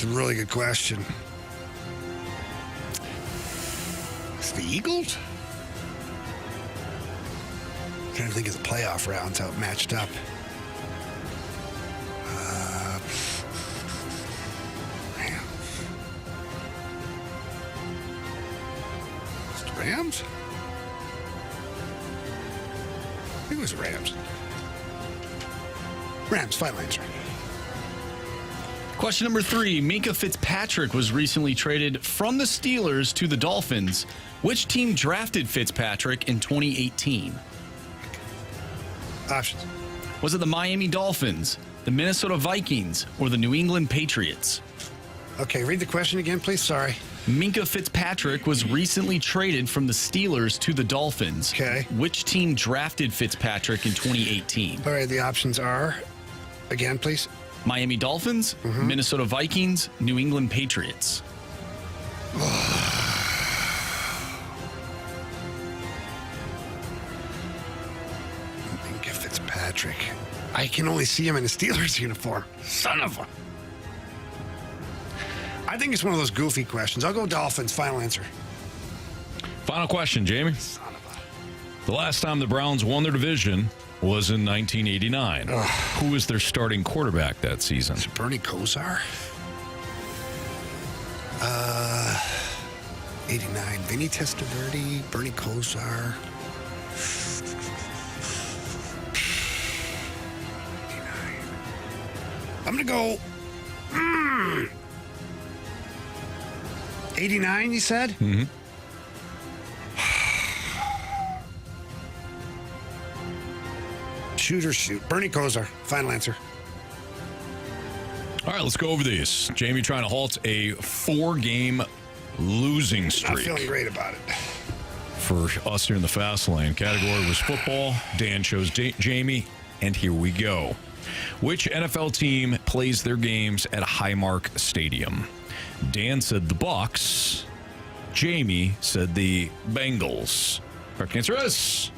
It's a really good question. It's the Eagles? I'm trying to think of the playoff rounds, how it matched up. Rams? I think it was Rams. Rams, final answer. Question number 3. Minkah Fitzpatrick was recently traded from the Steelers to the Dolphins. Which team drafted Fitzpatrick in 2018? Options. Was it the Miami Dolphins, the Minnesota Vikings, or the New England Patriots? Okay, read the question again, please. Sorry. Minkah Fitzpatrick was recently traded from the Steelers to the Dolphins. Okay. Which team drafted Fitzpatrick in 2018? All right, the options are, again, please. Miami Dolphins, Minnesota Vikings, New England Patriots. Minkah Fitzpatrick. I can only see him in a Steelers uniform. Son of a... I think it's one of those goofy questions. I'll go Dolphins. Final answer. Final question, Jamie. The last time the Browns won their division was in 1989. Who was their starting quarterback that season? Is it Bernie Kosar? 89. Vinny Testaverde, Bernie Kosar. 89. I'm going to go... 89, you said? Mm-hmm. Shoot or shoot. Bernie Kosar. Final answer. All right, let's go over these. Jamie trying to halt a 4-game losing Not streak. feeling great about it. For us here in the fast lane. Category was football. Dan chose Jamie, and here we go. Which NFL team plays their games at Highmark Stadium? Dan said the Bucs. Jamie said the Bengals. Correct answer is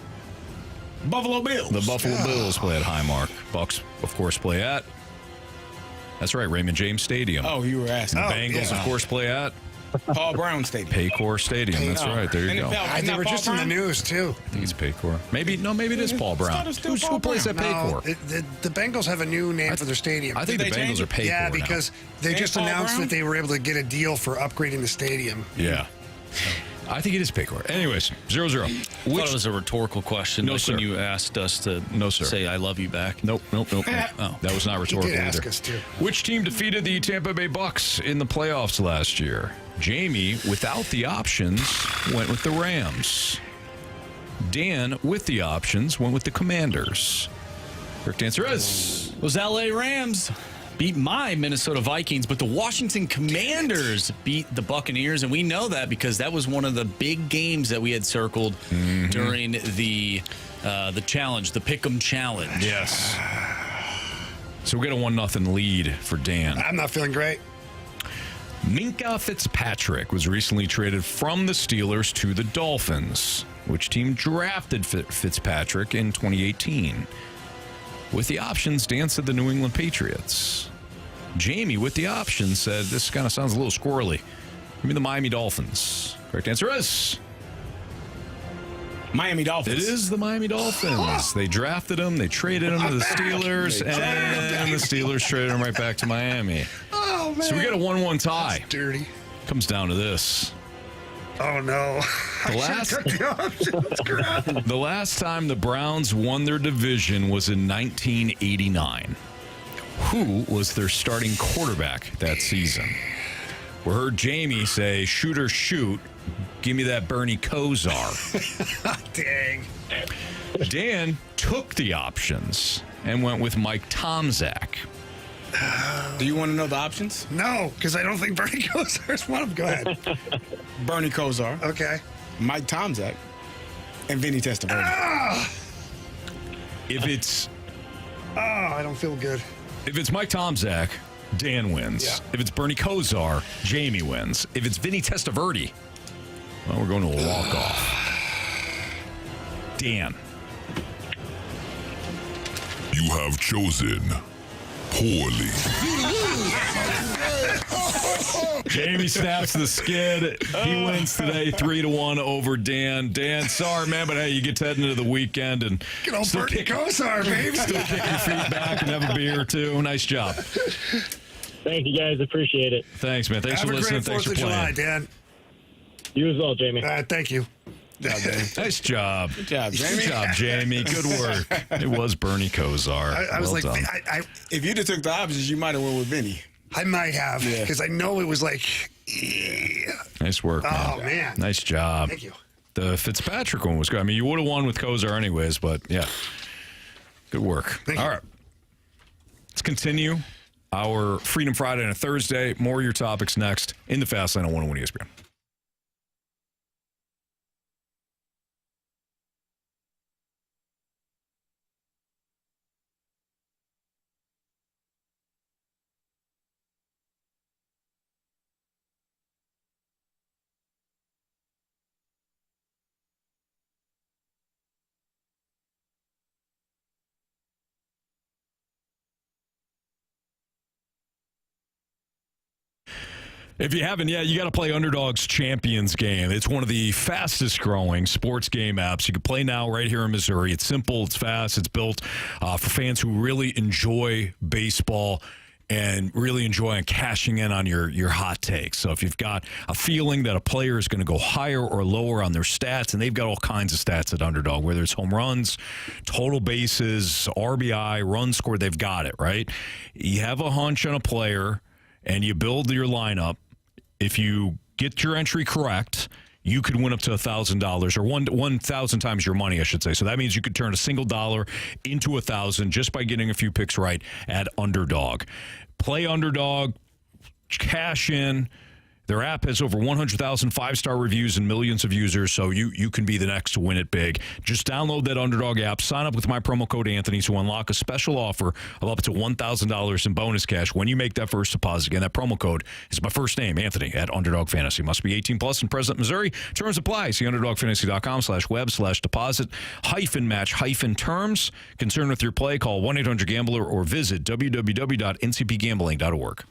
Buffalo Bills. the Buffalo Bills play at Highmark. Bucs, of course, play at. That's right, Raymond James Stadium. Oh, you were asking. The Bengals, of course, play at Paul Brown Stadium. Paycor Stadium. That's right. There you go. They were just in the news, too. I think it's Paycor. Maybe it is Paul Brown. Who plays at Paycor? The Bengals have a new name for their stadium. I think the Bengals are Paycor Yeah, now. because they just announced that they were able to get a deal for upgrading the stadium. Yeah. I think it is Paycor. Anyways, 0-0. I thought it was a rhetorical question. No, like sir. when you asked us to say I love you back. Nope. Oh, that was not rhetorical He did ask either. us to. Which team defeated the Tampa Bay Bucks in the playoffs last year? Jamie, without the options, went with the Rams. Dan, with the options, went with the Commanders. Correct answer is... Was LA Rams beat my Minnesota Vikings, but the Washington Commanders beat the Buccaneers, and we know that because that was one of the big games that we had circled during the challenge, the Pick'em Challenge. Yes. So we get a 1-0 lead for Dan. I'm not feeling great. Minkah Fitzpatrick was recently traded from the Steelers to the Dolphins. Which team drafted Fitzpatrick in 2018? With the options, Dan said the New England Patriots. Jamie, with the options, said this kind of sounds a little squirrely. Give me the Miami Dolphins. Correct answer is... Miami Dolphins. It is the Miami Dolphins. They drafted him, they traded him to the Steelers, and the Steelers traded him right back to Miami. Oh, man. So we got a 1-1 tie. That's dirty. Comes down to this. Oh, no. The last time the Browns won their division was in 1989. Who was their starting quarterback that season? We heard Jamie say, shoot or shoot. Give me that Bernie Kosar. Dang. Dan took the options and went with Mike Tomczak. Do you want to know the options? No, because I don't think Bernie Kosar is one of them. Go ahead. Bernie Kosar. Okay. Mike Tomczak. And Vinny Testaverde. If it's... I don't feel good. If it's Mike Tomczak, Dan wins. Yeah. If it's Bernie Kosar, Jamie wins. If it's Vinny Testaverde, well, we're going to a walk-off. Dan. You have chosen poorly. Jamie snaps the skid. He wins today 3-1 over Dan. Dan, sorry, man, but hey, you get to head into the weekend and Good old Bernie Kosar, baby. Still kick your feet back and have a beer or two. Nice job. Thank you, guys. Appreciate it. Thanks, man. Thanks Have for a listening. great Thanks 4th for of July, playing. Dan. You as well, Jamie. Thank you. Nice job. Good job, Jamie. Good job, Jamie. Good work. It was Bernie Kosar. I was Well like, done. If you'd have took the options, you might have went with Vinny. I might have, because I know it was like, Nice work, man. Oh, man. Nice job. Thank you. The Fitzpatrick one was good. I mean, you would have won with Kosar anyways, but yeah. Good work. All right. Let's continue our Freedom Friday on a Thursday. More of your topics next in the Fast Lane on 101 ESPN. If you haven't yet, you got to play Underdog's Champions Game. It's one of the fastest growing sports game apps. You can play now right here in Missouri. It's simple, it's fast, it's built for fans who really enjoy baseball and really enjoy cashing in on your hot takes. So if you've got a feeling that a player is going to go higher or lower on their stats, and they've got all kinds of stats at Underdog, whether it's home runs, total bases, RBI, run score, they've got it, right? You have a hunch on a player, and you build your lineup. If you get your entry correct, you could win up to $1,000 or 1,000 times your money, I should say. So that means you could turn a single dollar into 1,000 just by getting a few picks right at Underdog. Play Underdog, cash in. Their app has over 100,000 five-star reviews and millions of users, so you can be the next to win it big. Just download that Underdog app, sign up with my promo code Anthony to unlock a special offer of up to $1,000 in bonus cash when you make that first deposit. Again, that promo code is my first name, Anthony, at Underdog Fantasy. Must be 18 plus in present Missouri. Terms apply. See underdogfantasy.com/web/deposit-match-terms. Concerned with your play, call 1-800-GAMBLER or visit www.ncpgambling.org.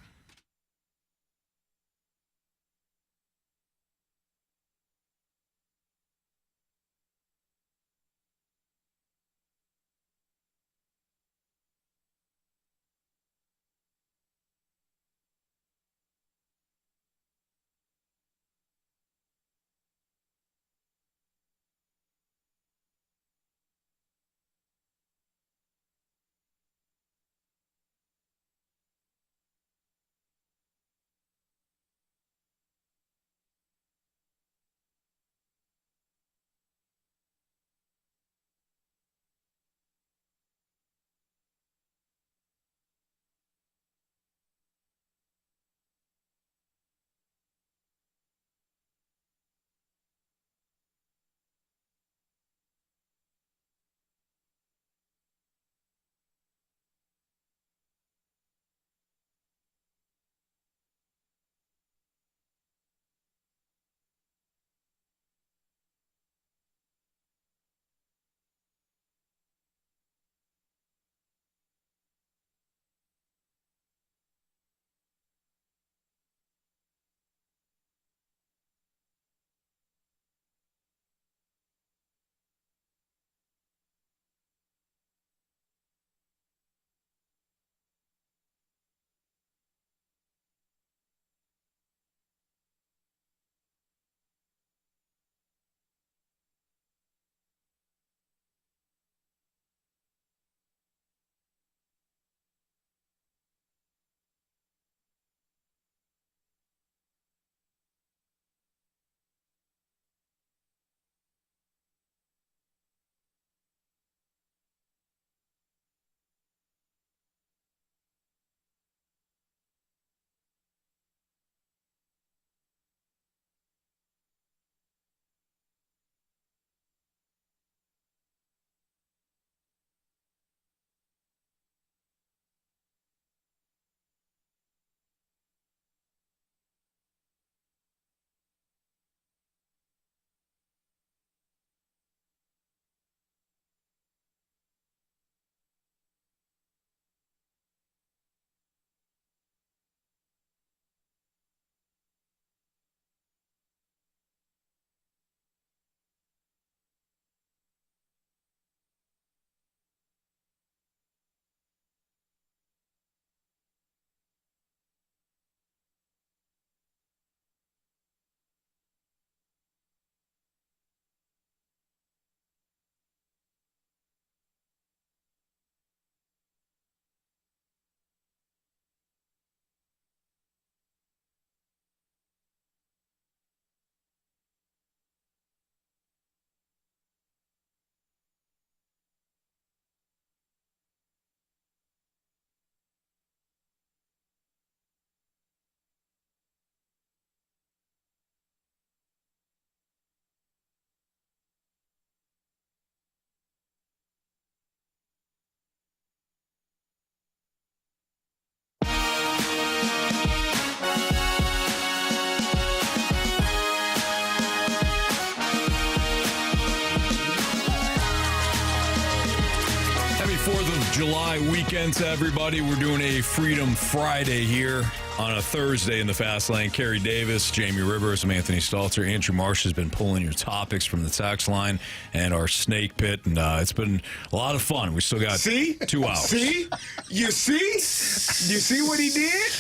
of July weekend to everybody. We're doing a Freedom Friday here on a Thursday in the Fast Lane. Carey Davis, Jamie Rivers, I'm Anthony Stalter. Andrew Marsh has been pulling your topics from the text line and our snake pit, and it's been a lot of fun. We still got 2 hours. See? You see? You see what he did?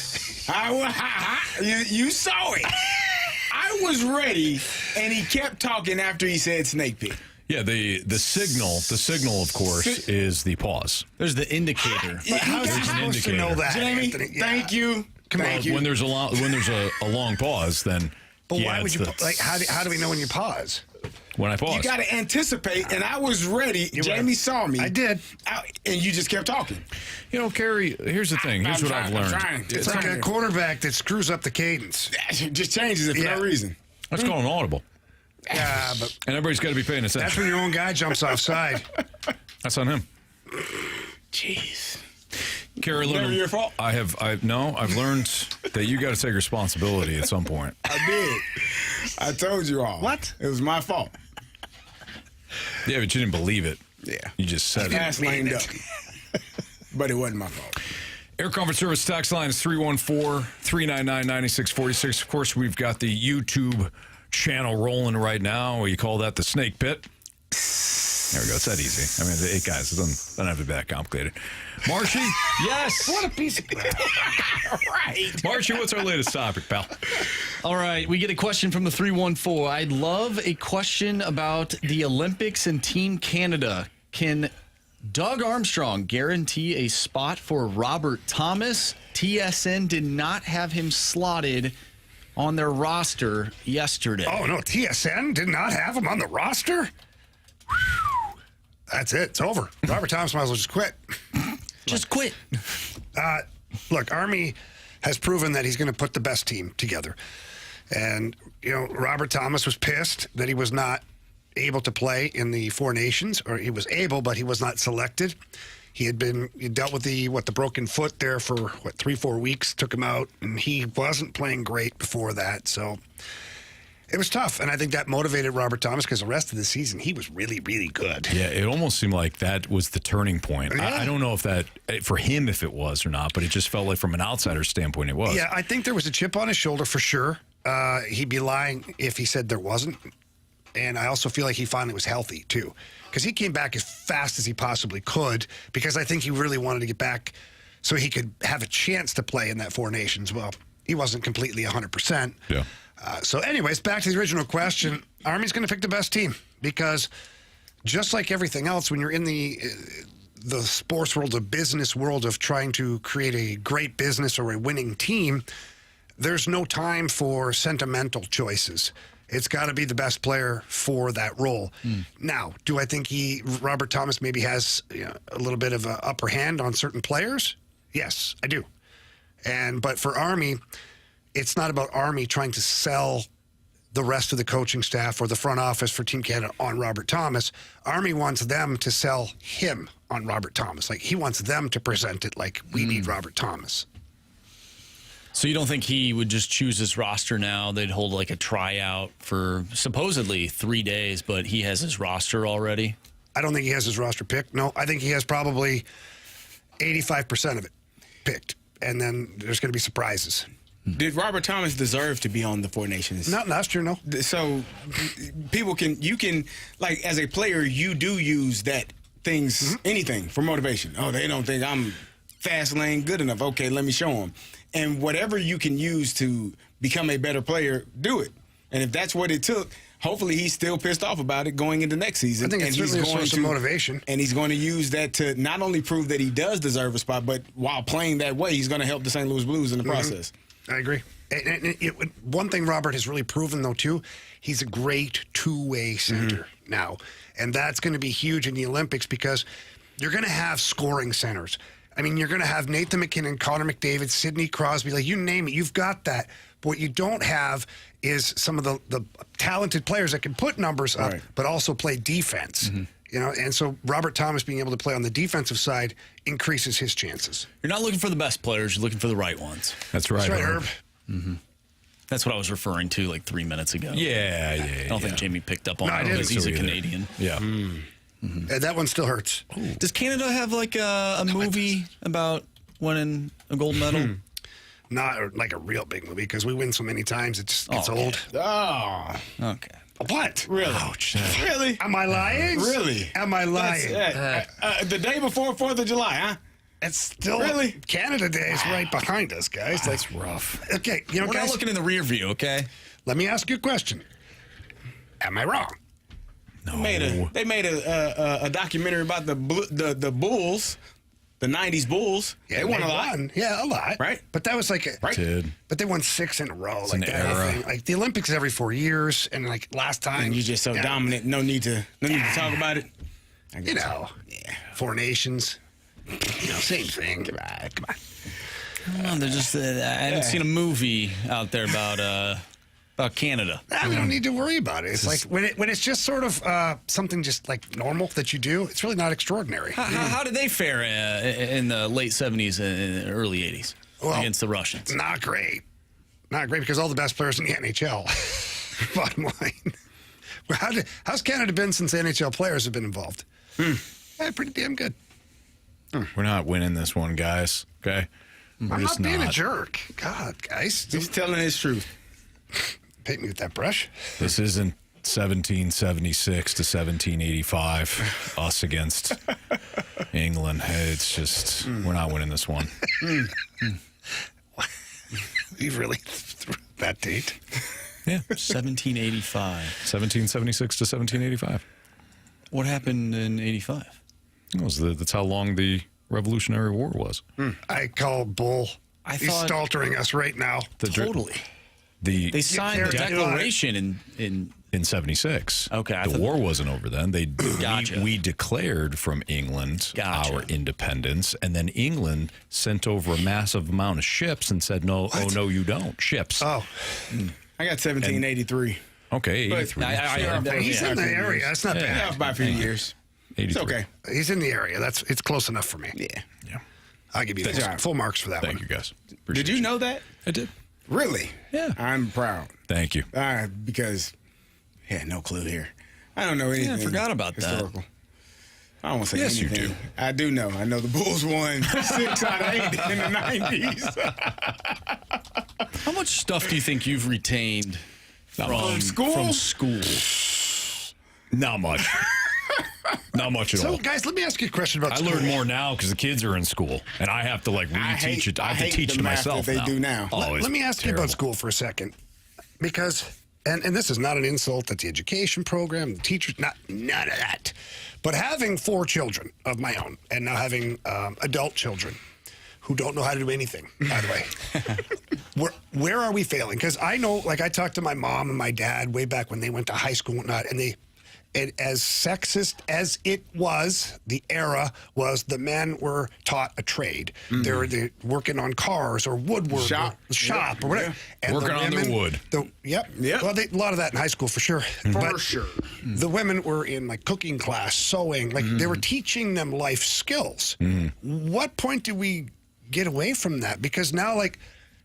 You saw it. I was ready, and he kept talking after he said snake pit. Yeah, the signal, of course, is the pause. There's the indicator. How's he supposed to know that, Jamie, Anthony? Yeah. thank you. Thank you. When there's a long pause, then. But why would you? How do we know when you pause? When I pause. You got to anticipate, and I was ready. Jamie saw me. I did. And you just kept talking. You know, Carey, here's the thing. Here's what I've learned. It's like a quarterback that screws up the cadence. It just changes it for no reason. Let's call an audible. Yeah, but and everybody's got to be paying attention. That's when your own guy jumps offside. That's on him. Jeez. Carey, Never your fault. I've learned that you got to take responsibility at some point. I did. I told you all. What? It was my fault. Yeah, but you didn't believe it. Yeah. You just said Fast it. laned up. But it wasn't my fault. Air Comfort Service tax line is 314-399-9646. Of course, we've got the YouTube channel rolling right now. You call that the snake pit. There we go. It's that easy. I mean, guys, it doesn't have to be that complicated. Marshy? Yes. What a piece of crap. Right. Marshy, what's our latest topic, pal? All right, we get a question from the 314. I'd love a question about the Olympics and Team Canada. Can Doug Armstrong guarantee a spot for Robert Thomas? TSN did not have him slotted on their roster yesterday. Oh, no, TSN did not have him on the roster? Whew. That's it. It's over. Robert Thomas might as well just quit. Just quit. Look, Army has proven that he's going to put the best team together. And, Robert Thomas was pissed that he was not able to play in the Four Nations, or he was able, but he was not selected. He dealt with the broken foot there for 3-4 weeks, took him out, and he wasn't playing great before that. So it was tough, and I think that motivated Robert Thomas because the rest of the season he was really, really good. Yeah, it almost seemed like that was the turning point. Yeah. I don't know if that, for him, if it was or not, but it just felt like from an outsider's standpoint it was. Yeah, I think there was a chip on his shoulder for sure. He'd be lying if he said there wasn't. And I also feel like he finally was healthy, too. Because he came back as fast as he possibly could because I think he really wanted to get back so he could have a chance to play in that Four Nations. Well, he wasn't completely 100%. Yeah. So anyways, back to the original question. Army's going to pick the best team because just like everything else, when you're in the sports world, the business world of trying to create a great business or a winning team, there's no time for sentimental choices. It's got to be the best player for that role. Now, do I think Robert Thomas maybe has a little bit of an upper hand on certain players? Yes, I do. But for Army, it's not about Army trying to sell the rest of the coaching staff or the front office for Team Canada on Robert Thomas. Army wants them to sell him on Robert Thomas. Like, he wants them to present it like, we need Robert Thomas. So you don't think he would just choose his roster now? They'd hold like a tryout for supposedly 3 days, but he has his roster already? I don't think he has his roster picked. No, I think he has probably 85% of it picked. And then there's going to be surprises. Did Robert Thomas deserve to be on the Four Nations? Not last year, no. So you can, like, as a player, you do use that anything for motivation. Oh, they don't think I'm fast lane good enough. Okay, let me show them. And whatever you can use to become a better player, do it. And if that's what it took, hopefully he's still pissed off about it going into next season. I think it's certainly a source of motivation. And he's going to use that to not only prove that he does deserve a spot, but while playing that way, he's going to help the St. Louis Blues in the process. I agree. And one thing Robert has really proven, though, too, he's a great two-way center now. And that's going to be huge in the Olympics because you're going to have scoring centers. I mean, you're going to have Nathan McKinnon, Connor McDavid, Sidney Crosby, like you name it, you've got that. But what you don't have is some of the talented players that can put numbers up, but also play defense. And so Robert Thomas being able to play on the defensive side increases his chances. You're not looking for the best players, you're looking for the right ones. That's right, Herb. That's what I was referring to like 3 minutes ago. Yeah. I don't think Jamie picked up on that I didn't. because he's a Canadian. Yeah. That one still hurts. Does Canada have like a movie about winning a gold medal? Not like a real big movie because we win so many times it just gets old. Oh, okay. What? Really? Ouch. Really? Am I lying? Really? Am I lying? The day before 4th of July, huh? It's still Really? Canada Day is right behind us, guys. That's rough. Okay, We're guys, not looking in the rear view, okay? let me ask you a question. Am I wrong? No. They made a documentary about the Bulls, the '90s Bulls. Yeah, they won a lot. Yeah, a lot. Right? But that was like but they won 6 in a row. Like an that era. thing. Like the Olympics every 4 years, and like last time And you're just so dominant. No need to talk about it. You know, 4 nations. Same thing. Come on. No, they're just. I haven't seen a movie out there about Canada. We don't need to worry about it. It's like when it's just sort of something just like normal that you do. It's really not extraordinary. How did they fare in the late 70s and early 80s against the Russians? Not great. Not great because all the best players in the NHL. Bottom line. Well, how's Canada been since NHL players have been involved? Pretty damn good. We're not winning this one, guys. Okay? I'm not being a jerk. God, guys. He's telling his truth. Paint me with that brush. This isn't 1776 to 1785, us against England. It's just, we're not winning this one. You really threw that date? Yeah. 1785. 1776 to 1785. What happened in 85? That's how long the Revolutionary War was. I call bull. He's staltering us right now. Totally. They signed the declaration in 76. Okay. The war wasn't over then. Gotcha. We declared from England our independence, and then England sent over a massive amount of ships and said, no, oh, no, you don't. Ships. Oh. I got 1783. Okay, 83. He's in the area. That's not bad. By a few years. 83. It's okay. He's in the area. It's close enough for me. Yeah. I'll give you full marks for that one. Thank you, guys. Did you know that? I did. Really? Yeah. I'm proud. Thank you. Because I had no clue here. I don't know anything. Yeah, I forgot about historical. that. I don't want to say Yes, anything. you do. I do know. I know the Bulls won 6 out of 8 in the 90s. How much stuff do you think you've retained from school? Not much. Not much at all. So, guys, let me ask you a question about I school. learn more now because the kids are in school, and I have to reteach it. I have to teach it myself that they do now. Let me ask you about school for a second, because and this is not an insult at the education program, the teachers, none of that. But having 4 children of my own, and now having adult children who don't know how to do anything, by the way, where are we failing? Because I know, like, I talked to my mom and my dad way back when they went to high school and whatnot, and as sexist as it was, the era was the men were taught a trade. They were working on cars or woodwork shop or whatever. And working on their wood. Yep. Well, a lot of that in high school for sure. For sure. The women were in like cooking class, sewing. Like they were teaching them life skills. What point do we get away from that? Because now, like,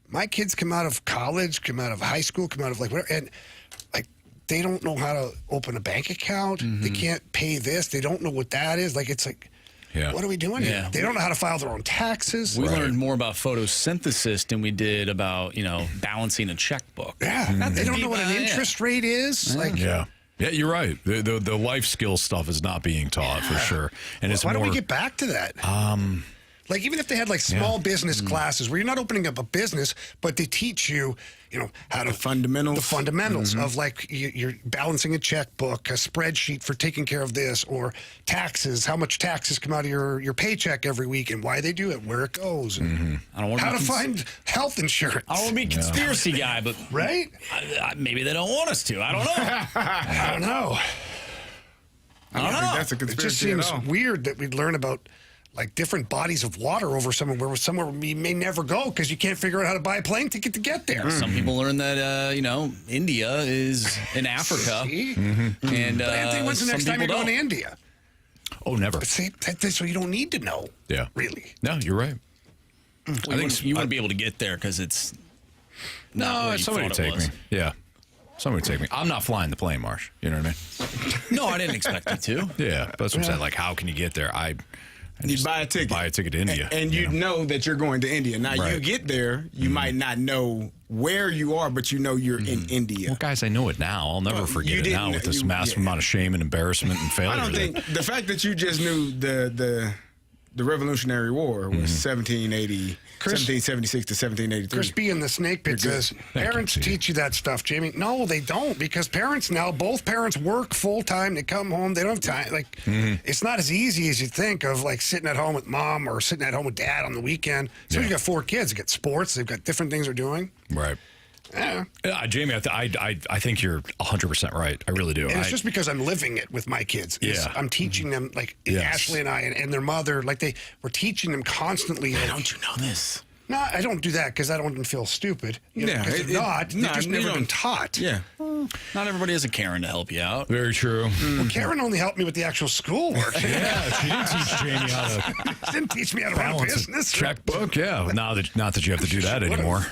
my kids come out of college, come out of high school, come out of like whatever, and like, they don't know how to open a bank account. They can't pay this. They don't know what that is. Like, it's like, what are we doing here? They don't know how to file their own taxes. We learned more about photosynthesis than we did about, balancing a checkbook. Yeah. They don't know what an interest rate is. Yeah, you're right. The life skill stuff is not being taught for sure. And it's why more, don't we get back to that? Like, even if they had like small business classes where you're not opening up a business, but they teach you, how to fundamentals of like you're balancing a checkbook, a spreadsheet for taking care of this, or taxes, how much taxes come out of your paycheck every week and why they do it, where it goes, and I don't want how to find health insurance. I don't want to be a conspiracy guy, but right? Maybe they don't want us to. I don't know. I don't know. I don't think that's a conspiracy. It just seems weird that we'd learn about like different bodies of water over somewhere we may never go because you can't figure out how to buy a plane ticket to get there. Some people learn that India is in Africa. And but Anthony, when's the next time you're going to India? Oh, never. But see, that's what you don't need to know. Yeah, really. No, you're right. You wouldn't be able to get there because it's somebody take me. Yeah. Somebody take me. I'm not flying the plane, Marsh. You know what I mean? No, I didn't expect you to. Yeah, that's what I'm saying. Like, how can you get there? You buy a ticket. Buy a ticket to India. And you know that you're going to India. Now, you get there, you might not know where you are, but you know you're in India. Well, guys, I know it now. I'll never forget it now with this massive amount of shame and embarrassment and failure. I don't think the fact that you just knew the Revolutionary War was 1776 to 1783. Chris B in the snake pit says, parents teach you that stuff, Jamie. No, they don't, because parents now, both parents work full time. They come home, they don't have time. Like, it's not as easy as you think of, like, sitting at home with mom or sitting at home with dad on the weekend. So you got 4 kids, they got sports, they've got different things they're doing. Right. Yeah, Jamie, I think you're 100% right. I really do. And it's just because I'm living it with my kids. I'm teaching them, like Ashley and I and their mother, like we're teaching them constantly. Why don't you know this? No, I don't do that because I don't even feel stupid. Because they've just never been taught. Yeah. Not everybody has a Karen to help you out. Very true. Well, Karen only helped me with the actual schoolwork. Yeah, she didn't teach Jamie how to. She didn't teach me how to run a business. Checkbook, yeah. Not that you have to do that anymore.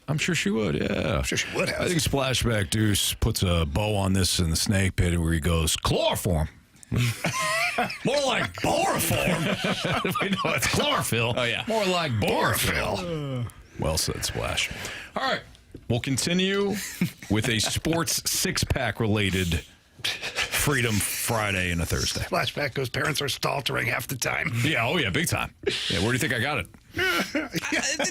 I'm sure she would, yeah. I'm sure she would have. I think Splashback Deuce puts a bow on this in the snake pit where he goes, chloroform. More like borofform. We know it's chlorophyll. Oh, yeah. More like borophyll. Well said, Splash. All right. We'll continue with a sports six-pack related Freedom Friday and a Thursday. Flashback goes, parents are staltering half the time. Yeah, oh yeah, big time. Yeah, where do you think I got it?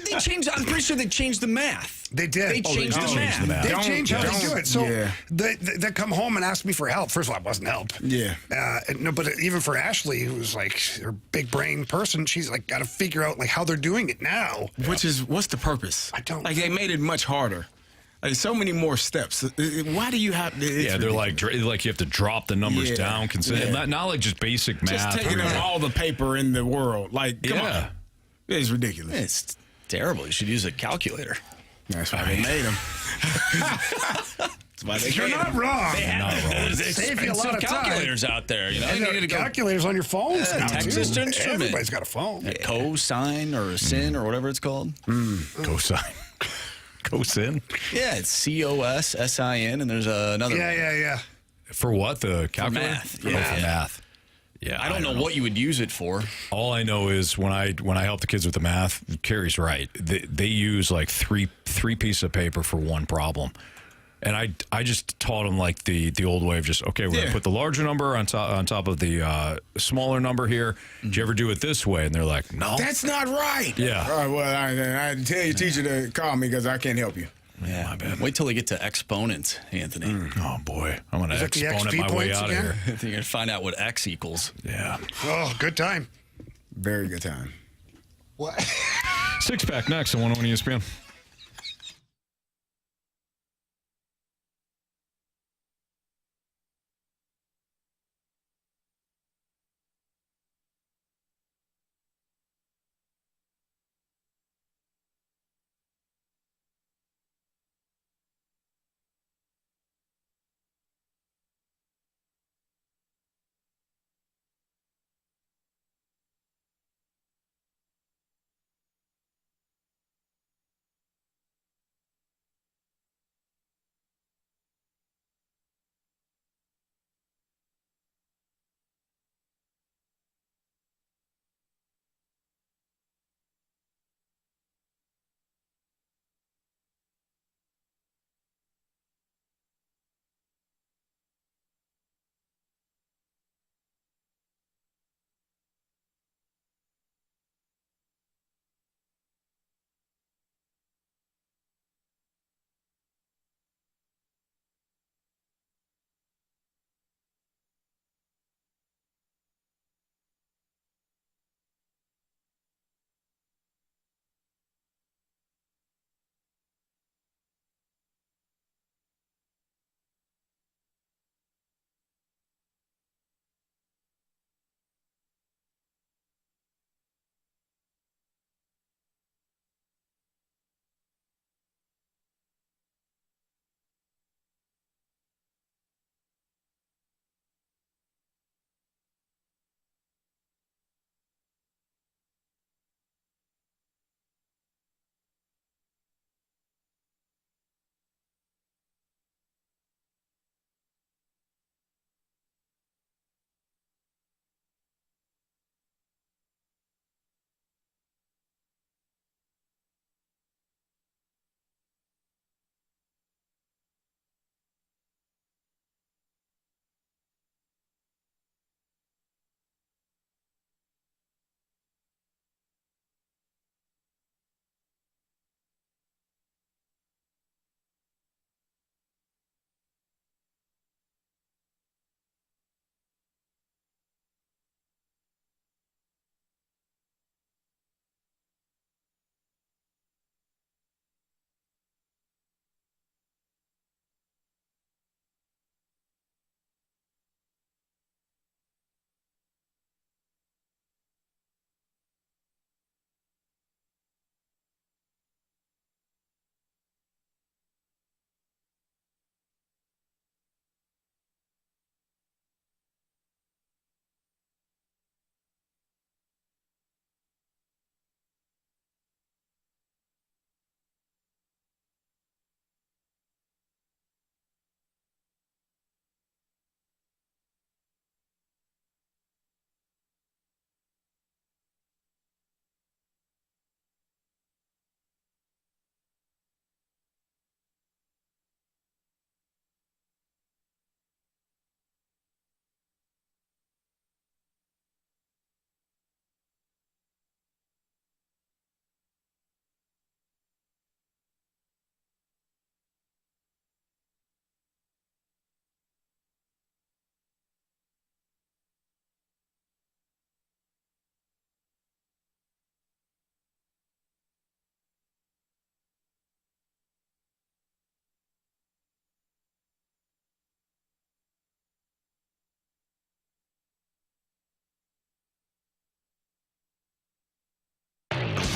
They changed. I'm pretty sure they changed the math. They did. They changed the math. They changed how they do it. So they come home and ask me for help. First of all, it wasn't help. Yeah. No, but even for Ashley, who's like her big brain person, she's like got to figure out like how they're doing it now. What's the purpose? I don't. Like they made it much harder. Like so many more steps. Why do you have? Yeah, they're like you have to drop the numbers down. Not like just basic math. Just taking out all the paper in the world. Like, come on. It's ridiculous. It's terrible. You should use a calculator. That's why they made them. That's why You're not wrong. They have save you a lot of calculators out there. You know, and you need to go calculators on your phones now, Texas too. Instrument. Everybody's got a phone. Cosine or a sin or whatever it's called. Cosine. Cosin? Yeah, it's COSSIN, and there's another. Yeah. For what? The calculator? math. For math. Yeah, I don't know what you would use it for. All I know is when I help the kids with the math, Carey's right. They use like three pieces of paper for one problem. And I just taught them like the old way of just, okay, we're going to put the larger number on top of the smaller number here. Did you ever do it this way? And they're like, no. That's not right. Yeah. All right, well, I tell your teacher to call me because I can't help you. Yeah, my bad. Wait till they get to exponents, Anthony. Oh, boy. I'm going to exponent my way out of here. You're going to find out what X equals. Yeah. Oh, good time. Very good time. What? Six-pack next on 101 ESPN.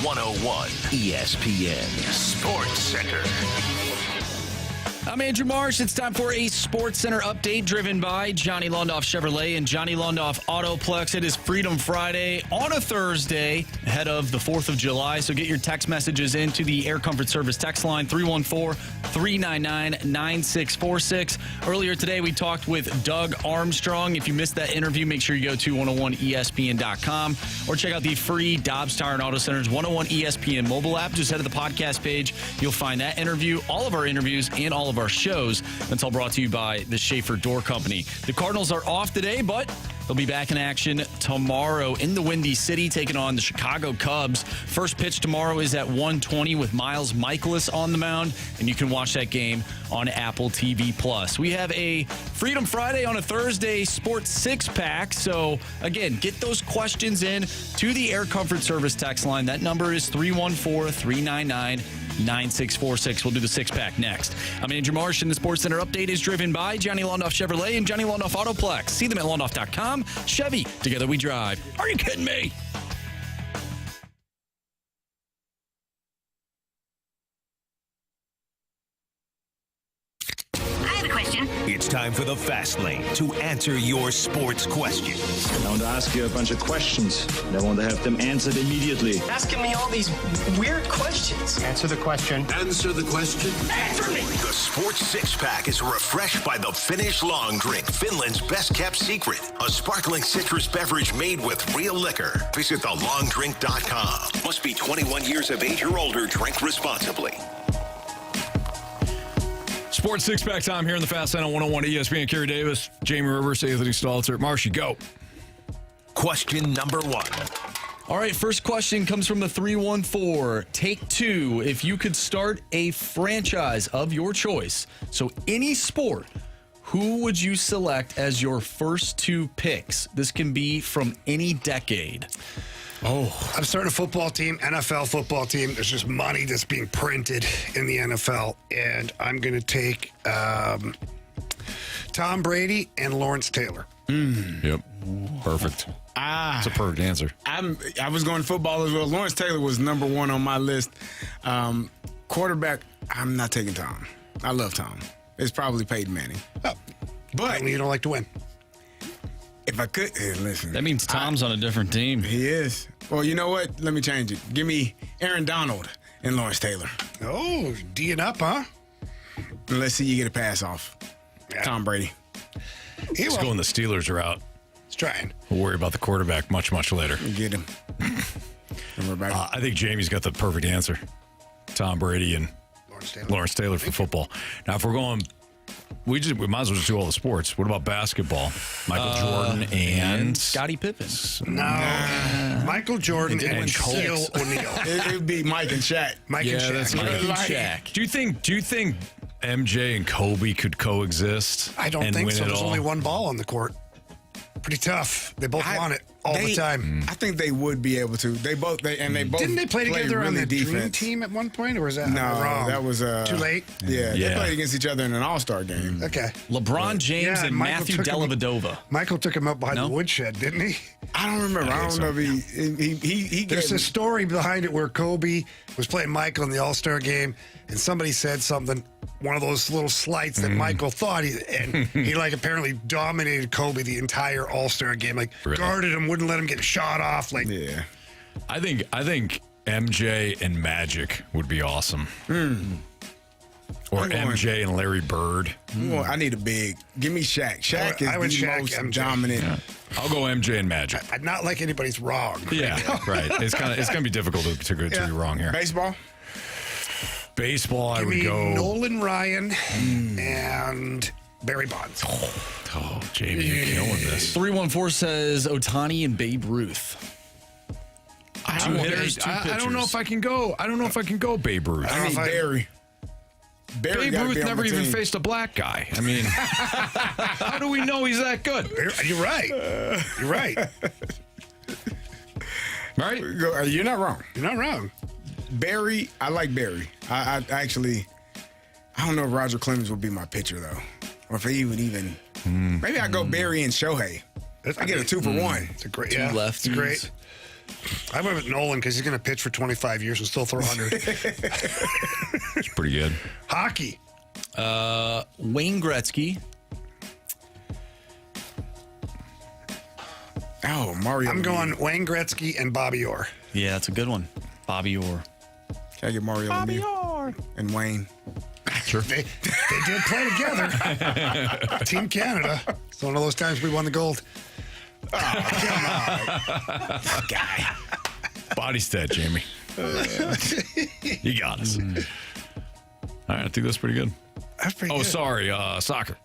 101 ESPN Sports Center. I'm Andrew Marsh. It's time for a Sports Center update driven by Johnny Londoff Chevrolet and Johnny Londoff Autoplex. It is Freedom Friday on a Thursday ahead of the 4th of July. So get your text messages into the Air Comfort Service text line 314-399-9646. Earlier today, we talked with Doug Armstrong. If you missed that interview, make sure you go to 101ESPN.com or check out the free Dobbs Tire and Auto Center's 101 ESPN mobile app. Just head to the podcast page. You'll find that interview, all of our interviews, and all of our shows. That's all brought to you by the Schaefer Door Company. The Cardinals are off today, but they'll be back in action tomorrow in the Windy City, taking on the Chicago Cubs. First pitch tomorrow is at 1:20 with Miles Michaelis on the mound, and you can watch that game on Apple TV+. We have a Freedom Friday on a Thursday Sports Six-Pack, so again, get those questions in to the Air Comfort Service text line. That number is 314-399-9646. We'll do the six-pack next. I'm Andrew Marsh, and the Sports Center update is driven by Johnny Londoff Chevrolet and Johnny Londoff Autoplex. See them at londoff.com. Chevy, together we drive. Are you kidding me? It's time for the Fast Lane to answer your sports questions. I want to ask you a bunch of questions, and I want to have them answered immediately. Asking me all these weird questions. Answer the question. Answer the question. Answer me! The Sports Six-Pack is refreshed by the Finnish Long Drink, Finland's best-kept secret. A sparkling citrus beverage made with real liquor. Visit thelongdrink.com. Must be 21 years of age or older. Drink responsibly. Sports Six-Pack time here in the Fast Lane on 101 ESPN. Carey Davis, Jamie Rivers, Anthony Stalter. Marshy, go. Question number 1. All right, first question comes from the 314. Take 2. If you could start a franchise of your choice, so any sport, who would you select as your first 2 picks? This can be from any decade. Oh, I'm starting a football team, NFL football team. There's just money that's being printed in the NFL, and I'm going to take Tom Brady and Lawrence Taylor. Yep, perfect. It's a perfect answer. I was going football as well. Lawrence Taylor was number 1 on my list. Quarterback, I'm not taking Tom. I love Tom. It's probably Peyton Manning. Oh, but you don't like to win. If I could, listen. That means Tom's on a different team. He is. Well, you know what? Let me change it. Give me Aaron Donald and Lawrence Taylor. Oh, D'ing up, huh? And let's see you get a pass off. Yeah. Tom Brady. He's going the Steelers route. He's trying. We'll worry about the quarterback much, much later. Get him. I think Jamie's got the perfect answer. Tom Brady and Lawrence Taylor for football. Now, if we're going... We might as well just do all the sports. What about basketball? Michael Jordan and Scottie Pippen. No. Michael Jordan and Shaquille O'Neal. It would be Mike and Shaq. Mike and Shaq. That's Mike and Shaq. Do you think MJ and Kobe could coexist? I don't think so. There's only one ball on the court. Pretty tough. They both want it all the time. I think they would be able to. They both didn't they play together really on the defense. Dream Team at one point, or was that wrong? That was too late. Yeah, they played against each other in an All-Star game. Okay. LeBron James and Matthew Dellavedova. Michael took him up behind the woodshed, didn't he? I don't remember. I don't know if he There's a story behind it where Kobe was playing Michael in the All-Star game, and somebody said something, one of those little slights that Michael thought, he like apparently dominated Kobe the entire All-Star game, like guarded him, wouldn't let him get a shot off. Like, yeah, I think MJ and Magic would be awesome. Or MJ and Larry Bird. I need a big. Give me Shaq. Shaq is the most MJ. dominant. Yeah. I'll go MJ and Magic. I'd not like anybody's wrong. Yeah, right. It's gonna be difficult to be wrong here. Baseball, I would go Nolan Ryan and Barry Bonds. Oh, Jamie, you're killing this. 314 says Ohtani and Babe Ruth. I don't know if I can go. I don't know if I can go Babe Ruth. I need Barry. Babe Ruth never even faced a black guy. I mean, how do we know he's that good? You're right. You're right. Right? You're not wrong. You're not wrong. Barry, I like Barry. I actually, I don't know if Roger Clemens would be my pitcher though, or if he would even. Maybe I go Barry and Shohei. I get a 2-for-1. It's a great. Two lefties. It's great. I went with Nolan because he's going to pitch for 25 years and still throw 100. It's pretty good. Hockey. Wayne Gretzky. Oh, Mario. I'm going Wayne Gretzky and Bobby Orr. Yeah, that's a good one. Bobby Orr. Can I get Mario Bobby Orr. and Wayne? Sure. They did play together. Team Canada. It's one of those times we won the gold. Oh, come on. Guy. Body stat, Jamie. You got us. All right, I think that's pretty good. That's pretty good. Sorry, soccer.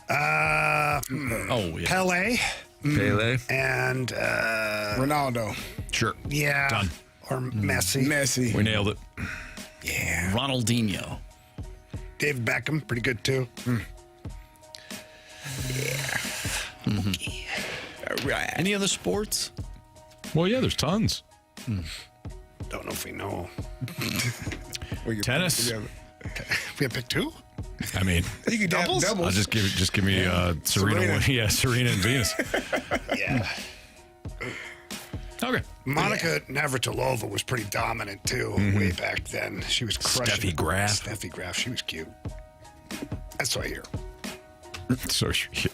Yeah. Pele. Pele. And Ronaldo. Sure. Yeah. Done. Or Messi. Messi. We nailed it. Yeah. Ronaldinho. David Beckham, pretty good too. Right. Any other sports? Well, yeah, there's tons. Don't know if we know. Tennis. We have pick two? I mean, You can doubles. I'll just give me Serena. Yeah, Serena and Venus. Yeah. Okay. Monica Navratilova was pretty dominant too way back then. She was crushing. Steffi Graf. She was cute. That's what I hear. So here.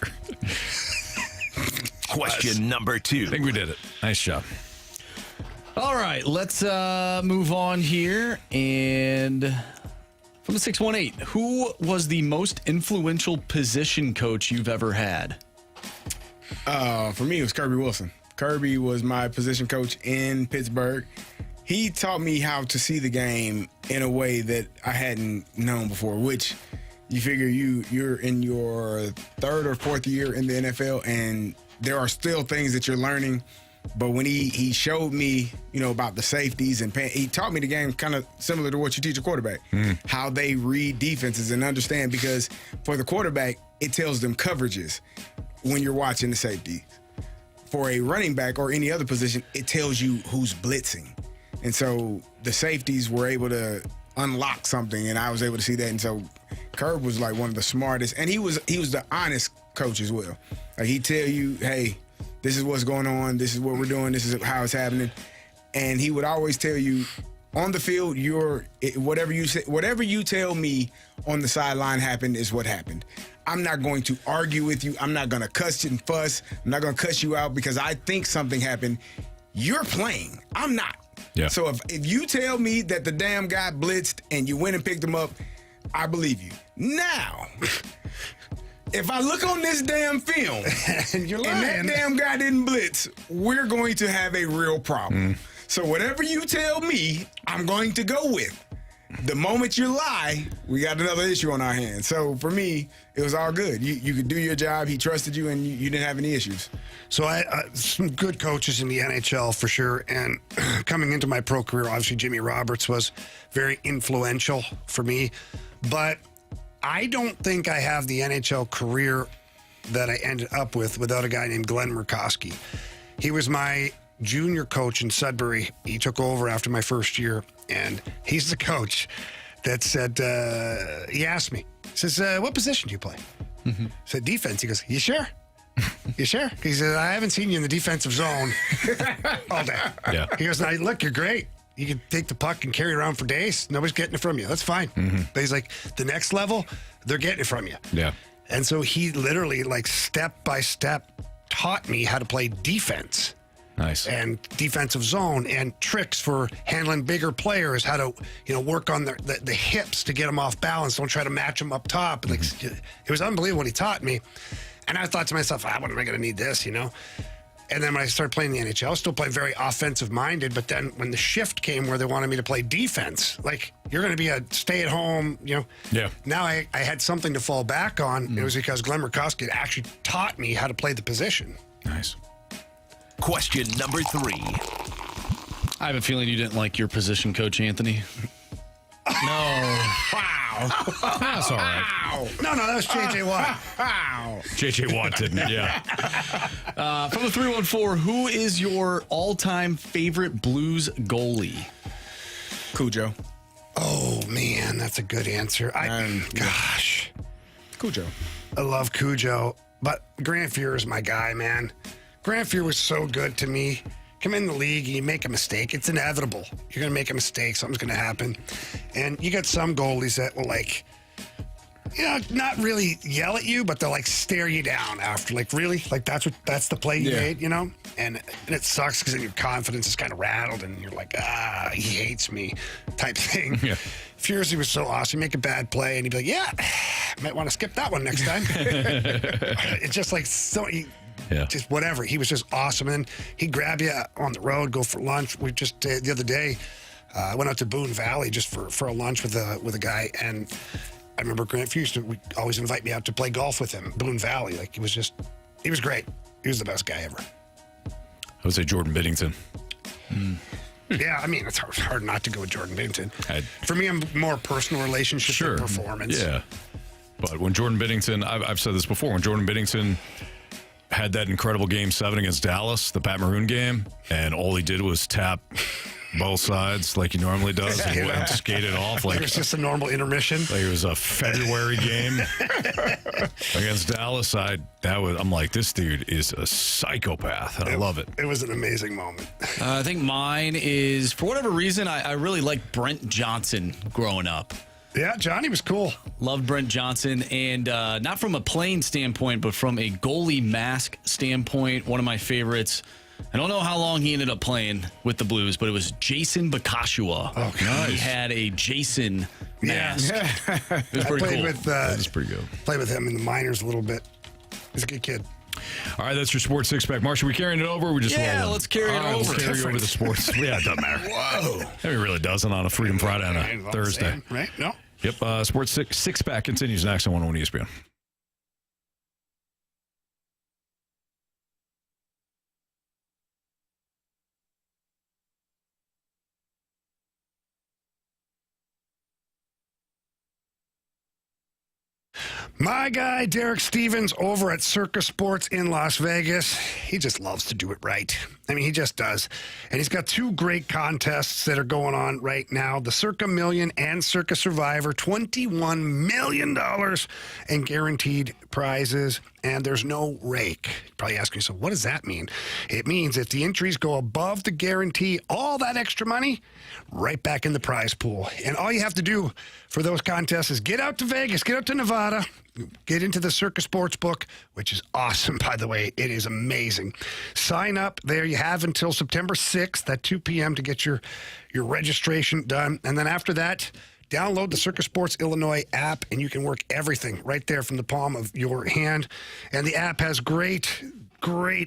Question number 2. I think we did it. Nice job. All right, let's move on here. And from the 618, who was the most influential position coach you've ever had? For me, it was Kirby Wilson. Kirby was my position coach in Pittsburgh. He taught me how to see the game in a way that I hadn't known before, which you figure you're in your 3rd or 4th year in the NFL, and there are still things that you're learning. But when he showed me, about the safeties and he taught me the game kind of similar to what you teach a quarterback, how they read defenses and understand, because for the quarterback, it tells them coverages when you're watching the safety. For a running back or any other position, it tells you who's blitzing. And so the safeties were able to unlock something, and I was able to see that. And so Curb was like one of the smartest, and he was the honest coach as well. Like, he'd tell you, hey, this is what's going on, this is what we're doing, this is how it's happening. And he would always tell you, on the field, whatever you tell me on the sideline happened is what happened. I'm not going to argue with you. I'm not going to cuss and fuss. I'm not going to cuss you out because I think something happened. You're playing. I'm not. Yeah. So if you tell me that the damn guy blitzed and you went and picked him up, I believe you. Now, if I look on this damn film and you're lying, and that damn guy didn't blitz, we're going to have a real problem. So whatever you tell me, I'm going to go with. The moment you lie, we got another issue on our hands. So for me, it was all good. You could do your job. He trusted you, and you didn't have any issues. So I some good coaches in the NHL for sure. And coming into my pro career, obviously Jimmy Roberts was very influential for me. But I don't think I have the NHL career that I ended up with without a guy named Glenn Murkowski. He was my junior coach in Sudbury. He took over after my first year, and he's the coach that said, he asked me, he says, what position do you play? I said, defense. He goes, you sure? You sure? He said, I haven't seen you in the defensive zone all day. Yeah. He goes, now, look, you're great. You can take the puck and carry it around for days. Nobody's getting it from you. That's fine. But he's like, the next level, they're getting it from you. Yeah. And so he literally, like, step by step taught me how to play defense. Nice. And defensive zone and tricks for handling bigger players, how to, work on the hips to get them off balance. Don't try to match them up top. Like, it was unbelievable what he taught me. And I thought to myself, when am I going to need this, And then when I started playing the NHL, I was still playing very offensive-minded. But then when the shift came where they wanted me to play defense, like, you're going to be a stay-at-home, Yeah. Now I had something to fall back on. It was because Glenn Murkowski had actually taught me how to play the position. Nice. Question number 3. I have a feeling you didn't like your position coach, Anthony. No. Wow. That's all right. No, that was J.J. Watt. Wow. J.J. Watt didn't, yeah. From the 314, who is your all-time favorite Blues goalie? Cujo. Oh, man, that's a good answer. Gosh. Cujo. I love Cujo, but Grant Fuhr is my guy, man. Grant Fuhr was so good to me. come in the league and you make a mistake. It's inevitable. You're going to make a mistake. Something's going to happen. And you got some goalies that will, like, you know, not really yell at you, but they'll, like, stare you down after. Like, really? Like, that's the play you made, you know? And it sucks because then your confidence is kind of rattled and you're like, he hates me type thing. Yeah. Fiercy was so awesome. You make a bad play and he'd be like, yeah, might want to skip that one next time. It's just like just whatever. He was just awesome. And he'd grab you on the road, go for lunch. We just the other day, I went out to Boone Valley just for a lunch with a guy. And I remember Grant Fuston would always invite me out to play golf with him, Boone Valley. Like, he was great. He was the best guy ever. I would say Jordan Biddington. Yeah, I mean, it's hard not to go with Jordan Biddington. For me, I'm more personal relationship than performance. Yeah. But when Jordan Biddington, I've said this before, when Jordan Biddington had that incredible Game 7 against Dallas, the Pat Maroon game, and all he did was tap both sides like he normally does and skated off. Like it was just a normal intermission. Like it was a February game against Dallas. I'm like, this dude is a psychopath, and I love it. It was an amazing moment. I think mine is, for whatever reason, I really liked Brent Johnson growing up. Yeah, Johnny was cool. Loved Brent Johnson, and not from a playing standpoint, but from a goalie mask standpoint, one of my favorites. I don't know how long he ended up playing with the Blues, but it was Jason Bakashua. Oh, nice. He had a Jason mask. Yeah. It was pretty cool. That was pretty good. Played with him in the minors a little bit. He's a good kid. All right, that's your sports six-pack. Marshall, we carrying it over? Or we just rolling? Let's carry it over. Let's carry over the sports. Yeah, it doesn't matter. Whoa. It really doesn't on a Freedom Friday on a Thursday. Right? No? Yep. Sports six-pack continues next on 101 ESPN. My guy, Derek Stevens, over at Circus Sports in Las Vegas, he just loves to do it right. I mean, he just does. And he's got two great contests that are going on right now. The Circa Million and Circa Survivor, $21 million in guaranteed prizes. And there's no rake. You're probably asking yourself, what does that mean? It means if the entries go above the guarantee, all that extra money, right back in the prize pool. And all you have to do for those contests is get out to Vegas, get out to Nevada, get into the Circus Sports book, which is awesome, by the way. It is amazing. Sign up there. You have until September 6th at 2 p.m. to get your registration done. And then after that, download the Circus Sports Illinois app, and you can work everything right there from the palm of your hand. And the app has great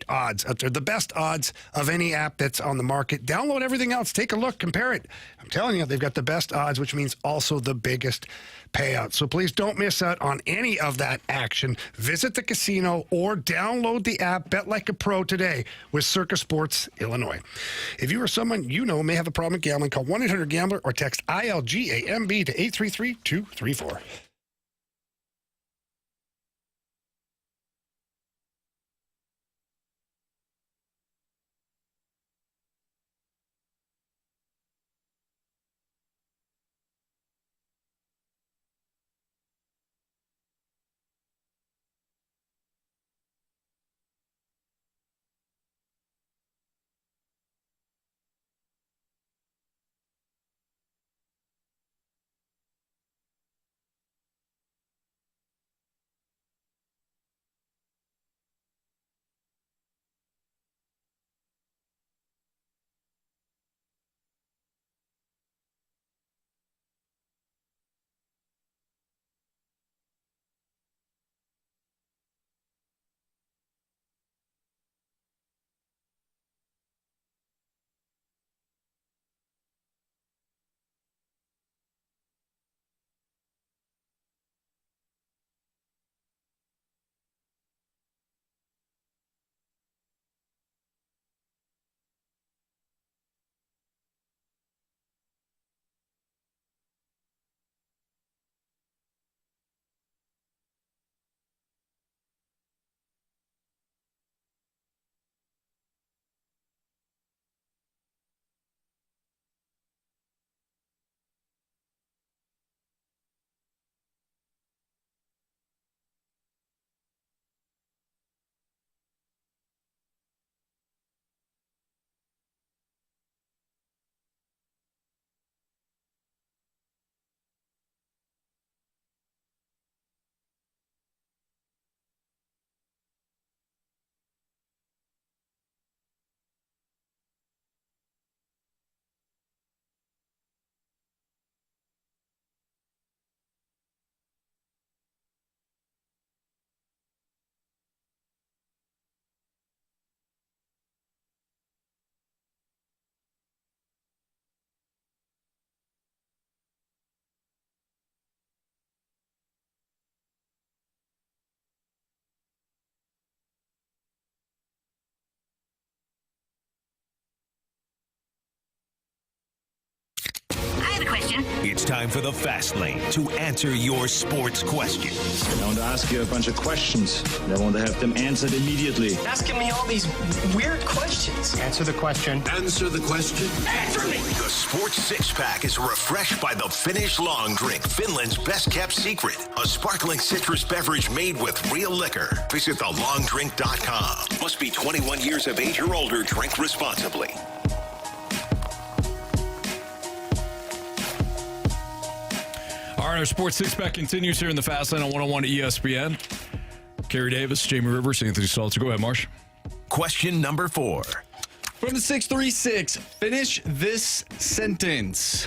odds out there. The best odds of any app that's on the market. Download everything else. Take a look. Compare it. I'm telling you, they've got the best odds, which means also the biggest payout. So please don't miss out on any of that action. Visit the casino or download the app. Bet like a pro today with Circus Sports Illinois. If you or someone you know may have a problem with gambling, call 1-800-GAMBLER or text ILGAMB to 833-234. It's time for the Fast Lane to answer your sports questions. I want to ask you a bunch of questions, and I want to have them answered immediately. Asking me all these weird questions. Answer the question. Answer the question. Answer me! The Sports Six-Pack is refreshed by the Finnish Long Drink, Finland's best-kept secret. A sparkling citrus beverage made with real liquor. Visit thelongdrink.com. Must be 21 years of age or older. Drink responsibly. All right, our Sports Six-Pack continues here in the Fast Lane on 101 ESPN. Carey Davis, Jamie Rivers, Anthony Stalter. Go ahead, Marsh. Question number 4. From the 636, finish this sentence.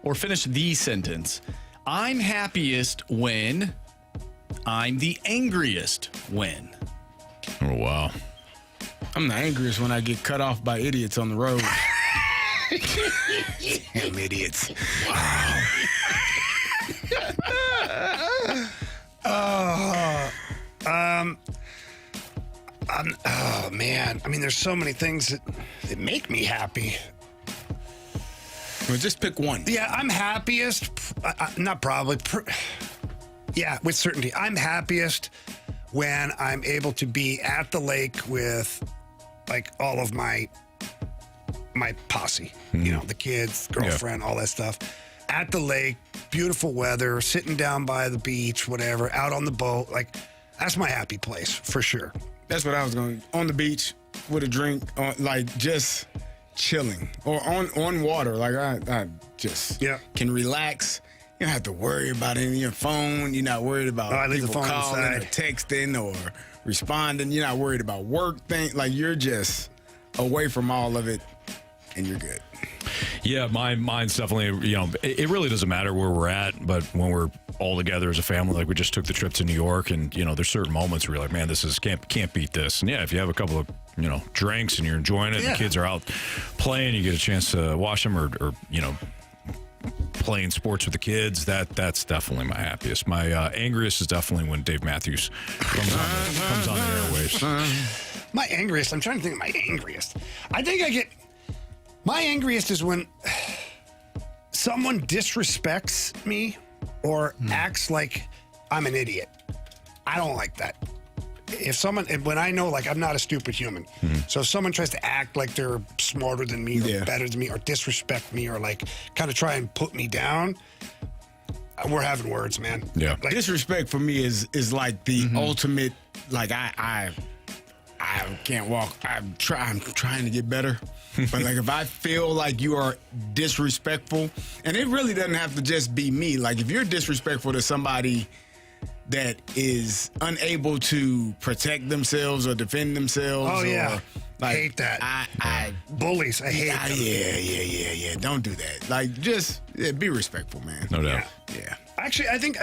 Or finish the sentence. I'm happiest when I'm the angriest when. Oh, wow. I'm the angriest when I get cut off by idiots on the road. Damn idiots. Wow. Oh, man. I mean, there's so many things that make me happy. Well, just pick one. Yeah, I'm happiest. Not probably. Yeah, with certainty. I'm happiest when I'm able to be at the lake with, like, all of my posse. You know, the kids, girlfriend, all that stuff. At the lake, beautiful weather, sitting down by the beach, whatever, out on the boat. Like, that's my happy place, for sure. That's what I was going. On the beach with a drink, like just chilling, or on water. Like I just can relax. You don't have to worry about any of your phone. You're not worried about people calling or texting or responding. You're not worried about work things. Like you're just away from all of it, and you're good. Yeah, mine's definitely, it really doesn't matter where we're at, but when we're all together as a family, like we just took the trip to New York, and, there's certain moments where you're like, man, this is can't beat this. And yeah, if you have a couple of, drinks and you're enjoying it, and the kids are out playing, you get a chance to watch them or playing sports with the kids, that's definitely my happiest. My angriest is definitely when Dave Matthews comes on the airwaves. My angriest, I'm trying to think of my angriest. I think my angriest is when someone disrespects me or acts like I'm an idiot. I don't like that. When I know, like, I'm not a stupid human. So if someone tries to act like they're smarter than me or better than me or disrespect me or, like, kind of try and put me down, we're having words, man. Yeah. Like, disrespect for me is like the ultimate, like, I can't walk. I'm trying to get better. But, like, if I feel like you are disrespectful, and it really doesn't have to just be me. Like, if you're disrespectful to somebody that is unable to protect themselves or defend themselves. Oh, yeah. Or, like, hate that. Bullies. I hate them. Yeah. Don't do that. Like, just be respectful, man. No doubt. Yeah. Actually, I think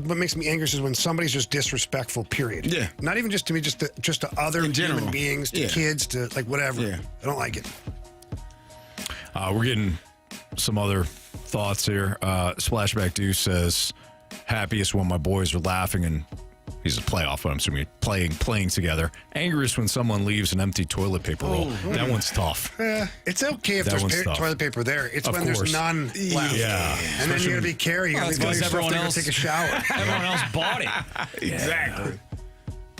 what makes me angry is when somebody's just disrespectful, period. Yeah. Not even just to me, just to other human beings, to kids, to, like, whatever. Yeah. I don't like it. We're getting some other thoughts here. Splashback Deuce says, happiest when my boys are laughing, and he's a playoff, but I'm assuming playing together. Angriest when someone leaves an empty toilet paper roll. That one's tough. It's okay if there's toilet paper there. It's when there's none left. Yeah. And then you're going to be carrying it. Because everyone else take a shower. Everyone else bought it. Exactly.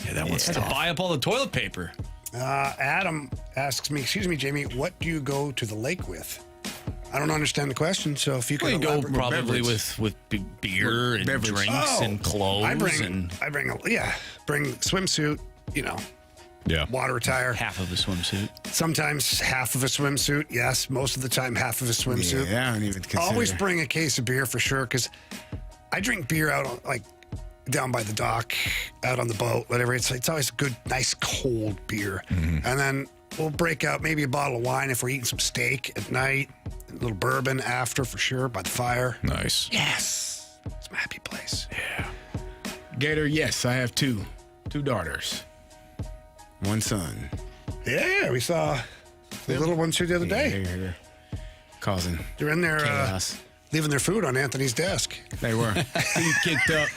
Yeah, that one's tough. To buy up all the toilet paper. Adam asks me, excuse me, Jamie, what do you go to the lake with? I don't understand the question, so if you can go probably with beer and drinks and clothes. I bring swimsuit, water attire. Half of a swimsuit. Sometimes half of a swimsuit, yes. Most of the time, half of a swimsuit. Yeah, I don't even consider. Always bring a case of beer for sure, because I drink beer out on, like, down by the dock, out on the boat, whatever. It's always good, nice, cold beer. And then we'll break out maybe a bottle of wine if we're eating some steak at night. A little bourbon after, for sure, by the fire. Nice. Yes. It's my happy place. Yeah. Gator, yes, I have two daughters. One son. Yeah, we saw the little ones here the other day. They're causing They're in there chaos. Leaving their food on Anthony's desk. They were. He kicked up.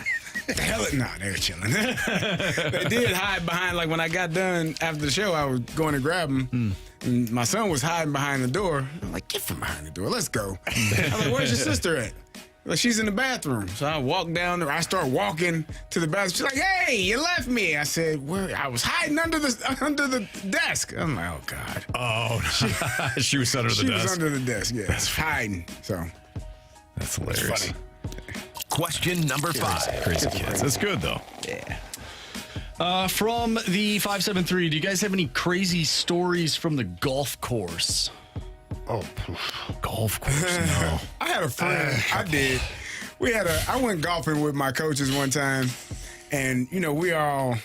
No, they were chilling. They did hide behind, like, when I got done after the show, I was going to grab them. And my son was hiding behind the door. I'm like, get from behind the door. Let's go. I'm like, where's your sister at? Like, she's in the bathroom. So I walk down there. I start walking to the bathroom. She's like, hey, you left me. I said, where? I was hiding under the desk. I'm like, oh, God. Oh, she was under the desk. She was under the desk, yeah. That's hiding. So that's hilarious. That's funny. Question number 5. Crazy kids. That's good, though. Yeah. From the 573, do you guys have any crazy stories from the golf course? Oh, golf course, no. I had a friend. I did. I went golfing with my coaches one time, and we all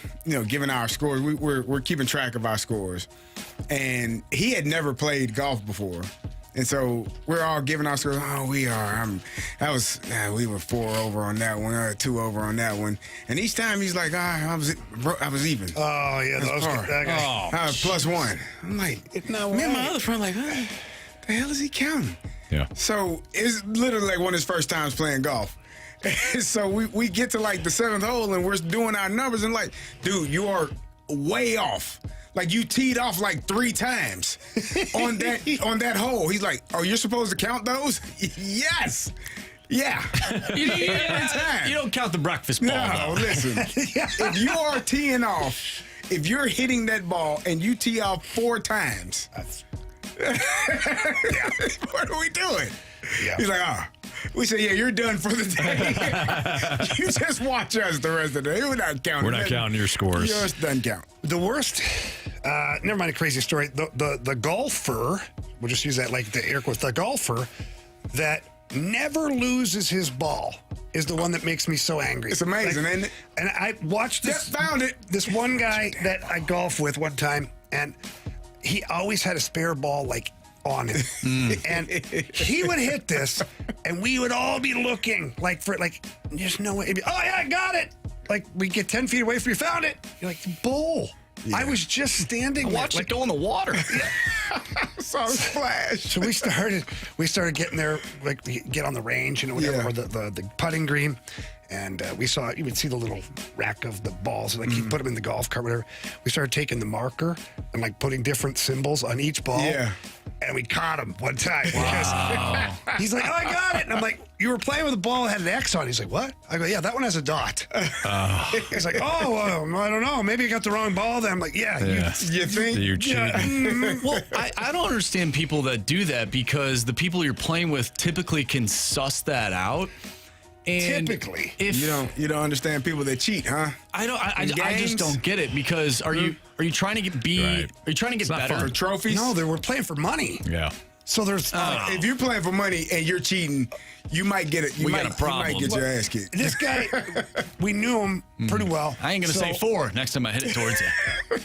giving our scores. We're keeping track of our scores, and he had never played golf before, and so we're all giving our scores. Oh, we are. We were 4 over on that one, 2 over on that one, and each time he's like, I was even. Oh yeah, that guy. I was +1. I'm like, me and my other friend like, the hell is he counting? Yeah. So it's literally like one of his first times playing golf. So we get to like the 7th hole and we're doing our numbers and like, dude, you are way off. Like you teed off like 3 times on that hole. He's like, oh, you're supposed to count those? Yes. Yeah. You don't count the breakfast ball. No, listen. If you are teeing off, if you're hitting that ball and you tee off 4 times, what are we doing? Yeah. He's like, we say, yeah, you're done for the day. You just watch us the rest of the day. We're not counting. We're not counting your scores. Yours doesn't count. The worst, never mind a crazy story. The golfer, we'll just use that like the air quotes, the golfer that never loses his ball is the one that makes me so angry. It's amazing, isn't it? And I watched this. Yep, found it. This one guy that I golfed with one time, and he always had a spare ball like on him. And he would hit this, and we would all be looking like for like, there's no way. Oh yeah, I got it. Like we get 10 feet away from you, found it. You're like, bull. Yeah. I was just standing there. Watch it go in the water. Saw a splash. So we started getting there, like we get on the range, whatever, or the putting green. And you would see the little rack of the balls, and like you put them in the golf cart, whatever. We started taking the marker and like putting different symbols on each ball. Yeah. And we caught him one time. Wow. Because he's like, oh, I got it. And I'm like, you were playing with a ball that had an X on it. He's like, what? I go, yeah, that one has a dot. He's like, I don't know. Maybe I got the wrong ball then. I'm like, yeah. You think? You're cheating. Well, I don't understand people that do that because the people you're playing with typically can suss that out. And typically, if you don't understand people that cheat, huh? I just don't get it because are you trying to get Are you trying to get better for trophies? No, they were playing for money. Yeah. So there's if you're playing for money and you're cheating, you might get it. You got a problem. You might get your ass kicked. This guy, we knew him pretty well. I ain't gonna say 4 next time I hit it towards you.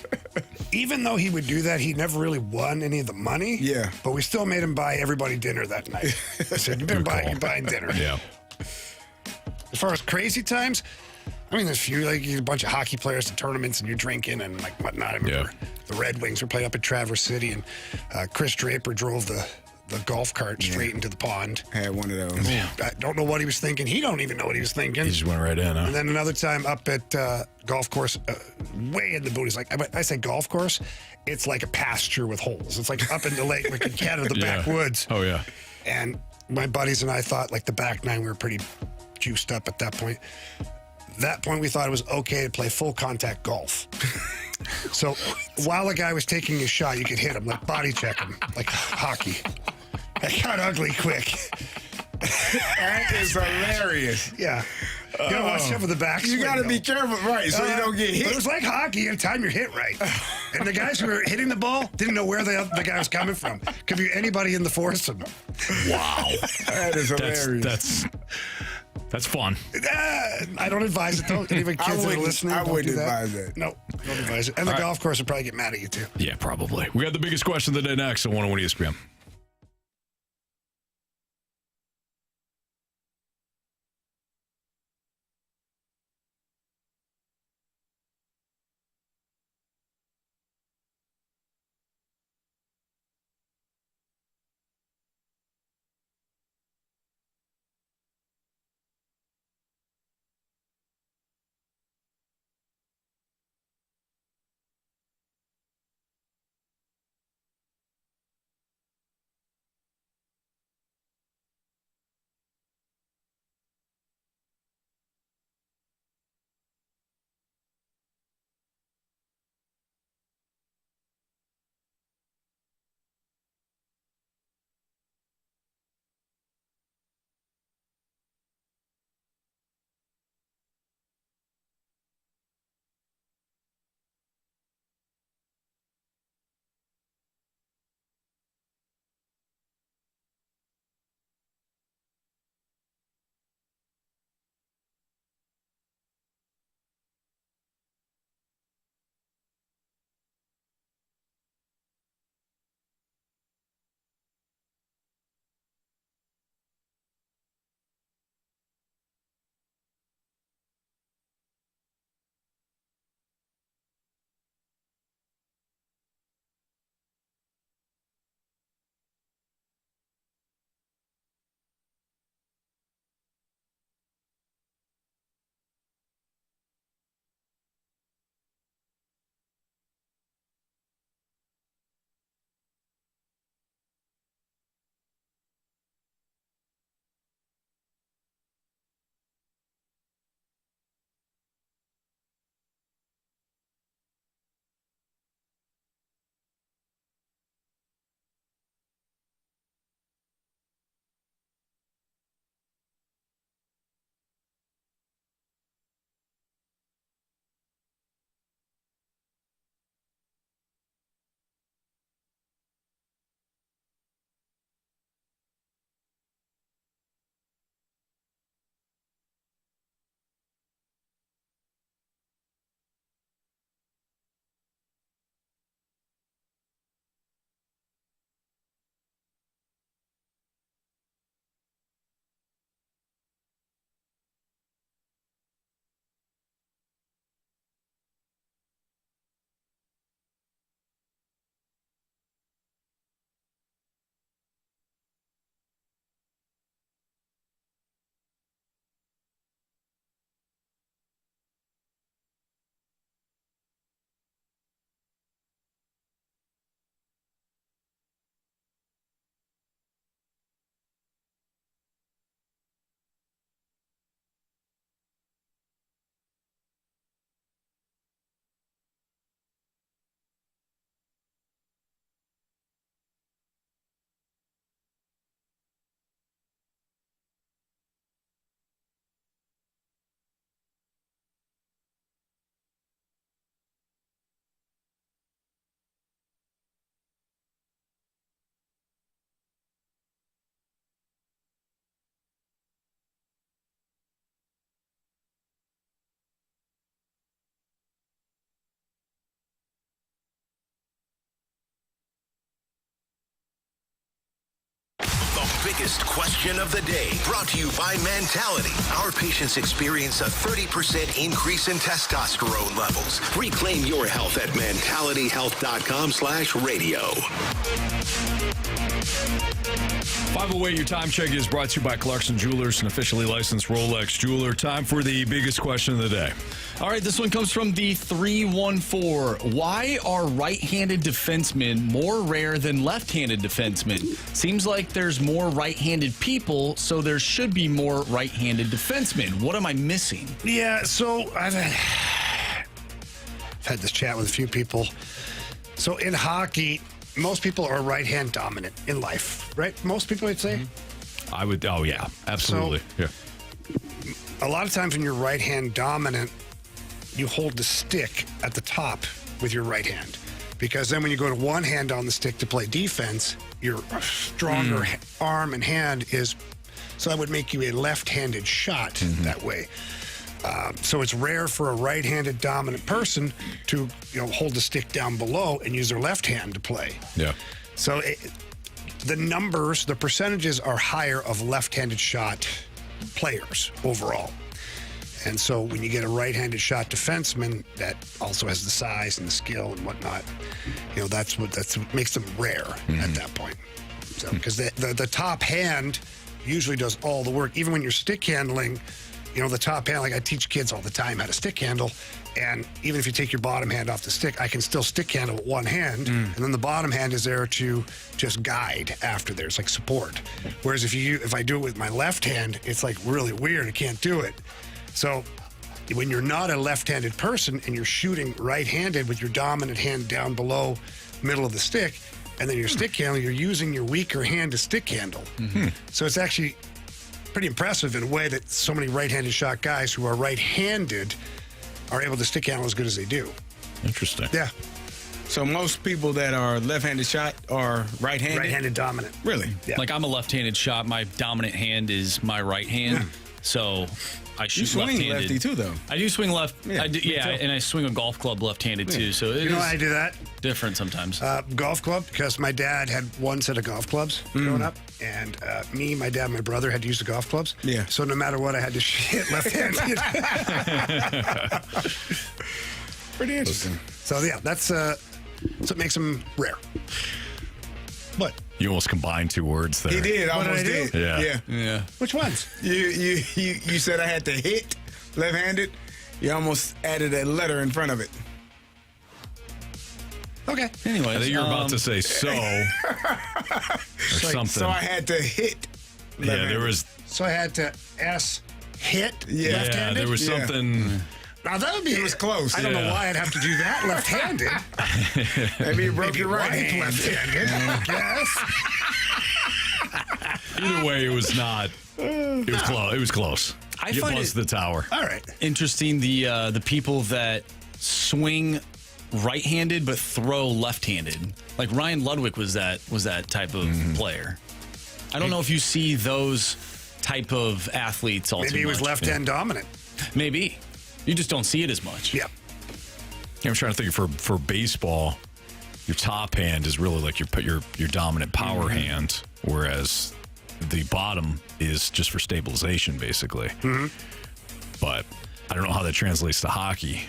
Even though he would do that, he never really won any of the money. Yeah. But we still made him buy everybody dinner that night. I said, you're buying dinner. Yeah. As far as crazy times, I mean, there's a few, like a bunch of hockey players to tournaments and you're drinking and like whatnot. I remember the Red Wings were playing up at Traverse City and Chris Draper drove the golf cart straight into the pond. Had one of those. I don't know what he was thinking. He don't even know what he was thinking. He just went right in, huh? And then another time up at golf course, way in the boonies. Like I say golf course, it's like a pasture with holes. It's like up in the lake, like in Canada, the backwoods. Oh, yeah. And my buddies and I thought like the back nine, we were pretty juiced up at that point. That point, we thought it was okay to play full contact golf. So while a guy was taking his shot, you could hit him, like body check him, like hockey. It got ugly quick. That is hilarious. Yeah. You gotta watch out for the back. You gotta be careful, right, so you don't get hit. But it was like hockey. You gotta time your hit right. And the guys who were hitting the ball didn't know where the guy was coming from. Could be anybody in the foursome. Wow. That is hilarious. That's fun. I don't advise it, though. Even kids that are listening, I wouldn't advise that. No, don't advise it. And the golf course would probably get mad at you, too. Yeah, probably. We got the biggest question of the day next on 101 ESPN. biggest question of the day, brought to you by Mentality. Our patients experience a 30% increase in testosterone levels. Reclaim your health at mentalityhealth.com/radio. 508, your time check is brought to you by Clarkson Jewelers, an officially licensed Rolex jeweler. Time for the biggest question of the day. All right, this one comes from the 314. Why are right-handed defensemen more rare than left-handed defensemen? Seems like there's more right-handed people, so there should be more right-handed defensemen. What am I missing? Yeah, so I've had this chat with a few people. So in hockey, most people are right-hand dominant in life, right? Most people, I'd say. I would. Oh yeah, absolutely. So, a lot of times when you're right-hand dominant, you hold the stick at the top with your right hand, because then when you go to one hand on the stick to play defense, your stronger arm and hand is. So that would make you a left-handed shot that way. So it's rare for a right-handed dominant person to hold the stick down below and use their left hand to play. Yeah. So the percentages are higher of left-handed shot players overall. And so when you get a right-handed shot defenseman that also has the size and the skill and whatnot, that's what makes them rare at that point. So because the top hand usually does all the work, even when you're stick handling. The top hand, like I teach kids all the time how to stick handle. And even if you take your bottom hand off the stick, I can still stick handle with one hand. And then the bottom hand is there to just guide after there's like support. Whereas if I do it with my left hand, it's like really weird. I can't do it. So when you're not a left-handed person and you're shooting right-handed with your dominant hand down below middle of the stick, and then your stick handle, you're using your weaker hand to stick handle. So it's actually pretty impressive in a way that so many right-handed shot guys who are right-handed are able to stick handle as good as they do. Interesting. Yeah. So most people that are left-handed shot are right-handed? Right-handed dominant. Really? Yeah. Like I'm a left-handed shot. My dominant hand is my right hand. So I shoot you swing left-handed. lefty too, though. I do swing left. Yeah, and I swing a golf club left-handed too. So it I do that? Different sometimes. Golf club, because my dad had one set of golf clubs growing up, and my dad, and my brother had to use the golf clubs. Yeah. So no matter what, I had to hit left-handed. Pretty interesting. So yeah, that's what makes them rare. What? You almost combined two words there. He did. What Almost did I do? did. Yeah. Which ones? You said I had to hit left-handed. You almost added a letter in front of it. Okay. Anyway, I think you're about to say so or something. So I had to hit left-handed. There was. So I had to hit left-handed? Yeah, there was something. Now that would be. It was close. I don't know why I'd have to do that left-handed. Maybe you broke your right hand. Left-handed, I guess. Either way, it was not. It was close. It was close. I find buzzed the tower. All right. Interesting the people that swing right-handed but throw left-handed. Like Ryan Ludwig was that type of player. I don't know if you see those type of athletes all Maybe too he was much. left-hand dominant. Maybe. You just don't see it as much. Yeah. I'm trying to think for baseball, your top hand is really like your dominant power hand, whereas the bottom is just for stabilization, basically. But I don't know how that translates to hockey.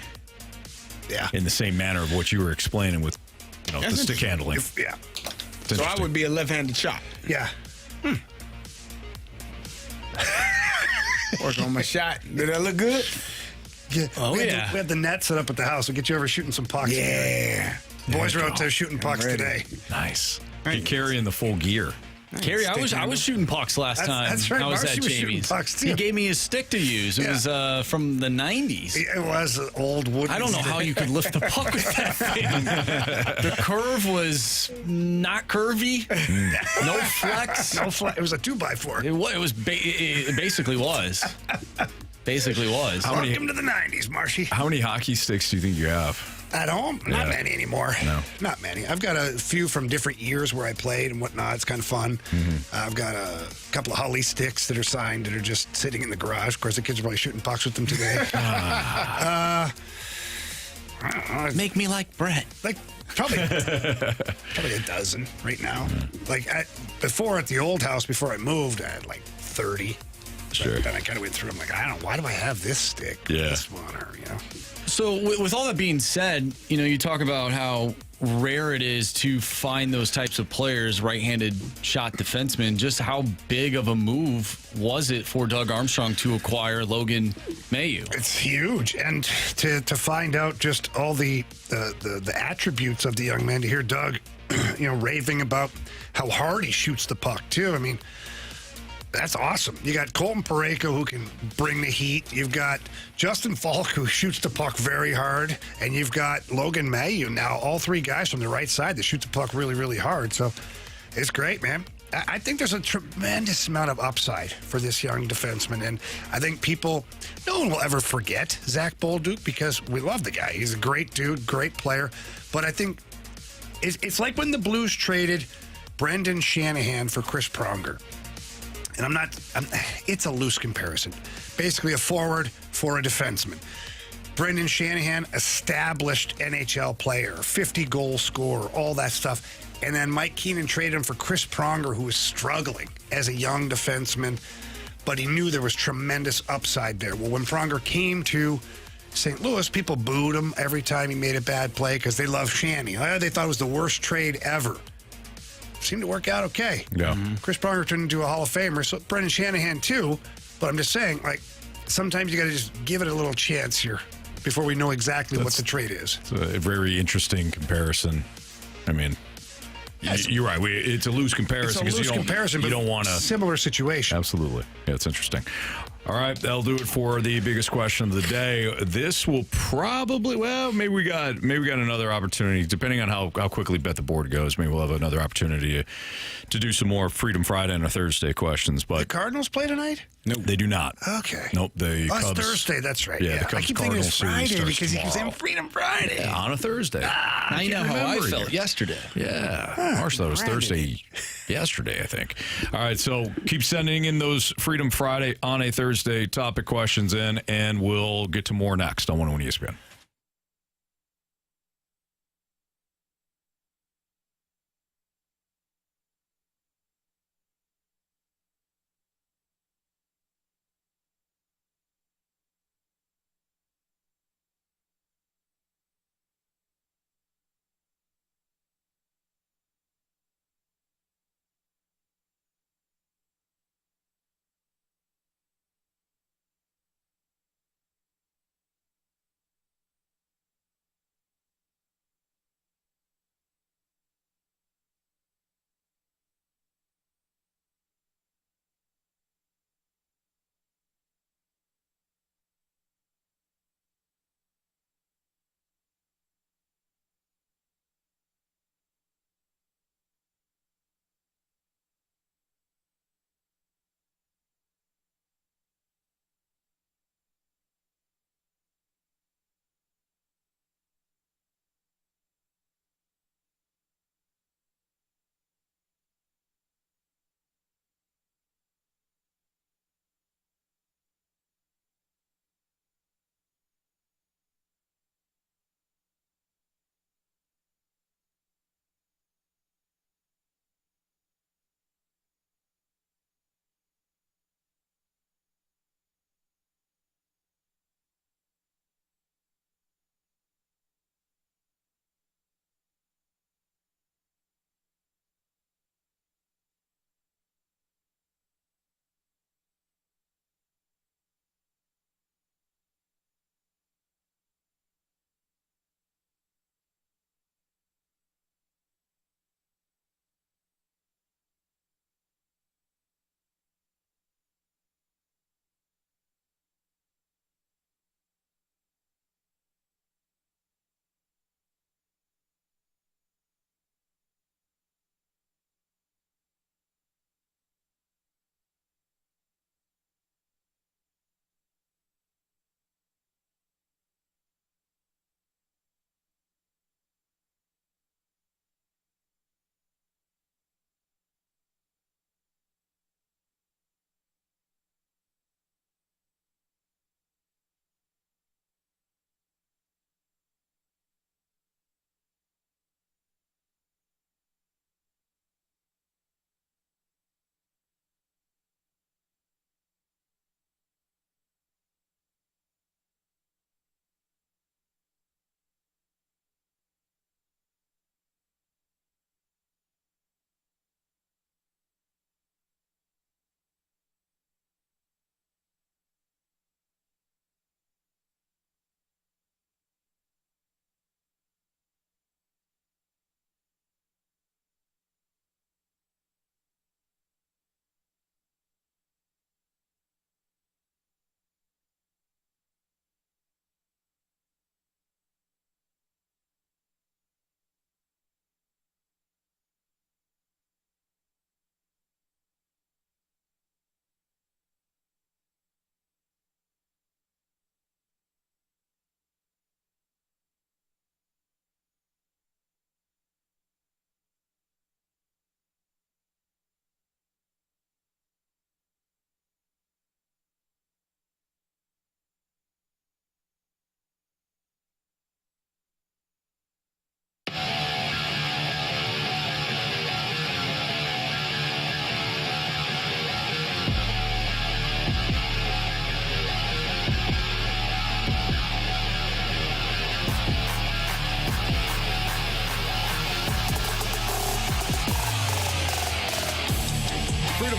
Yeah. In the same manner of what you were explaining with, the stick handling. Yeah. So I would be a left-handed shot. Yeah. Work on my shot. Did that look good? Yeah. Oh, we had the net set up at the house. We'll get you over shooting some pucks. Yeah. Boys are out there shooting pucks today. Nice. Get Carey in the full gear. Carey, I was shooting pucks last time. That's right. I was Marcy at was shooting Jamie's. pucks, too. He gave me his stick to use. It was from the 90s. It was an old wooden I don't know how you could lift the puck with that thing. The curve was not curvy. No flex. No flex. It was a 2x4. It basically was. Basically was. Welcome to the 90s, Marshy. How many hockey sticks do you think you have? At home? Not many anymore. No. Not many. I've got a few from different years where I played and whatnot. It's kind of fun. I've got a couple of Hully sticks that are signed that are just sitting in the garage. Of course, the kids are probably shooting pucks with them today. I don't know. Make me like Brett. Like, probably a dozen right now. Like, before at the old house, before I moved, I had like 30. Sure. Then I kind of went through. I'm like, why do I have this stick? Yeah. This one, or So with all that being said, you talk about how rare it is to find those types of players, right-handed shot defensemen. Just how big of a move was it for Doug Armstrong to acquire Logan Mailloux? It's huge, and to find out just all the attributes of the young man, to hear Doug, raving about how hard he shoots the puck too. I mean, that's awesome. You got Colton Parayko, who can bring the heat. You've got Justin Falk, who shoots the puck very hard. And you've got Logan Mailloux now, all three guys from the right side that shoot the puck really, really hard. So it's great, man. I think there's a tremendous amount of upside for this young defenseman. And I think no one will ever forget Zach Bolduc, because we love the guy. He's a great dude, great player. But I think it's like when the Blues traded Brendan Shanahan for Chris Pronger. And it's a loose comparison. Basically a forward for a defenseman. Brendan Shanahan, established NHL player, 50-goal scorer, all that stuff. And then Mike Keenan traded him for Chris Pronger, who was struggling as a young defenseman, but he knew there was tremendous upside there. Well, when Pronger came to St. Louis, people booed him every time he made a bad play because they loved Shanny. They thought it was the worst trade ever. Seemed to work out okay. Yeah. Chris Pronger turned into a Hall of Famer, so Brendan Shanahan too. But I'm just saying, sometimes you got to just give it a little chance here before we know exactly what the trade is. It's a very interesting comparison. I mean, you're right. It's a loose comparison because you don't want to similar situation. Absolutely. Yeah, it's interesting. All right, that'll do it for the biggest question of the day. This will probably, maybe we got another opportunity, depending on how quickly Bet the Board goes. Maybe we'll have another opportunity to do some more Freedom Friday and Thursday questions. But the Cardinals play tonight? Nope, they do not. Okay. Nope, the Cubs. It's Thursday. That's right. Yeah, the Cubs I keep thinking it's Friday because he was in in Freedom Friday. Yeah, on a Thursday. Now you know how I felt yesterday. Yeah. Marsh thought it was Thursday yesterday, I think. All right, so keep sending in those Freedom Friday on a Thursday topic questions in, and we'll get to more next on 101 ESPN.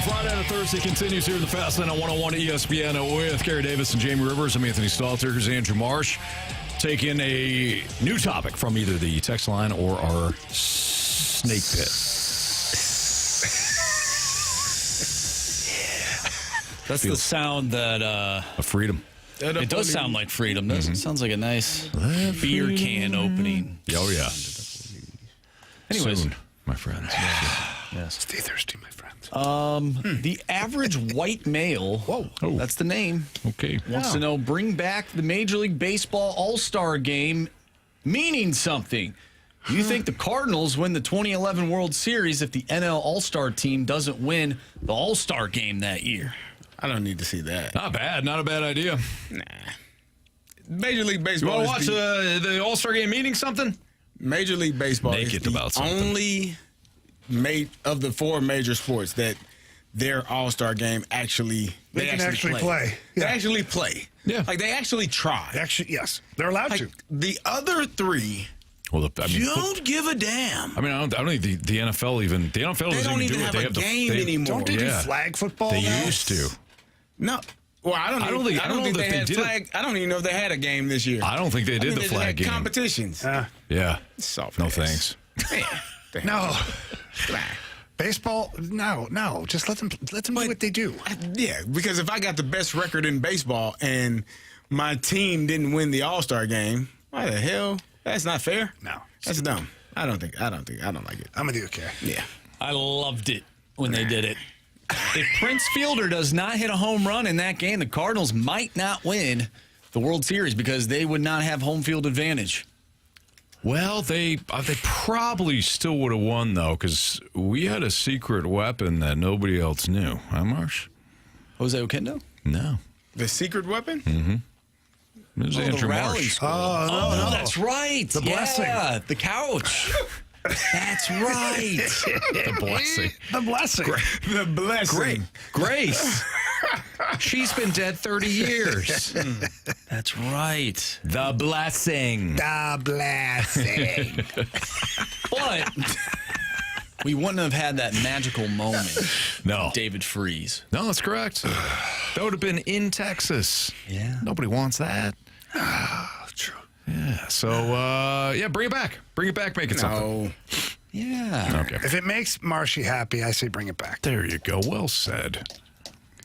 Friday on a Thursday continues here in the Fast Lane on 101 ESPN with Carey Davis and Jamie Rivers. I'm Anthony Stalter. Here's Andrew Marsh. Taking a new topic from either the text line or our snake pit. That's the sound that... of freedom. It does sound like freedom, doesn't it? Sounds like a nice beer can opening. Oh, yeah. Anyways. Soon, my friends. Yes. Stay thirsty, my friends. The average white male, that's the name, wants to know, bring back the Major League Baseball All-Star Game meaning something. Do you think the Cardinals win the 2011 World Series if the NL All-Star team doesn't win the All-Star Game that year? I don't need to see that. Not bad. Not a bad idea. Nah. Major League Baseball. You want to watch the All-Star Game meaning something? Major League Baseball Make is it about the something. only of the four major sports that their All-Star Game actually They can actually play. They Yeah. actually play. Yeah. Like they actually try. Actually, yes. They're allowed Like, to. the other three don't give a damn. I mean, I don't think the NFL even. The NFL They doesn't don't even even do it. have They a have game anymore. Don't they do flag football? They now? used to. No. Well, I don't think they had flag. I don't even know if they had a game this year. I don't think they did the they flag had game. competitions. Yeah. Soft No ass. thanks. No. Baseball, no. Just let them do what they do. Yeah, because if I got the best record in baseball and my team didn't win the All-Star game, why the hell? That's not fair. No. That's dumb. I don't like it. I'm with you, okay. Yeah. I loved it when they did it. If Prince Fielder does not hit a home run in that game, the Cardinals might not win the World Series because they would not have home field advantage. Well, they probably still would have won, though, because we had a secret weapon that nobody else knew. Huh, Marsh? Jose Oquendo? No. The secret weapon? Mm-hmm. It was Andrew Marsh. Oh, that's right. The blessing. Yeah, the couch. That's right. The blessing. The blessing. The blessing. Grace. She's been dead 30 years. That's right. The blessing. The blessing. But we wouldn't have had that magical moment. No. David Freese. No, that's correct. That would have been in Texas. Yeah. Nobody wants that. True. Yeah. So, bring it back. Bring it back. Make it something. Yeah. Okay. If it makes Marshy happy, I say bring it back. There you go. Well said.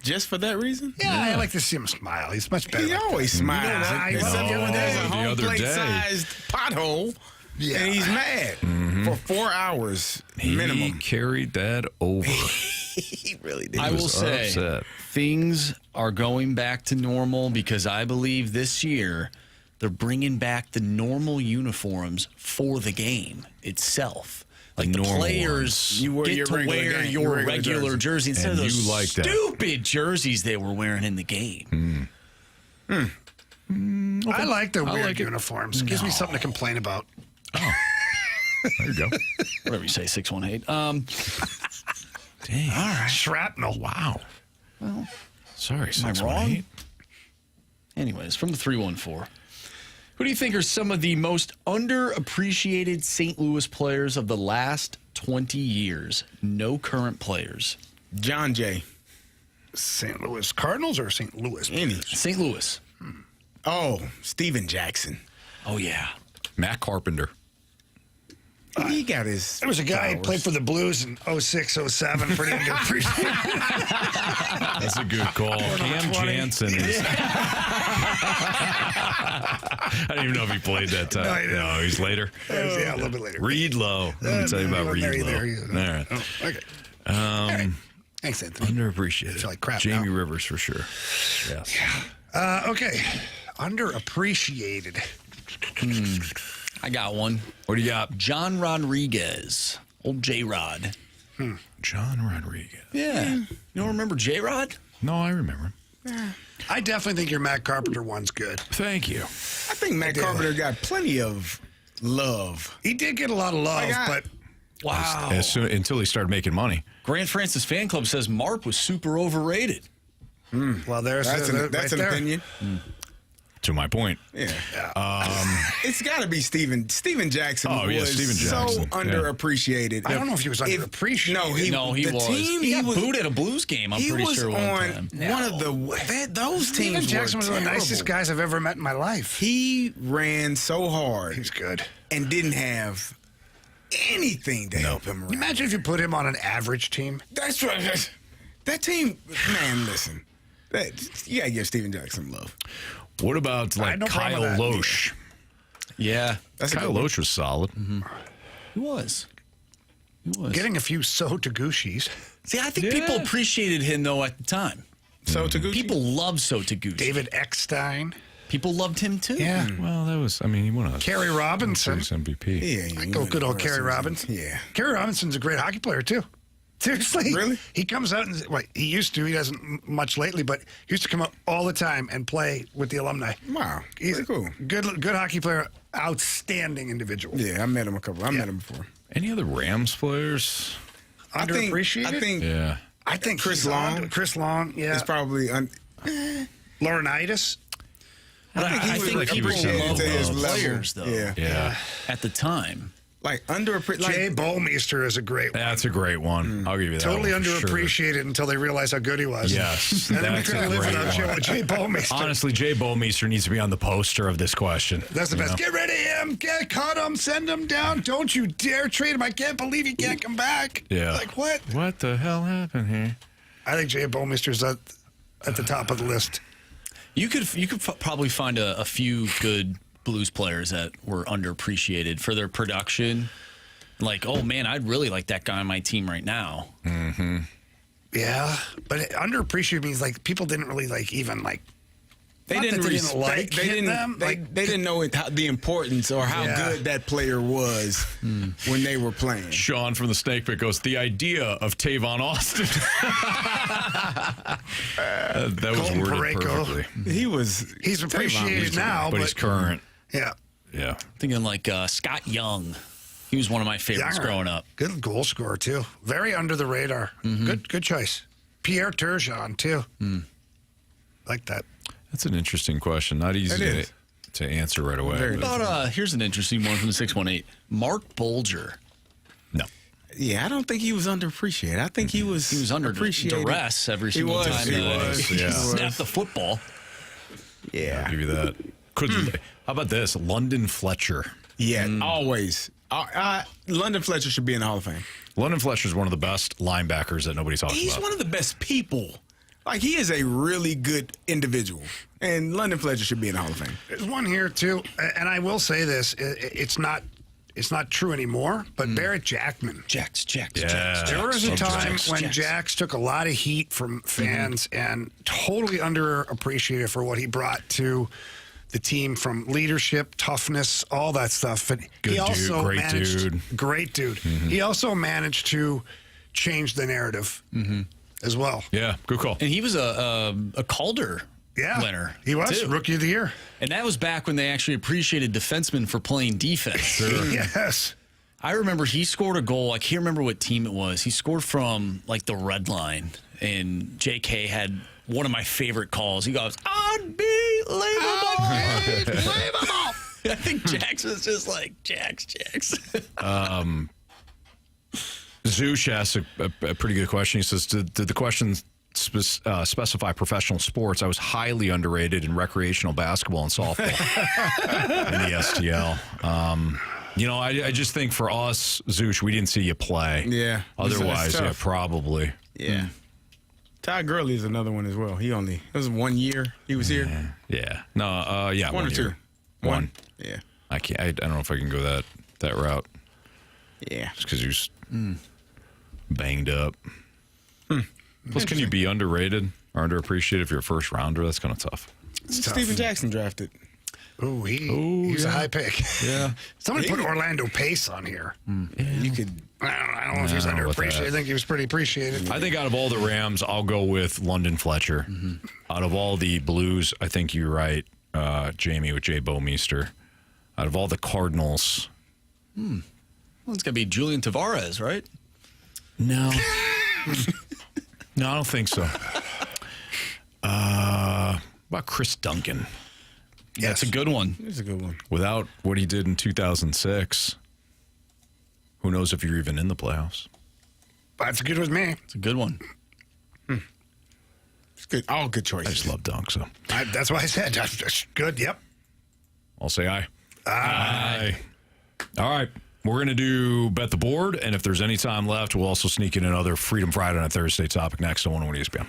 Just for that reason? Yeah, I like to see him smile. He's much better. He always smiles. Except when there's a the home other day. plate-sized pothole, and he's mad for 4 hours minimum. He carried that over. He really did. I will say upset. things are going back to normal because I believe this year they're bringing back the normal uniforms for the game itself. Like the players get to wear your regular jersey instead of those stupid jerseys they were wearing in the game. Okay. I like the weird uniforms. It gives me something to complain about. Oh. There you go. Whatever you say, 618. Dang. All right. Shrapnel. Wow. Well, sorry, am I wrong? Anyways, from the 314. Who do you think are some of the most underappreciated St. Louis players of the last 20 years? No current players. John Jay. St. Louis Cardinals or St. Louis? St. Louis. Oh, Steven Jackson. Oh, yeah. Matt Carpenter. He got his. There was a guy who powers. played for the Blues in 06, 07. Pretty underappreciated. That's a good call. Cam Jansen is. I don't even know if he played that time. No, he's later. Yeah, a little bit later. Reed Lowe. Let me tell you about Reed Lowe. All right. Oh, okay. Thanks, Anthony. Underappreciated. I feel like crap Jamie now. Rivers for sure. Yes. Okay. Underappreciated. I got one. What do you got? John Rodriguez. Old J-Rod. John Rodriguez. Yeah. You don't remember J-Rod? No, I remember him. I definitely think your Matt Carpenter one's good. Thank you. I think Matt Carpenter got plenty of love. He did get a lot of love, but wow. Until he started making money. Grant Francis Fan Club says Mark was super overrated. Well, there's that's an right opinion. To my point. Yeah. It's got to be Steven Jackson. Steven So Jackson. underappreciated. I don't know if he was underappreciated. He the was. Team, he got booed at a Blues game, I'm pretty sure, one time. One of those teams. Steven Jackson was one of the terrible. nicest guys I've ever met in my life. He ran so hard. He's good. And didn't have anything to help him around. Imagine if you put him on an average team. That's right. That team, man, listen. You got to give Steven Jackson love. What about Kyle Loesch? Yeah. Kyle Loesch was solid. Mm-hmm. He was. Getting a few So Taguchis. See, I think people appreciated him, though, at the time. So Taguchi? People loved So Taguchi. David Eckstein. People loved him, too. Yeah. Well, he won a Carey Robinson. MVP. I go good old Carey Robinson. Yeah. Carey Robinson's a great hockey player, too. Seriously? Really? He comes out and, he used to. He doesn't much lately, but he used to come out all the time and play with the alumni. Wow. He's cool. Good hockey player, outstanding individual. Yeah, I met him met him before. Any other Rams players? Underappreciated? I think Chris Long. Chris Long, yeah. It's probably Laurinaitis. I think people love those players, though. Yeah. At the time. Like underappreciated. Jay Bowmeister is a great one. That's a great one. I'll give you that. Totally one for underappreciated until they realize how good he was. Yes. And then we that's a couldn't live great without one. Jay Bowmeister. Honestly, Jay Bowmeister needs to be on the poster of this question. That's the best. Get rid of him. Cut him. Send him down. Don't you dare trade him. I can't believe he can't come back. Yeah. Like, what? What the hell happened here? I think Jay Bowmeister's at the top of the list. You could probably find a few good Blues players that were underappreciated for their production. Like, oh, man, I'd really like that guy on my team right now. Mm-hmm. Yeah, but underappreciated means, people didn't really, even They didn't know the importance or how good that player was when they were playing. Sean from the Snake Pit goes, the idea of Tavon Austin. That was Colton worded Parayko. perfectly. He's appreciated now, but he's current. Yeah. Yeah. Thinking Scott Young. He was one of my favorites growing up. Good goal scorer, too. Very under the radar. Mm-hmm. Good choice. Pierre Turgeon, too. Like that. That's an interesting question. Not easy to answer right away. Here's an interesting one from the 618. Mark Bolger. No. Yeah, I don't think he was underappreciated. I think he was under appreciated. duress every single time he snapped the football. Yeah. I'll give you that. How about this? London Fletcher. Yeah, always. London Fletcher should be in the Hall of Fame. London Fletcher is one of the best linebackers that nobody talks about. He's one of the best people. He is a really good individual. And London Fletcher should be in the Hall of Fame. There's one here, too. And I will say this. It's not true anymore, but Barrett Jackman. Jax. There was a time when Jax took a lot of heat from fans and totally underappreciated for what he brought to the team, from leadership, toughness, all that stuff. But Great dude. Great dude. Mm-hmm. He also managed to change the narrative as well. Yeah, good call. And he was a Calder winner. He was, Rookie of the Year. And that was back when they actually appreciated defensemen for playing defense. Yes. I remember he scored a goal. I can't remember what team it was. He scored from the red line, and JK had one of my favorite calls. He goes, unbelievable. I think Jax was just like, Jax. Zoosh asks a pretty good question. He says, did the question specify professional sports? I was highly underrated in recreational basketball and softball in the STL. I just think for us, Zoosh, we didn't see you play. Yeah. Otherwise, probably. Yeah. Ty Gurley is another one as well. It was 1 year he was here. Yeah. No, yeah. One or year. two. One. Yeah. I can't. I don't know if I can go that route. Yeah. Just because he was banged up. Plus, can you be underrated or underappreciated if you're a first rounder? That's kind of tough. Steven Jackson drafted. Ooh, he's a high pick. Yeah. Somebody put Orlando Pace on here. Yeah. You could. I don't know if he's underappreciated. I think he was pretty appreciated. I think out of all the Rams, I'll go with London Fletcher. Out of all the Blues, I think you're right, Jamie, with Jay Bowmeister. Out of all the Cardinals. Well, it's going to be Julian Tavares, right? No. No, I don't think so. About Chris Duncan. That's a good one. It's a good one. Without what he did in 2006, who knows if you're even in the playoffs? That's good with me. It's a good one. It's good. All good choices. I just love Dunk, so. That's why I said that's good. Yep. I'll say aye. Aye. All right. We're going to do Bet the Board, and if there's any time left, we'll also sneak in another Freedom Friday on a Thursday topic next on 101 ESPN.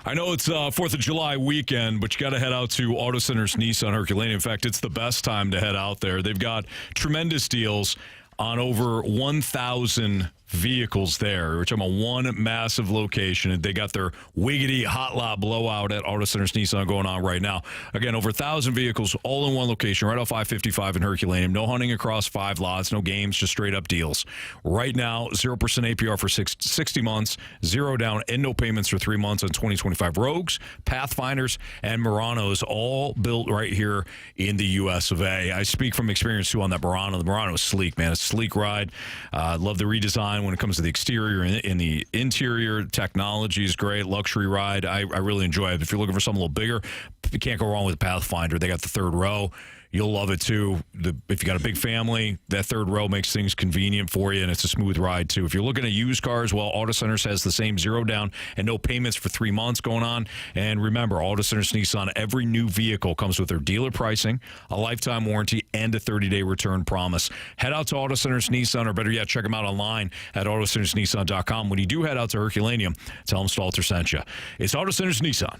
I know it's 4th of July weekend, but you got to head out to Auto Centers Nissan Herculaneum. In fact, it's the best time to head out there. They've got tremendous deals on over 1,000 vehicles there, which I'm on one massive location. They got their Wiggity Hot Lot Blowout at Auto Centers Nissan going on right now. Again, over 1,000 vehicles all in one location, right off I-55 in Herculaneum. No hunting across 5 lots, no games, just straight up deals. Right now, 0% APR for 60 months, 0 down, and no payments for 3 months on 2025 Rogues, Pathfinders, and Muranos, all built right here in the US of A. I speak from experience, too, on that Murano. The Murano is sleek, man. It's a sleek ride. Love the redesign when it comes to the exterior and in the interior. Technology is great. Luxury ride. I really enjoy it. If you're looking for something a little bigger, you can't go wrong with the Pathfinder. They got the third row. You'll love it, too. If you got a big family, that third row makes things convenient for you, and it's a smooth ride, too. If you're looking at used cars, well, Auto Centers has the same 0 down and no payments for 3 months going on. And remember, Auto Centers Nissan, every new vehicle comes with their dealer pricing, a lifetime warranty, and a 30-day return promise. Head out to Auto Centers Nissan, or better yet, check them out online at autocentersnissan.com. When you do head out to Herculaneum, tell them Stalter sent you. It's Auto Centers Nissan.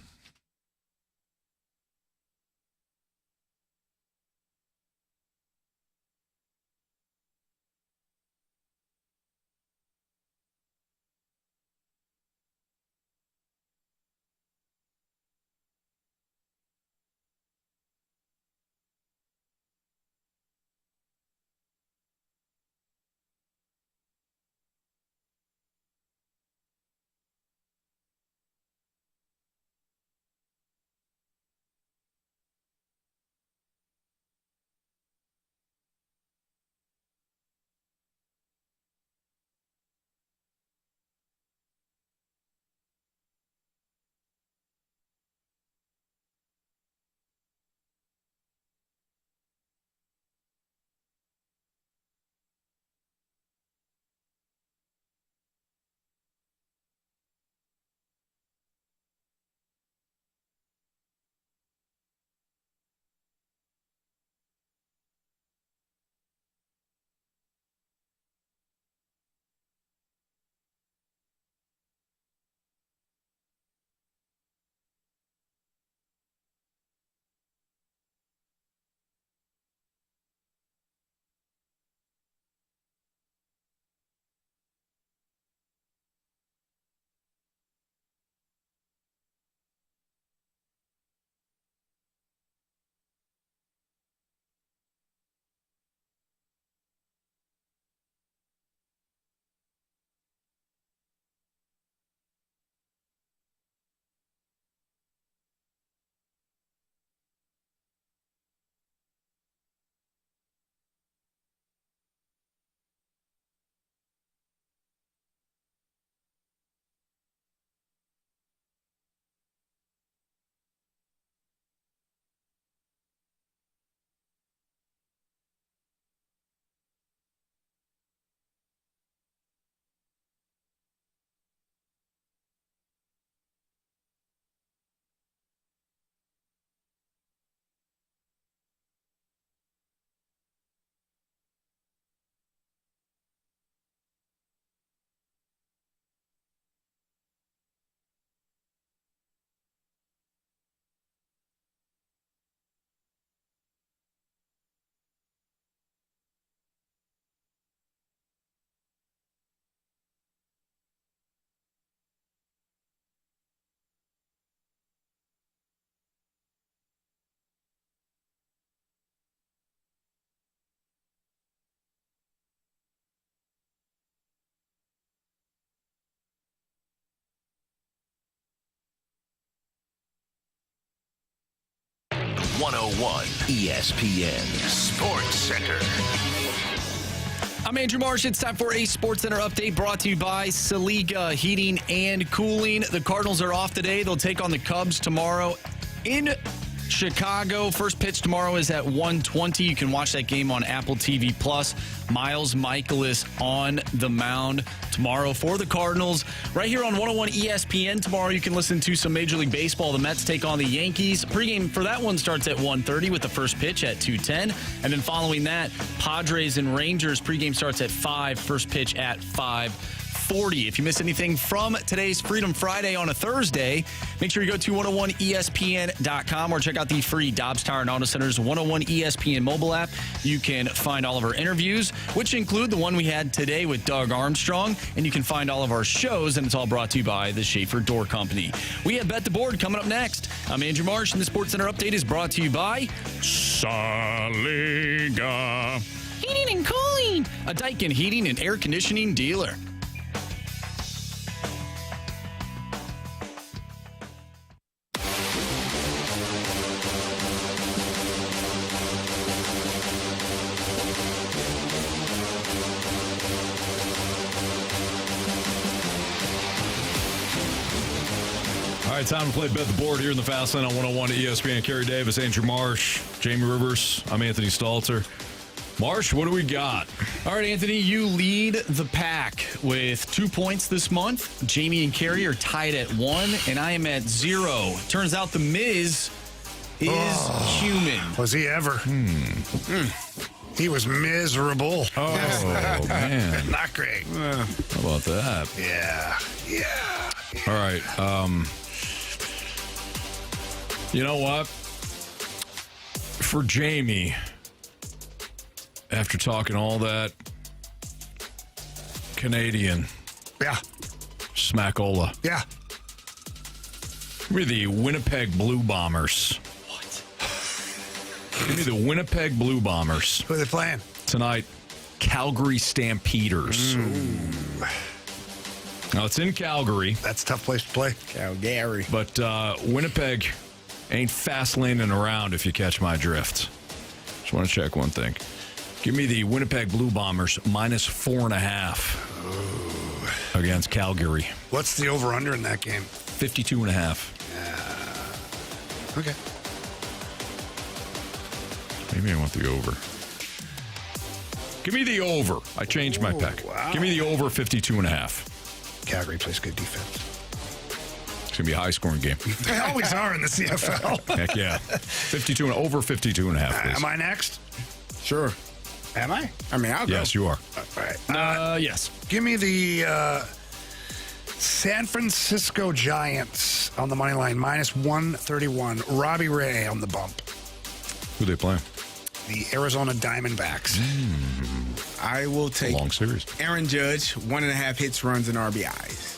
ESPN Sports Center. I'm Andrew Marsh. It's time for a Sports Center update brought to you by Saliga Heating and Cooling. The Cardinals are off today. They'll take on the Cubs tomorrow in Chicago. First pitch tomorrow is at 1:20. You can watch that game on Apple TV+. Miles Michaelis on the mound tomorrow for the Cardinals. Right here on 101 ESPN tomorrow, you can listen to some Major League Baseball. The Mets take on the Yankees. Pregame for that one starts at 1:30 with the first pitch at 2:10. And then following that, Padres and Rangers. Pregame starts at 5, first pitch at 5:40. If you miss anything from today's Freedom Friday on a Thursday, make sure you go to 101ESPN.com or check out the free Dobbs Tire and Auto Center's 101 ESPN mobile app. You can find all of our interviews, which include the one we had today with Doug Armstrong, and you can find all of our shows, and it's all brought to you by the Schaefer Door Company. We have Bet the Board coming up next. I'm Andrew Marsh, and the Sports Center update is brought to you by Saliga Heating and Cooling, a Daikin heating and air conditioning dealer. All right, time to play Bet the Board here in the Fast Lane on 101 ESPN. Carey Davis, Andrew Marsh, Jamie Rivers. I'm Anthony Stalter. Marsh, what do we got? All right, Anthony, you lead the pack with 2 points this month. Jamie and Carey are tied at 1, and I am at 0. Turns out the Miz is human. Was he ever? He was miserable. Oh, man. Not great. How about that? Yeah. All right. You know what? For Jamie, after talking all that Canadian smackola. Yeah. Give me the Winnipeg Blue Bombers. What? Give me the Winnipeg Blue Bombers. Who are they playing? Tonight, Calgary Stampeders. Now, it's in Calgary. That's a tough place to play. Calgary. But Winnipeg ain't fast laning around, if you catch my drift. Just want to check one thing. Give me the Winnipeg Blue Bombers minus 4.5 against Calgary. What's the over-under in that game? 52.5. Okay. Maybe I want the over. Give me the over. I changed my pick. Wow. Give me the over 52.5. Calgary plays good defense. It's going to be a high-scoring game. They always are in the CFL. Heck yeah. 52 and over 52.5, please. Am I next? Sure. Am I? I mean, I'll go. Yes, you are. All right. Yes. Give me the San Francisco Giants on the money line, minus 131. Robbie Ray on the bump. Who they playing? The Arizona Diamondbacks. I will take long series. Aaron Judge, 1.5 hits, runs, and RBIs.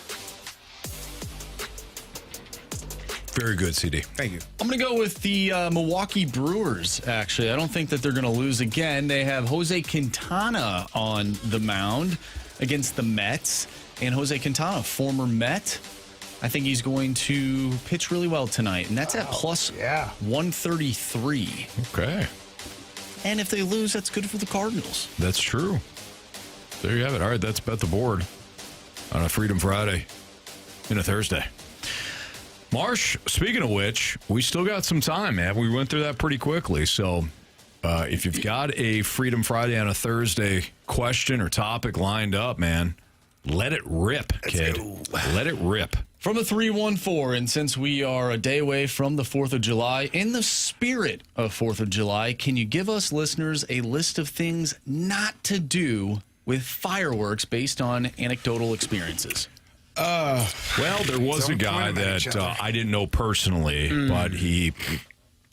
Very good, CD. Thank you. I'm going to go with the Milwaukee Brewers, actually. I don't think that they're going to lose again. They have Jose Quintana on the mound against the Mets. And Jose Quintana, former Met, I think he's going to pitch really well tonight. And that's at plus 133. Okay. And if they lose, that's good for the Cardinals. That's true. There you have it. All right, that's Bet the Board on a Freedom Friday and a Thursday. Marsh, speaking of which, we still got some time, man. We went through that pretty quickly. So if you've got a Freedom Friday on a Thursday question or topic lined up, man, let it rip, kid. Let it rip. From a 314, and since we are a day away from the 4th of July, in the spirit of 4th of July, can you give us listeners a list of things not to do with fireworks based on anecdotal experiences? Well, there was a guy that I didn't know personally, but he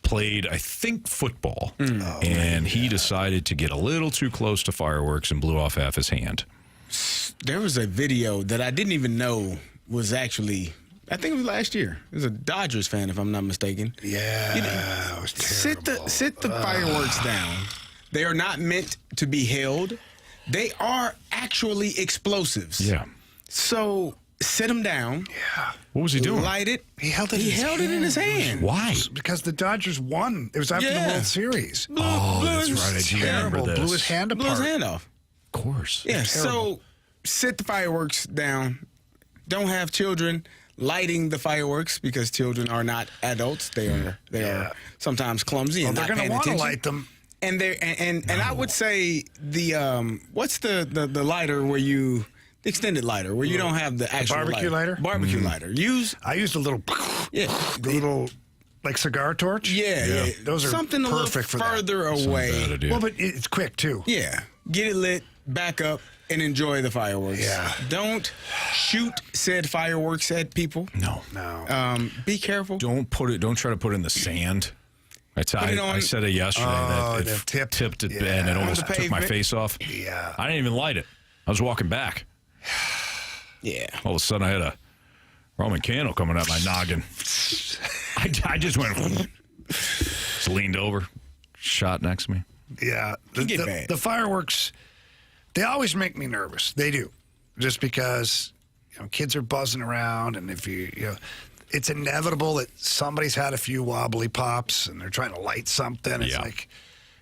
played, I think, football, and he decided to get a little too close to fireworks and blew off half his hand. There was a video that I didn't even know was actually, I think it was last year. It was a Dodgers fan, if I'm not mistaken. Yeah, it was terrible. Sit the fireworks down. They are not meant to be held. They are actually explosives. Yeah. So sit them down. Yeah. What was he doing? Light it. He held it in his hand. Why? Because the Dodgers won. It was after the World Series. That's right. I do remember this. Blew his hand apart. Blew his hand off. Of course. Yeah, so sit the fireworks down. Don't have children lighting the fireworks because children are not adults. They are sometimes clumsy and they're not going to paying want to attention. light them. And I would say the what's the lighter where you the extended lighter where you don't have the actual barbecue lighter? Barbecue lighter. I used a little little like cigar torch. Yeah. Those are something perfect a little for further that. away. Well, but it's quick too. Yeah. Get it lit, back up, and enjoy the fireworks. Yeah. Don't shoot said fireworks at people. No. Be careful. Don't try to put it in the sand. I said it yesterday that it tipped it and it almost took my face off. Yeah. I didn't even light it. I was walking back. Yeah. All of a sudden I had a Roman candle coming out my noggin. I just went, just leaned over, shot next to me. Yeah. The fireworks, they always make me nervous. They do. Just because, kids are buzzing around, and if it's inevitable that somebody's had a few wobbly pops and they're trying to light something. It's like,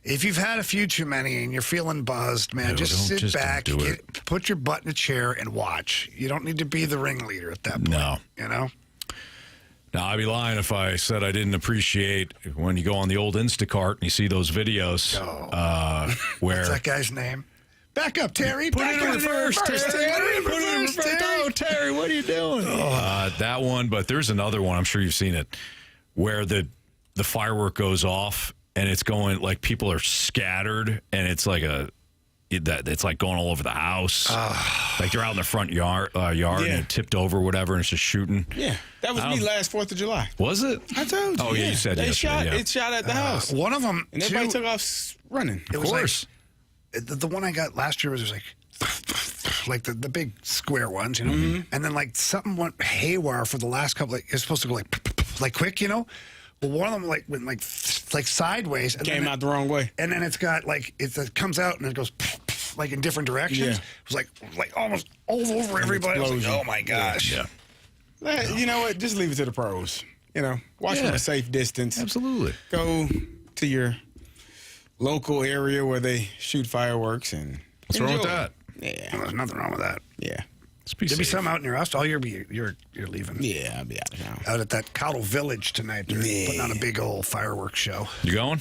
if you've had a few too many and you're feeling buzzed, man, just sit back, put your butt in a chair and watch. You don't need to be the ringleader at that point. No. Now, I'd be lying if I said I didn't appreciate when you go on the old Instacart and you see those videos where... What's that guy's name? Back up, Terry. Put it in reverse, Terry. Put it in reverse, Terry. Oh, Terry, what are you doing? That one, but there's another one. I'm sure you've seen it, where the firework goes off and it's going like people are scattered, and it's like it's like going all over the house. Like you're out in the front yard and it tipped over or whatever, and it's just shooting. Yeah, that was me last 4th of July. Was it? I told you. Oh, yeah, you said it shot at the house. One of them, and everybody took off running. Of course. The one I got last year was like the big square ones, and then like something went haywire for the last couple. It's supposed to go like quick, Well, one of them went like sideways. And came out the wrong way. And then it's got it comes out and it goes like in different directions. Yeah. It was like almost all over everybody. I was like, oh my gosh. Yeah. You know what? Just leave it to the pros. Watch from a safe distance. Absolutely. Go to your local area where they shoot fireworks and what's wrong with that? Yeah, there's nothing wrong with that. Yeah, there'll be some out near us. You're leaving. Yeah, I'll be out of town. Out at that Cottle Village tonight. They're putting on a big old fireworks show. You going?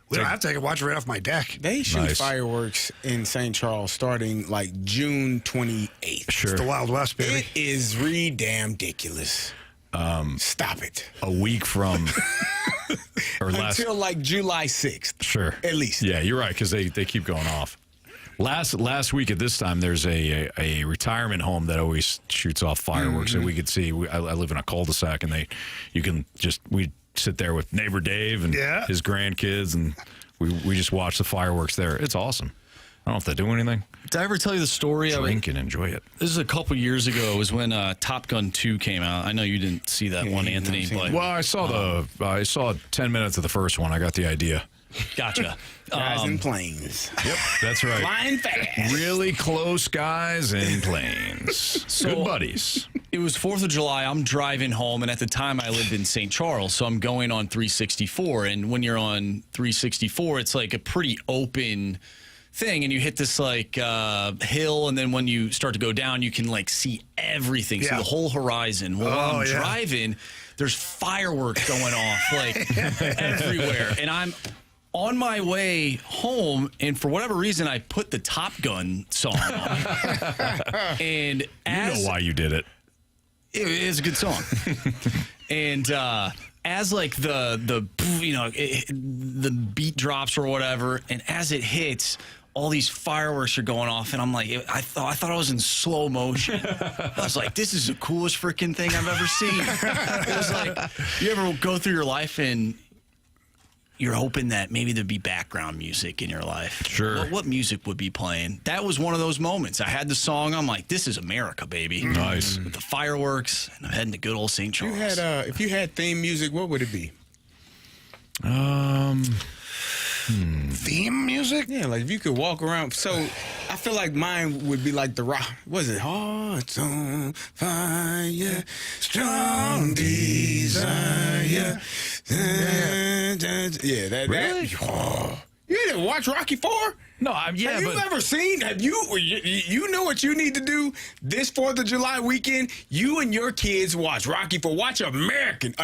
We don't have to. I can watch it right off my deck. They shoot fireworks in St. Charles starting like June 28th. Sure, it's the Wild West, baby. It is ridiculous. Stop it. A week from until like July 6th. Sure. At least. Yeah, you're right, because they keep going off. Last week at this time, there's a retirement home that always shoots off fireworks that we could see. I live in a cul-de-sac, and we sit there with neighbor Dave and his grandkids, and we just watch the fireworks there. It's awesome. I don't know if they do anything. Did I ever tell you the story? Drink and enjoy it. This is a couple years ago. It was when Top Gun 2 came out. I know you didn't see that one, Anthony. But, well, I saw 10 minutes of the first one. I got the idea. Gotcha. Guys in planes. Yep, that's right. Flying fast. Really close guys in planes. Good buddies. It was 4th of July. I'm driving home, and at the time I lived in St. Charles, so I'm going on 364. And when you're on 364, it's like a pretty open thing, and you hit this hill, and then when you start to go down, you can see everything, so the whole horizon. Well, while I'm driving, there's fireworks going off everywhere, and I'm on my way home, and for whatever reason, I put the Top Gun song on. And you know why you did it. It is a good song. And as the beat drops or whatever, and as it hits, all these fireworks are going off, and I'm like, I thought I was in slow motion. I was like, this is the coolest freaking thing I've ever seen. It was like, you ever go through your life and you're hoping that maybe there'd be background music in your life. Sure. What music would be playing? That was one of those moments. I had the song. I'm like, this is America, baby. Nice. With the fireworks, and I'm heading to good old St. Charles. If you had theme music, what would it be? Theme music? Yeah, if you could walk around. So I feel like mine would be like the rock. Was it Hearts on Fire, Strong Desire? Yeah, that. Really? You didn't watch Rocky 4? No, Have you ever seen? You know what you need to do this 4th of July weekend? You and your kids watch Rocky 4. Watch an American.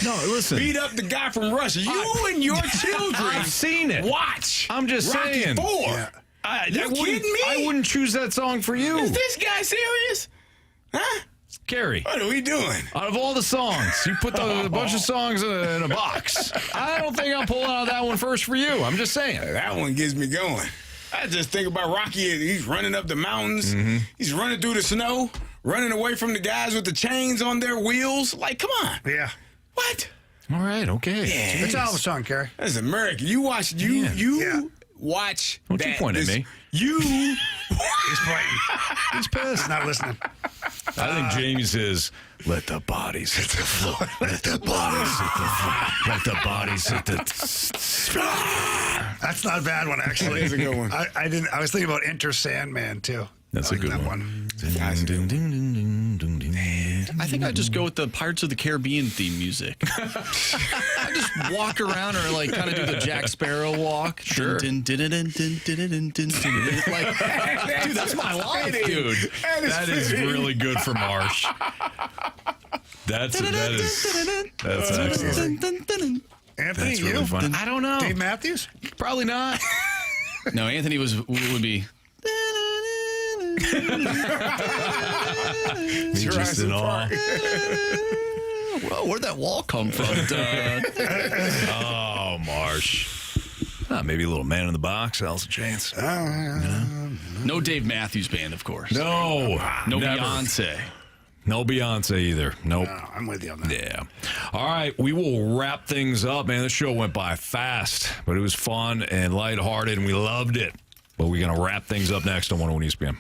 No, listen. Beat up the guy from Russia. You and your children. I've seen it. Watch. I'm just Rocky saying. 4. Yeah. You kidding me? I wouldn't choose that song for you. Is this guy serious? Huh? Carey. What are we doing? Out of all the songs, you put a bunch of songs in a box. I don't think I'm pulling out that one first for you. I'm just saying. That one gets me going. I just think about Rocky. He's running up the mountains. Mm-hmm. He's running through the snow, running away from the guys with the chains on their wheels. Like, come on. Yeah. What? All right, okay. Yeah, It's all the song, Carey. That's American. You watch. Watch. Don't you point at me? You. He's pointing. He's pissed. He's not listening. I think James is. Let the bodies hit the floor. Let the bodies hit the floor. Let the bodies hit the. That's not a bad one, actually. That is a good one. I was thinking about Enter Sandman too. That's a good one. I think I'd just go with the Pirates of the Caribbean theme music. I just walk around or like kind of do the Jack Sparrow walk. Sure. Like, dude, that's my life, dude. That is really good for Marsh. That's excellent. Anthony, That's really you? fun. I don't know. Dave Matthews? Probably not. No, Anthony would be. Just in awe. Well, where'd that wall come from, Dad? Oh, Marsh. Maybe a little Man in the Box, Alice in Chains. No Dave Matthews Band, of course. No. No never. Beyonce. No Beyonce either. Nope. No, I'm with you on that. Yeah. All right, we will wrap things up, man. This show went by fast, but it was fun and lighthearted, and we loved it. But we're going to wrap things up next on 101 ESPN.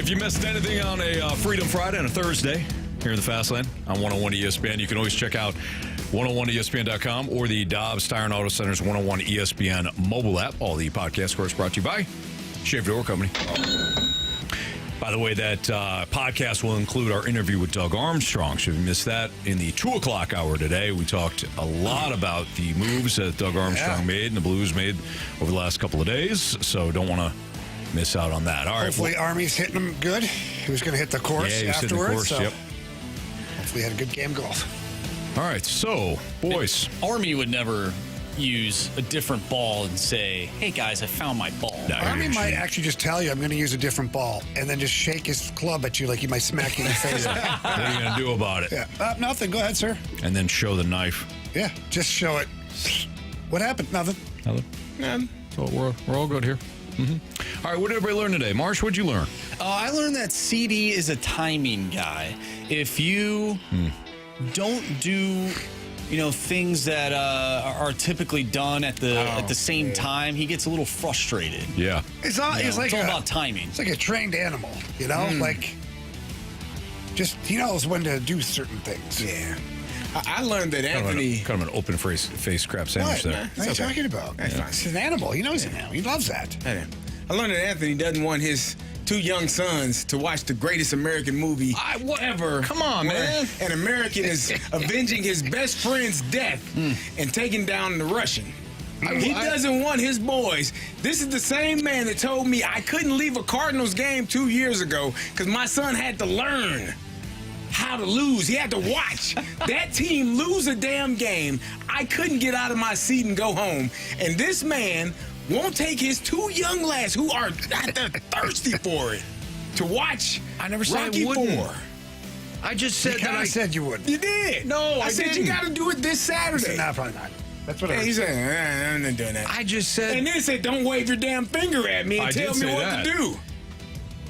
If you missed anything on a Freedom Friday and a Thursday here in the Fast Lane on 101 ESPN, you can always check out 101ESPN.com or the Dobbs Tire and Auto Center's 101 ESPN mobile app. All the podcast, of course, brought to you by Shave Door Company. By the way, that podcast will include our interview with Doug Armstrong. So if you missed that in the 2 o'clock hour today, we talked a lot about the moves that Doug Armstrong made and the Blues made over the last couple of days. So don't want to miss out on that. All right. Hopefully Army's hitting him good. He was going to hit the course afterwards. So hopefully he had a good game of golf. All right. So, boys. Army would never use a different ball and say, hey, guys, I found my ball. Army might actually just tell you, I'm going to use a different ball, and then just shake his club at you like he might smack you in the face. What are you going to do about it? Yeah. Nothing. Go ahead, sir. And then show the knife. Yeah. Just show it. What happened? Nothing. So we're all good here. Mm-hmm. All right, what did everybody learn today? Marsh, what'd you learn? I learned that CD is a timing guy. If you don't do, things that are typically done at the same time, he gets a little frustrated. Yeah. It's all about timing. It's like a trained animal, like just he knows when to do certain things. Yeah. I learned that Anthony... Kind of an open face crab sandwich there. What are you talking about? It's an animal. He knows it now. He loves that. I learned that Anthony doesn't want his 2 young sons to watch the greatest American movie ever. Come on, man. An American is avenging his best friend's death and taking down the Russian. He doesn't want his boys. This is the same man that told me I couldn't leave a Cardinals game 2 years ago because my son had to learn how to lose. He had to watch that team lose a damn game. I couldn't get out of my seat and go home. And this man won't take his 2 young lads who are thirsty for it to watch Rocky 4. I just said I said you would. You did. No, I said you got to do it this Saturday. No, probably not. That's what he said. I'm not doing that. I just said. And then he said, "Don't wave your damn finger at me and tell me what to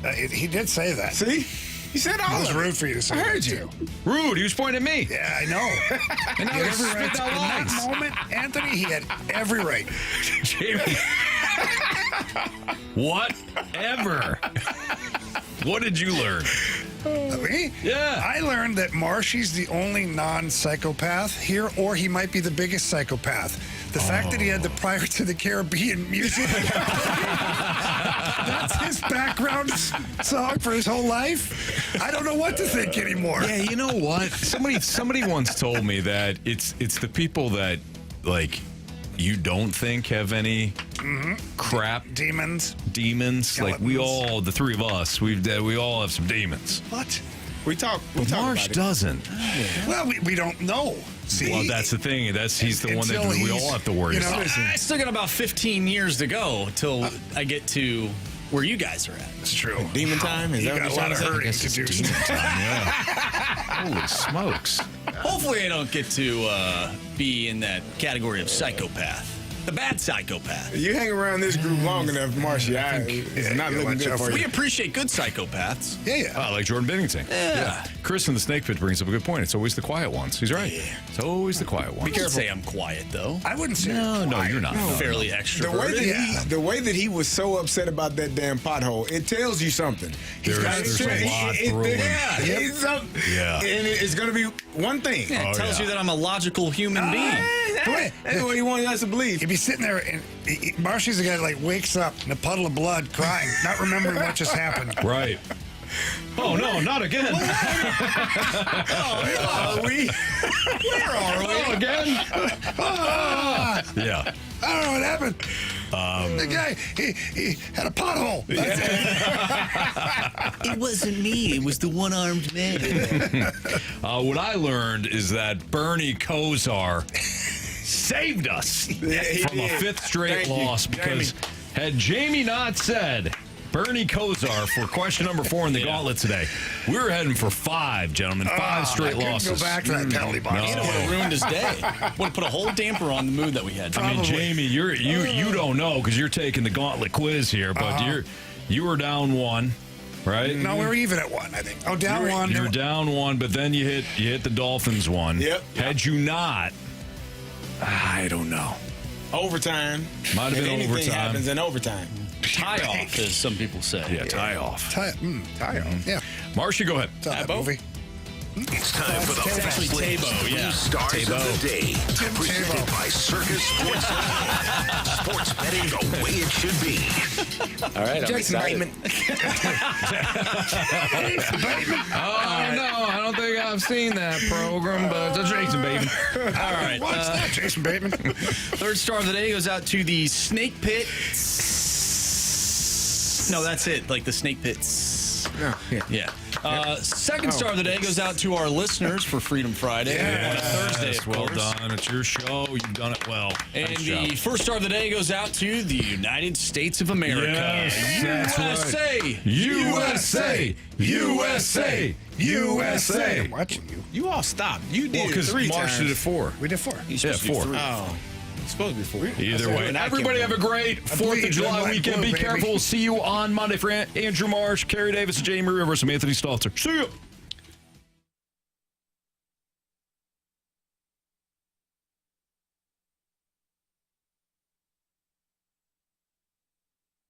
do." He did say that. See? He said all It was of it. rude for you to say I heard that, you. too. Rude. He was pointing at me. Yeah, I know. And He I had was every right. spit out In lines. that moment, Anthony, he had every right. Jamie. Whatever. What did you learn? Me? Yeah. I learned that Marshy's the only non-psychopath here, or he might be the biggest psychopath. The fact that he had the Pirates of the Caribbean music, that's his background song for his whole life. I don't know what to think anymore. Yeah, you know what? Somebody once told me that it's the people that, like, you don't think have any crap. Demons. Like, we all, the 3 of us, we all have some demons. What? We talk Marsh about it. doesn't. Well, we don't know. See? Well, that's the thing. He's the one that we all have to worry about. I still got about 15 years to go till I get to where you guys are at. It's true. Demon time? Is You that got what a you're lot of trying to hurting Guess to it's do. demon time, yeah. Holy smokes. Hopefully I don't get to be in that category of psychopath. The bad psychopath. You hang around this group long enough, Marcia, it's not looking good for We you. appreciate good psychopaths. Yeah. Oh, like Jordan Bennington. Yeah. Chris in the Snake Pit brings up a good point. It's always the quiet ones. He's right. Yeah. It's always the quiet ones. Be careful. Say I'm quiet though. I wouldn't say No, you're not. No, Fairly The extroverted. way that he was so upset about that damn pothole, it tells you something. There's a lot brewing. Yeah. And it's going to be one thing. Yeah, it tells you that I'm a logical human being. That's what he wanted us to believe. He'd be sitting there, and Marshy's the guy that like wakes up in a puddle of blood, crying, not remembering what just happened. Right. Oh, no, not again. Where are we? Where are we? Oh, again? Yeah. I don't know what happened. The guy, he had a pothole. It wasn't me. It was the one-armed man. What I learned is that Bernie Kosar saved us from a 5th straight Thank you, loss because Jamie. had Jamie not said Bernie Kosar for question number 4 in the Gauntlet today, we were heading for 5, gentlemen. 5 straight losses. Go back to that penalty box. It would have ruined his day. Would have put a whole damper on the mood that we had. I mean, Jamie, you don't know because you're taking the Gauntlet quiz here, but you were down 1, right? No, we were even at 1, I think. Oh, down 1. You're down 1, but then you hit the Dolphins 1. Yep. Had you not, I don't know. Overtime. Might have been Anything overtime. happens in overtime. Tie off, as some people say. Yeah, tie off. Tie off. Yeah. Marcia, go ahead. Saw that movie. It's time for the It's actually Fast Lane's Tebow, Blue yeah. Stars Tebow. of the Day. Presented by Circus Sports. Sports betting the way it should be. All right, I'm Jason excited. Bateman. Oh, no, I don't think I've seen that program, but it's Jason Bateman. All right. What's that, Jason Bateman? Third star of the day goes out to the Snake Pit. No, that's it. Like the Snake Pits. Oh, yeah. Yeah. Second star of the day goes out to our listeners for Freedom Friday on a Thursday, of well course. done. It's your show. You've done it well. And Nice the job. first star of the day goes out to the United States of America. Yes, that's right. USA! USA! USA! I'm watching you. You all stopped. You did Well, because 3 Marsh times. did it 4. We did 4. Yeah, 4. Oh. It's supposed to be 4. Either way. Everybody have a great 4th bleed of red, July white, weekend. blue, Be baby. careful. We'll see you on Monday for Andrew Marsh, Carey Davis, and Jamie Rivers. I'm Anthony Stalter. See you.